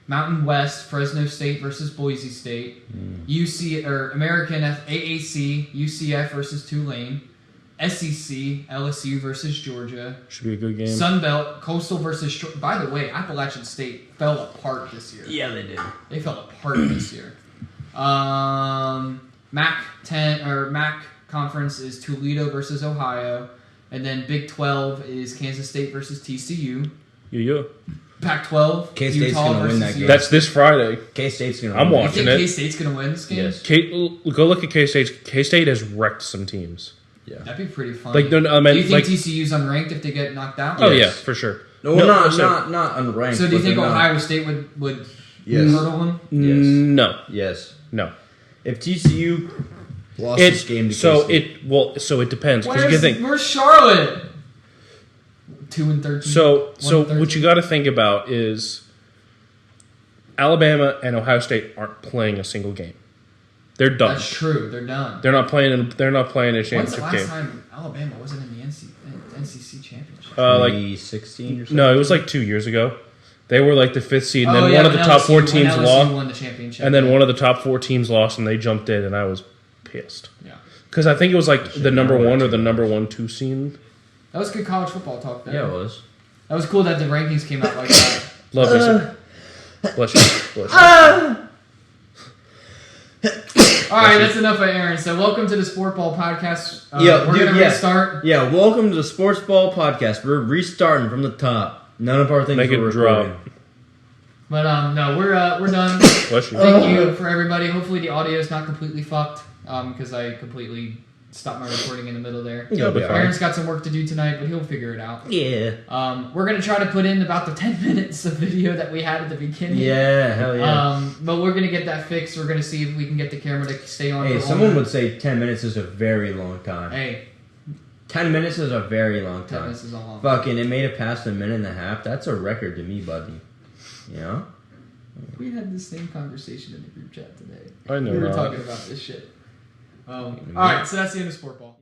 S3: Mountain West, Fresno State versus Boise State. American AAC, UCF versus Tulane. SEC, LSU versus Georgia.
S2: Should be a good game.
S3: Sun Belt, Coastal versus. By the way, Appalachian State fell apart this year.
S1: Yeah, they did.
S3: They fell apart this year. MAC conference is Toledo versus Ohio, and then Big 12 is Kansas State versus TCU.
S2: Yeah.
S3: Pac-12,
S1: K-State's
S3: Utah
S1: gonna win
S3: versus
S1: that game.
S3: USC.
S2: That's this Friday.
S1: K-State's gonna.
S2: I'm
S1: win.
S2: watching
S3: You think
S2: it.
S3: K-State's gonna win this game?
S1: Yes.
S2: Go look at K-State. K-State has wrecked some teams.
S1: Yeah.
S3: That'd be pretty fun.
S2: Like,
S3: Do you think
S2: like,
S3: TCU's unranked if they get knocked out?
S2: oh
S1: Yes.
S2: yeah, for sure.
S1: No, not unranked.
S3: So do you
S1: but
S3: think
S1: they're not-
S3: Ohio State would
S1: Yes.
S3: hurdle them?
S1: Yes.
S2: No,
S1: Yes.
S2: no.
S1: If TCU lost this game to K-State.
S2: So it depends because you can think.
S3: Where's Charlotte? 2-13.
S2: So
S3: 1-13.
S2: what you got to think about is Alabama and Ohio State aren't playing a single game. They're done.
S3: That's true. They're done.
S2: They're not playing a
S3: When's the
S2: championship
S3: last
S2: game.
S3: time Alabama wasn't in the NCC championship?
S2: Like
S1: 2016 or something.
S2: no, it was like 2 years ago. They were like the 5th seed, and then
S3: yeah,
S2: one of the
S3: when
S2: top 4
S3: when
S2: teams
S3: LSU
S2: lost,
S3: won the championship,
S2: and then
S3: yeah.
S2: one of the top 4 teams lost, and they jumped in, and I was pissed
S3: Yeah,
S2: because I think it was like the number
S1: know
S2: 1
S1: that
S2: or the
S1: too.
S2: number 1-2 seed.
S3: that was good college football talk. There.
S1: Yeah, it was.
S3: That was cool that the rankings came out like that.
S2: Love this. Bless you. Bless you.
S3: All right, that's enough of Aaron. So welcome to the Sportball podcast.
S1: Yeah,
S3: we're
S1: dude,
S3: gonna
S1: yeah.
S3: restart.
S1: Yeah, welcome to the Sportsball podcast. We're restarting from the top. None of our things
S2: Make it
S1: were
S2: drop.
S1: recording.
S3: But no, we're done.
S2: Bless you.
S3: Thank you for everybody. Hopefully the audio is not completely fucked because I completely stopped my recording in the middle there.
S1: You'll be
S2: fine.
S1: alright.
S3: Aaron's got some work to do tonight, but he'll figure it out.
S1: Yeah.
S3: We're gonna try to put in about the 10 minutes of video that we had at the beginning.
S1: Yeah, hell yeah.
S3: But we're gonna get that fixed. We're gonna see if we can get the camera to stay on.
S1: Hey,
S3: for
S1: someone
S3: longer.
S1: would say 10 minutes is a very long time.
S3: Hey,
S1: 10 minutes is a very long
S3: 10
S1: time.
S3: minutes is a long.
S1: Fucking, it made it past a minute and a half. That's a record to me, buddy. You know?
S3: We had the same conversation in the group chat today.
S2: I know
S3: We were
S2: that.
S3: talking about this shit. All right, so that's the end of Sportball.